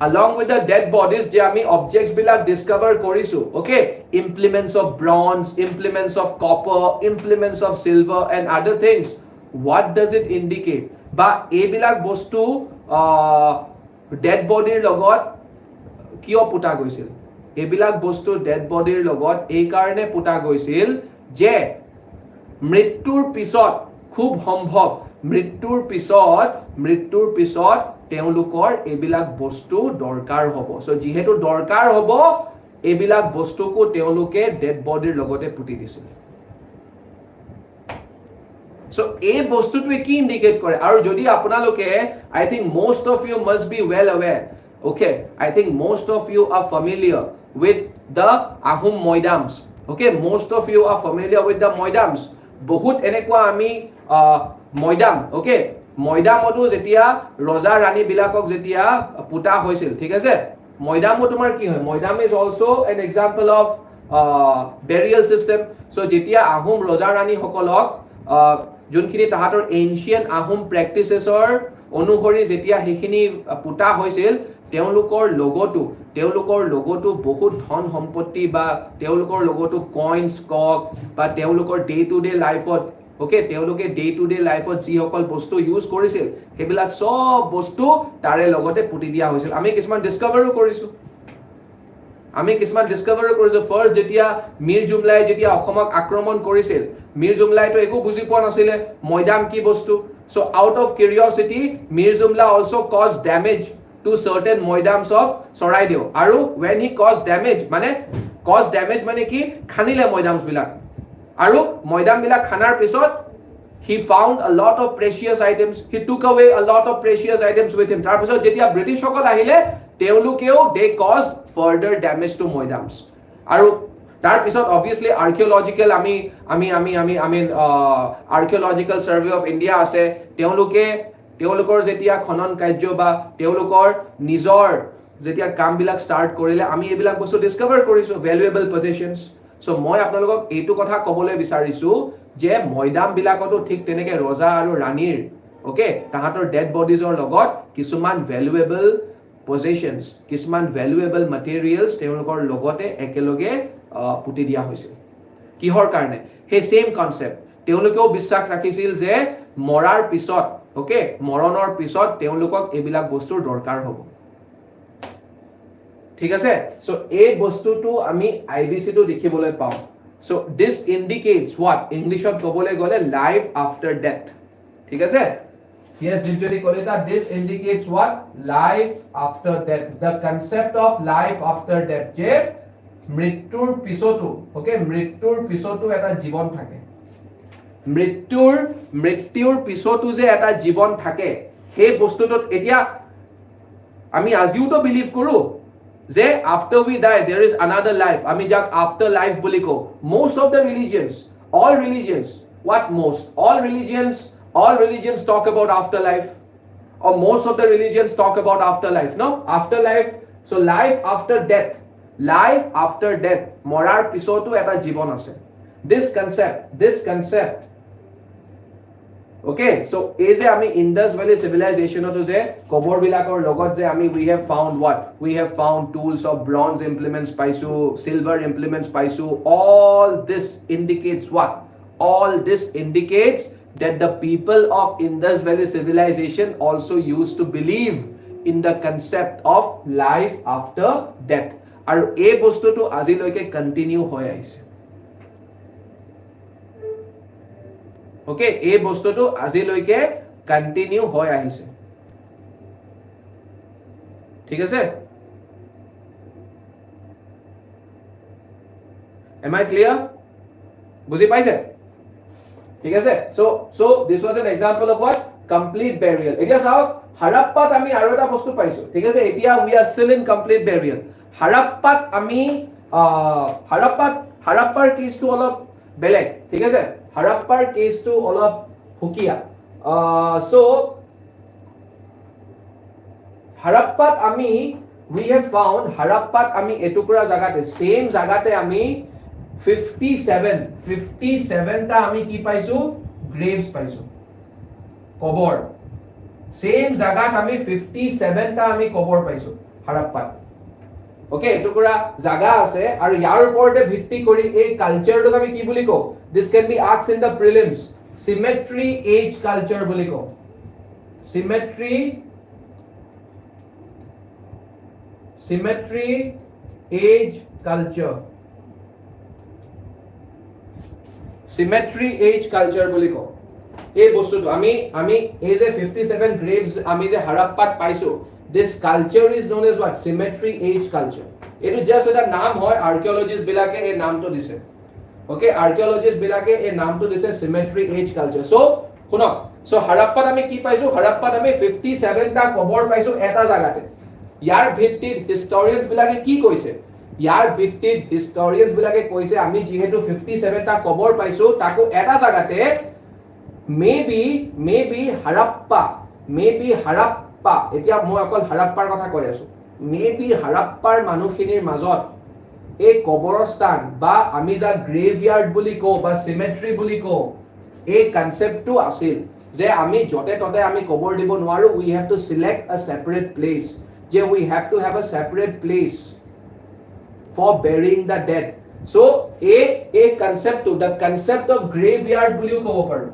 along with the dead bodies যে আমি objects বিলাক discover কৰিছো, okay, implements of bronze, implements of copper, implements of silver and other things, what does it indicate? বা এইবিলাক বস্তু dead bodyৰ লগত কিয় পুতা গৈছিল? এইবিলাক বস্তু dead bodyৰ লগত এই কাৰণে পুতা গৈছিল যে মৃত্যুৰ পিছত খুব সম্ভৱ মৃত্যুৰ পিছত তেওঁলোকৰ এইবিলাক বস্তু দৰকাৰ হ'ব। সো যেহেতু দৰকাৰ হ'ব, এইবিলাক বস্তুকো তেওঁলোকে ডেড বডিৰ লগতে পুতি দিছিল। সো এই বস্তুটোৱে কি ইন্ডিকেট কৰে? আৰু যদি আপোনালোকে, I think most of you must be well aware, okay, I think most of you are familiar with the Ahom Moidams, okay, most of you are familiar with the Moidams. বহুত এনেকুৱা আমি মৈদাম, okay, মৈদামতো যেতিয়া ৰজা ৰাণী বিলাকক যেতিয়া পুতা হৈছিল, ঠিক আছে, মৈদামো তোমাৰ কি হয়? মৈদাম is also an example of burial system. So যেতিয়া আহোম ৰজা ৰাণী সকলক যোনখিনি তাহাঁতৰ এনশিয়েন্ট আহোম প্ৰেক্টিচেছৰ অনুসৰি যেতিয়া সেইখিনি পুতা হৈছিল, তেওঁলোকৰ লগতো বহুত ধন সম্পত্তি বা তেওঁলোকৰ লগতো কইনছ কক বা তেওঁলোকৰ ডে টু ডে লাইফত, ওকে, তেওঁলোকে ডে টু ডে লাইফত যিসকল বস্তু ইউজ কৰিছিল সেইবিলাক সব বস্তু তাৰে লগতে পুতি দিয়া হৈছিল। আমি কিছুমান ডিস্কভাৰো কৰিছো। ফাৰ্ষ্ট যেতিয়া মীৰ জুমলাই যেতিয়া অসমক আক্ৰমণ কৰিছিল, মীৰ জুমলাইতো একো বুজি পোৱা নাছিলে মৈদাম কি বস্তু। So out of curiosity Mir Jumla also cause damage to certain moidams of Soraideo. Aru when he caused damage মানে কি? খানিলে moidams বিলাক, আৰু moidam বিলাক খানাৰ পিছত he found a lot of precious items, he took away a lot of precious items with him. Tar pisot jetia British সকল আহিলে তেওলুকেও they caused further damage to moidams. Aru tar pisot obviously archaeological archaeological survey of India ase, তেওলুকৰ যেতিয়া খনন কাৰ্য বা তেওলুকৰ নিজৰ যেতিয়া কাম বিলাক স্টাৰ্ট কৰিলে আমি এবিলাক বস্তু ডিসকভাৰ কৰিছো, ভ্যালুয়েবল পজিশনস। সো মই আপোনালোকক এইটো কথা ক'বলৈ বিচাৰিছো যে ময়দাম বিলাকতো ঠিক তেনেকে ৰজা আৰু ৰাণীৰ ওকে তাহাঁতৰ ডেড বডিজৰ লগত কিছুমান ভ্যালুয়েবল পজিশনস, কিছুমান ভ্যালুয়েবল ম্যাটেৰিয়েলস তেওঁলোকৰ লগতে একেলগে পুতি দিয়া হৈছিল। কিহৰ কাৰণে? হে সেম কনসেপ্ট। তেওঁলোকেও বিশ্বাস ৰাখিছিল যে মৰাৰ পিছত ওকে মৰণৰ পিছত তেওঁলোকক এইবিলাক বস্তুৰ দৰকাৰ হ'ব। ঠিক আছে? সো এই বস্তুটো আমি আইভিসি তো দেখিবলৈ পাওঁ। So this indicates what? ইংলিশত ক'বলৈ গ'লে লাইফ আফটাৰ ডেথ। ঠিক আছে? Yes, Dijjoti Kolita, this indicates what? Life after death. The concept of life after death. যে মৃত্যুৰ পিছতো ওকে মৃত্যুৰ পিছতো এটা জীৱন থাকে। মৃত্যুৰ পিছতো যে এটা জীৱন থাকে সেই বস্তুটো এতিয়া আমি আজিওতো বিলিভ কৰো যে after we die there is another life, আমি যাক after life বুলি কওঁ। Most of the religions, all religions, what most? All religions talk about afterlife, or most of the religions talk about afterlife, no? Afterlife, so life after death, morar pisotu eta jibon ase. This concept, okay, so is a ami Indus Valley civilization oto je kobor bilakor logot je ami we have found what? We have found tools of bronze implements paisu, silver implements paisu. All this indicates what? All this indicates that the people of Indus Valley civilization also used to believe in the concept of life after death. Aru ei bostutu ajiloike continue hoy aise. Okay, ei bostutu ajiloike continue hoy aise. ঠিক আছে? Am I clear? বুজি পাইছে? ঠিক আছে? So this was an example of what? Complete burial. এতিয়া চাওক হাৰাপ্পাত আমি আৰু এটা বস্তু পাইছো। ঠিক আছে? এতিয়া we are still in complete burial. হাৰাপ্পাত আমি হাৰাপ্পাৰ কেছটো অলপ বেলেগ। ঠিক আছে? হাৰাপ্পাৰ কেছটো অলপ হুকিয়া। So হাৰাপ্পাত আমি we have found হাৰাপ্পাত আমি এটুকুৰা জাগাতে same জাগাতে আমি 57 টা আমি কি পাইছো? গ্রেভস পাইছো, কবর। সেম জায়গাত আমি 57 টা আমি কবর পাইছো হারাপ্পাত। ওকে, এটুকুৰা জায়গা আছে আৰু ইয়াৰ ওপৰতে ভিত্তি কৰি এই কালচাৰটোক আমি কি বুলি কওঁ? This can be asked in the prelims, cemetery as culture বুলি কওঁ। Cemetery as culture, cemetery as culture বুলি কওঁ। এই বস্তুটো আমি এই যে 57 গ্রেভস আমি যে হারাপ্পাত পাইছো, this culture is known as what? Symmetry age culture. এটো জাস্ট এটা নাম হয়, আর্কিওলজিস্ট বিলাকে এই নামটো দিছে। ওকে, আর্কিওলজিস্ট বিলাকে এই নামটো দিছে সিমেট্রি এজ কালচার। সো শুনক, সো হারাপ্পাত আমি কি পাইছো? হারাপ্পাত আমি 57 টা কবর পাইছো এটা জায়গাতে। ইয়াৰ ভিত্তিত হিস্টোৰিয়ানস বিলাকে কি কৈছে? ইয়াৰ ভিত্তিত হিস্টোৰিয়ানস বিলাকে কৈছে আমি যেহেতু 57 টা কবৰ পাইছো তাকো এটা জায়গাতে মেবি হাৰাপ্পা, এতিয়া মই অকল হাৰাপ্পাৰ কথা কৈ আছো, মেবি হাৰাপ্পাৰ মানুহখিনিৰ মাজত এই কবৰস্থান বা আমি যা গ্ৰেভয়াৰ্ড বুলি কওঁ বা সিমেট্ৰি বুলি কওঁ, এই কনসেপ্টটো আছিল যে আমি যতে ততে আমি কবৰ দিব নোৱাৰো, we have to select a separate place, যে we have to have a separate place for burying the dead. So a concept to the concept of graveyard বুলিও ক'ব পাৰো।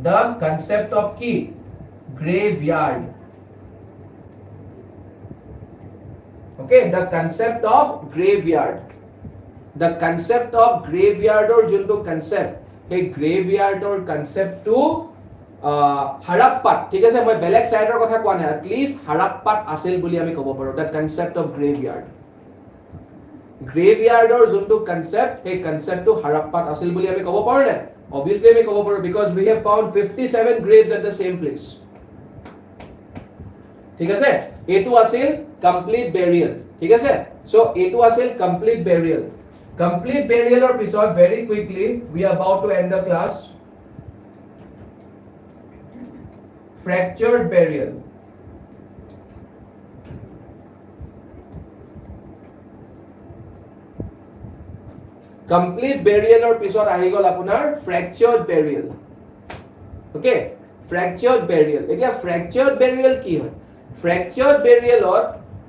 The concept of কি? Graveyard. Okay, the concept of graveyard. The concept of graveyard or যোনটো concept, এই graveyard or concept to হাৰাপ্পাত, ঠিক আছে, মই বেলেগ সাইডৰ কথা কোৱা নাই, at least হাৰাপ্পাত আছিল বুলি আমি ক'ব পাৰো। The concept of graveyard. গ্ৰেভয়াৰ্ডৰ যোনটো কনসেপ্ট, এই কনসেপ্টটো হাৰাপ্পাত আছিল বুলি আমি ক'ব পাৰো নে? Obviously আমি ক'ব পাৰো because we have found 57 graves at the same place. ঠিক আছে, এইটো আছিল complete burial. ঠিক আছে, so এইটো আছিল complete burial. Complete burial or পিছত very quickly we are about to end the class. Fractured burial. Complete burial or পিছত আহি গল আপোনাৰ fractured burial. Okay, fractured burial. এতিয়া fractured burial কি হয়? Fractured burialত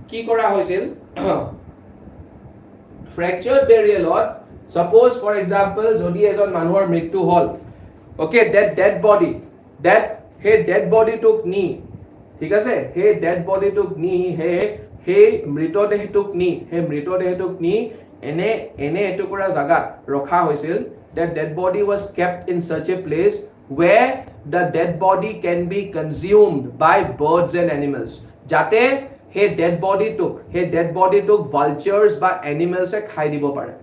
কি কৰা হৈছিল? Fractured burialত suppose for example যদি এজন মানুহৰ মৃত্যু হল, okay, that dead body, that hey dead body took knee, ঠিক আছে, hey dead body took knee, hey মৃতদেহ took knee, hey মৃতদেহ took knee, এনে এটুকুৰা জাগাত ৰখা হৈছিল. That dead body was kept in such a place where the dead body can be consumed by birds and animals. যাতে সেই dead body took vultures বা animals এ খাই দিব পাৰে.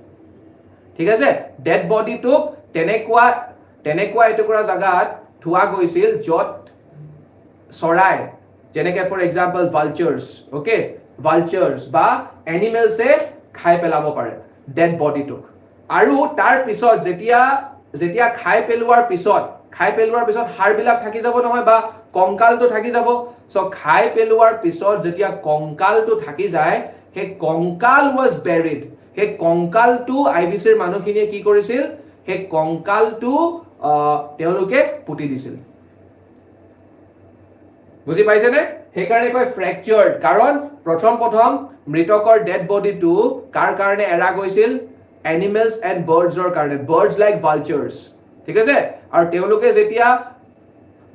ঠিক আছে, dead body took তেনেকুৱা এটুকুৰা জাগাত থোৱা গৈছিল য'ত চৰাই যেনেকে for example vultures, okay, vultures বা animals এ খাই পেলাব পাৰে dead body took. আৰু তাৰ পিছত যেতিয়া খাই পেলোৱাৰ পিছত হাড়বিলাক থাকি যাব নহয় বা কংকালটো থাকি যাব. সো খাই পেলোৱাৰ পিছত যেতিয়া কংকালটো থাকি যায়, সেই কংকাল was buried. সেই কংকালটো আইভিচিৰ মানুহখিনিয়ে কি কৰিছিল? সেই কংকালটো তেওঁলোকে পুতি দিছিল. বুজি পাইছে নে? সেইকাৰণে কয় fractured, কাৰণ প্ৰথম মৃতকৰ ডেড বডিটো কাৰ কাৰণে এৰা গৈছিল? এনিমেলছ এণ্ড বাৰ্ডছৰ কাৰণে, বাৰ্ডছ লাইক ভালচাৰ্ছ. ঠিক আছে, আৰু তেওঁলোকে যেতিয়া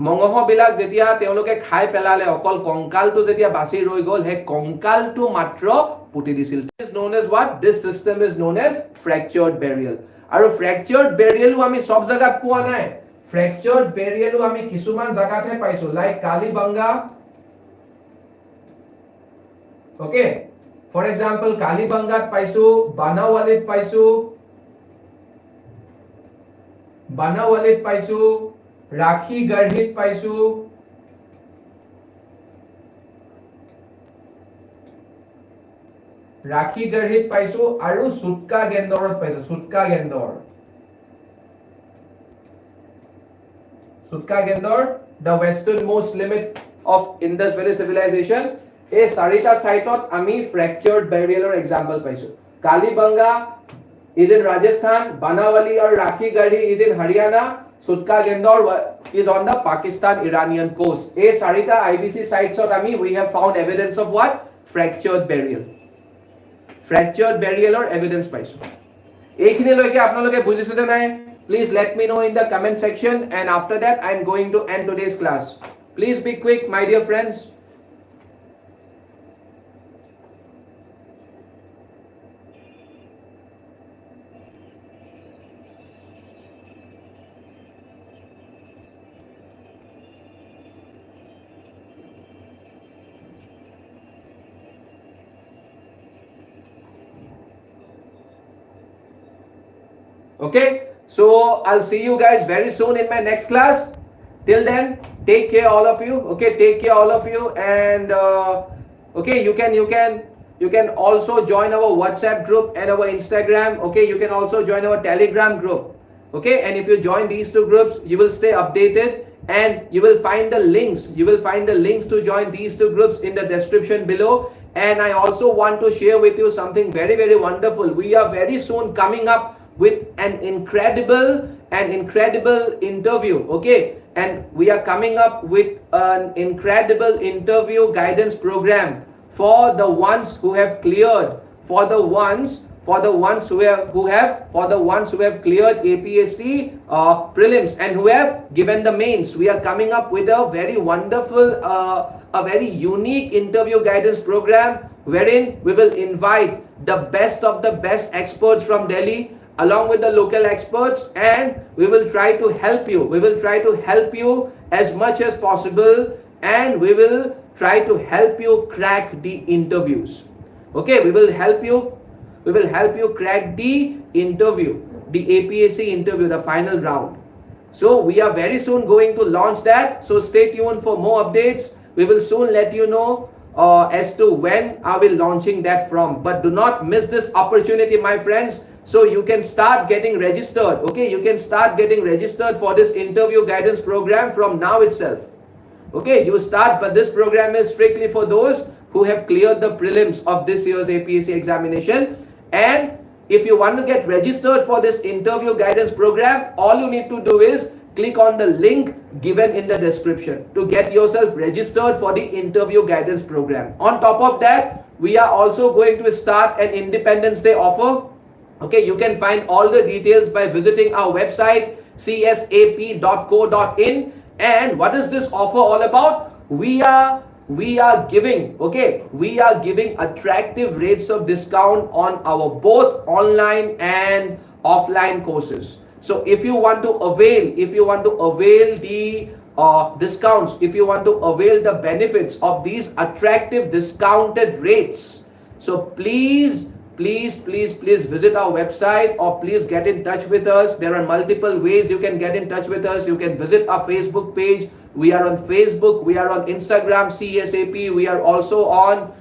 মঙহবিলাক যেতিয়া তেওঁলোকে খাই পেলালে, অকল কংকালটো যেতিয়া বাচি ৰৈ গ'ল, সেই কংকালটো মাত্ৰ পুতি দিছিল. This is known as what? This system is known as fractured burial. আৰু fractured burialও আমি সব জায়গাত পোৱা নাই. Fractured burialও আমি কিছুমান জায়গাতহে পাইছো, লাইক কালিবাংগা. Okay, for example কালিবাংগাত পাইছো, বানাৱালিত পাইছো, ৰাখি গঢ়িত পাইছো, আৰু সুটকা গেন্দৰত পাইছো. সুটকা গেন্দৰ, the westernmost limit of Indus Valley Civilization. এই চাৰিটা সাইটত আমি fractured burialৰ example পাইছো. কালিবাংগা is in Rajasthan, Banawali or Rakhi Garhi is in Haryana, Sutka Gendor is on the Pakistan-Iranian coast. এই চাৰিটা IVC sites we have found evidence of what? Fractured burial. Fractured burialৰ evidence পাইছো. এইখিনিলৈকে আপোনালোকে বুজিছে নে নাই? Please let me know in the comment section, and after that I am going to end today's class. Please be quick, my dear friends. Okay, so I'll see you guys very soon in my next class. Till then, take care all of you. Okay, take care all of you, and okay, you can also join our WhatsApp group and our Instagram. Okay, you can also join our Telegram group. Okay, and if you join these two groups, you will stay updated, and you will find the links to join these two groups in the description below. And I also want to share with you something very, very wonderful. We are very soon coming up with an incredible interview. Okay, and we are coming up with an incredible interview guidance program for the ones who have cleared, for the ones who have cleared APSC prelims and who have given the mains. We are coming up with a very wonderful a very unique interview guidance program wherein we will invite the best of the best experts from Delhi along with the local experts, and we will try to help you as much as possible, and we will try to help you crack the interviews. Okay, we will help you crack the interview, the APSC interview, the final round. So we are very soon going to launch that. So stay tuned for more updates. We will soon let you know as to when are we launching that from. But do not miss this opportunity, my friends. So you can start getting registered. Okay, you can start getting registered for this interview guidance program from now itself. Okay, you start, but this program is strictly for those who have cleared the prelims of this year's APSC examination. And if you want to get registered for this interview guidance program, all you need to do is click on the link given in the description to get yourself registered for the interview guidance program. On top of that, we are also going to start an Independence Day offer. Okay, you can find all the details by visiting our website csap.co.in. And what is this offer all about? We are giving attractive rates of discount on our both online and offline courses. So if you want to avail the discounts, if you want to avail the benefits of these attractive discounted rates, so please visit our website or please get in touch with us. There are multiple ways you can get in touch with us. You can visit our Facebook page. We are on Facebook, we are on Instagram, CSAP. We are also on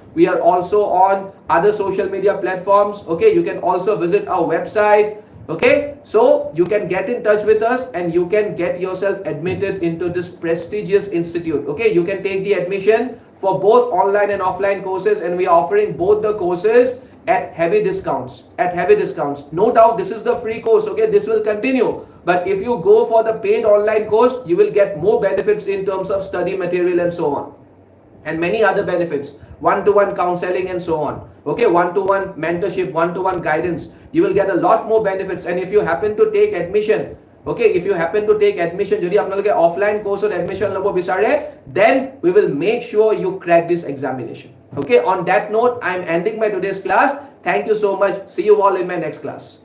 other social media platforms. Okay, you can also visit our website. Okay, so you can get in touch with us and you can get yourself admitted into this prestigious institute. Okay, you can take the admission for both online and offline courses, and we are offering both the courses at heavy discounts. No doubt this is the free course. Okay, this will continue, but if you go for the paid online course, you will get more benefits in terms of study material and so on, and many other benefits, one-to-one counseling and so on. Okay, one-to-one mentorship, one-to-one guidance. You will get a lot more benefits. And if you happen to take admission, okay, if you happen to take admission, jodi apnaloke offline course or admission lobo bisare, then we will make sure you crack this examination. Okay, on that note, I am ending my today's class. Thank you so much. See you all in my next class.